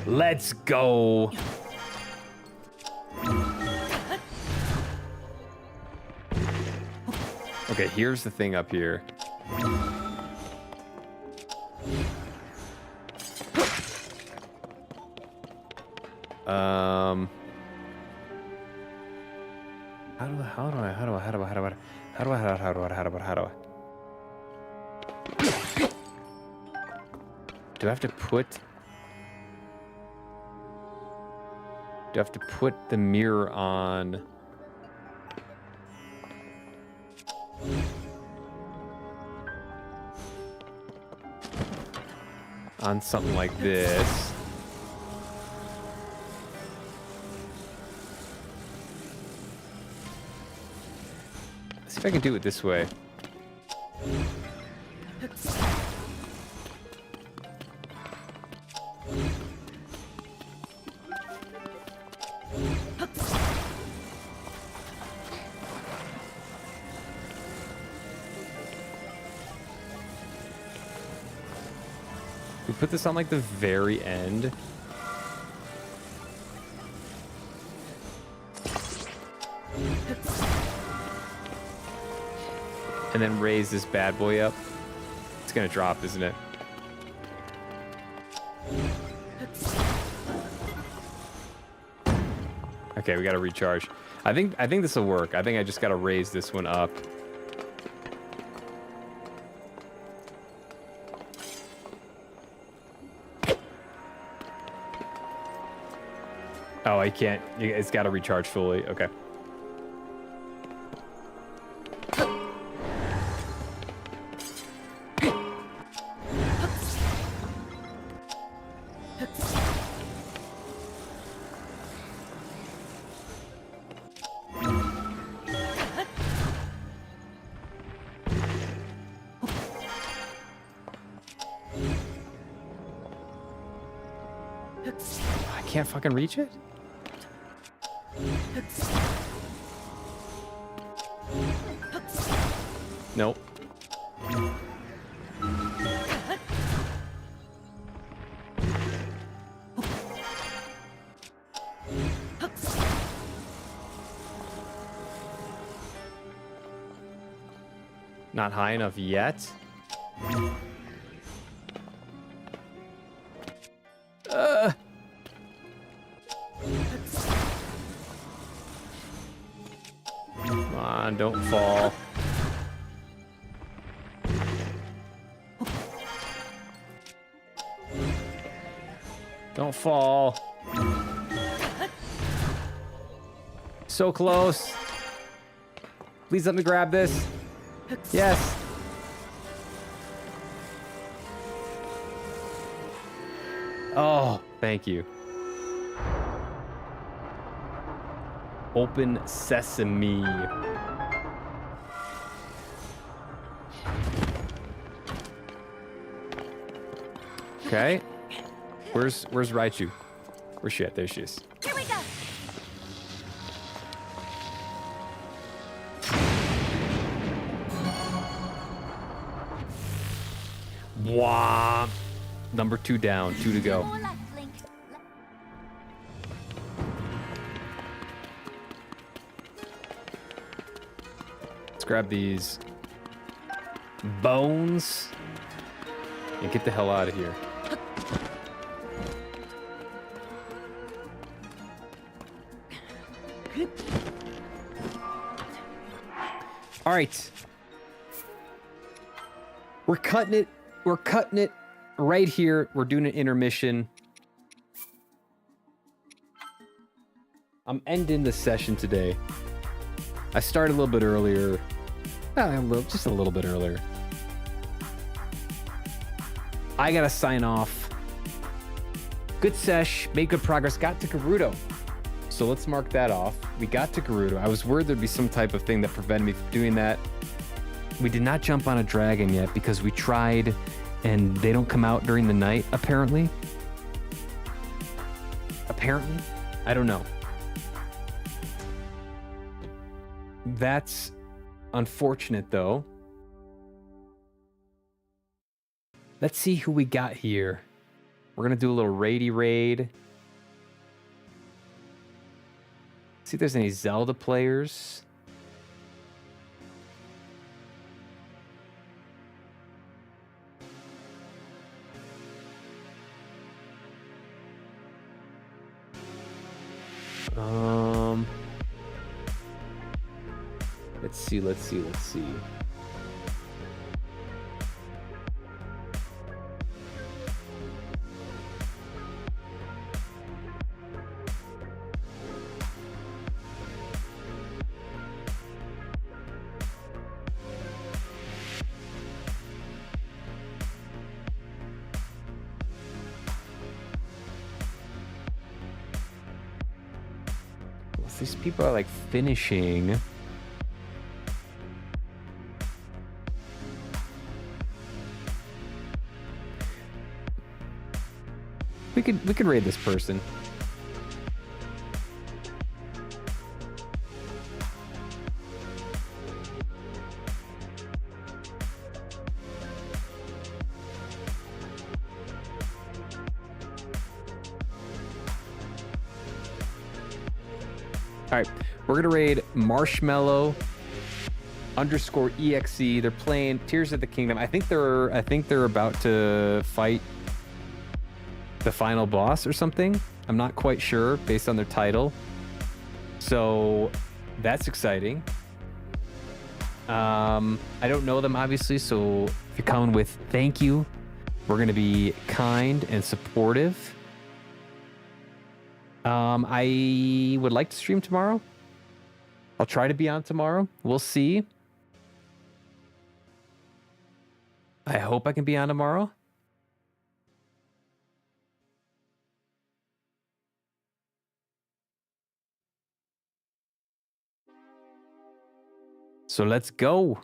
Let's go. Okay, here's the thing up here. How do I? Do I have to put the mirror on? On something like this. Let's see if I can do it this way. We put this on like the very end. And then raise this bad boy up. It's gonna drop, isn't it? Okay, we gotta recharge. I think this will work. I think I just gotta raise this one up. Oh, I can't. It's gotta recharge fully. Okay. I can't fucking reach it? Nope. Not high enough yet. Come on, don't fall. Don't fall. So close. Please let me grab this. Yes. Oh, thank you. Open sesame. Okay. Where's Raichu? Where's she at? There she is. Here we go. Wah. Number 2 down, 2 to go. More left, Link. Let's grab these bones and get the hell out of here. All right. We're cutting it. We're cutting it right here. We're doing an intermission. I'm ending the session today. I started a little bit earlier. Just a little bit earlier. I gotta sign off. Good sesh, made good progress, got to Gerudo. So let's mark that off. We got to Gerudo. I was worried there'd be some type of thing that prevented me from doing that. We did not jump on a dragon yet because we tried and they don't come out during the night, apparently. Apparently? I don't know. That's unfortunate, though. Let's see who we got here. We're going to do a little raidy raid. See if there's any Zelda players. Let's see. These people are like finishing. We could raid this person. All right, we're gonna raid Marshmallow _EXE. They're playing Tears of the Kingdom. I think they're about to fight the final boss or something. I'm not quite sure based on their title. So that's exciting. I don't know them obviously, so if you're coming with thank you, we're gonna be kind and supportive. I would like to stream tomorrow. I'll try to be on tomorrow. We'll see. I hope I can be on tomorrow. So let's go.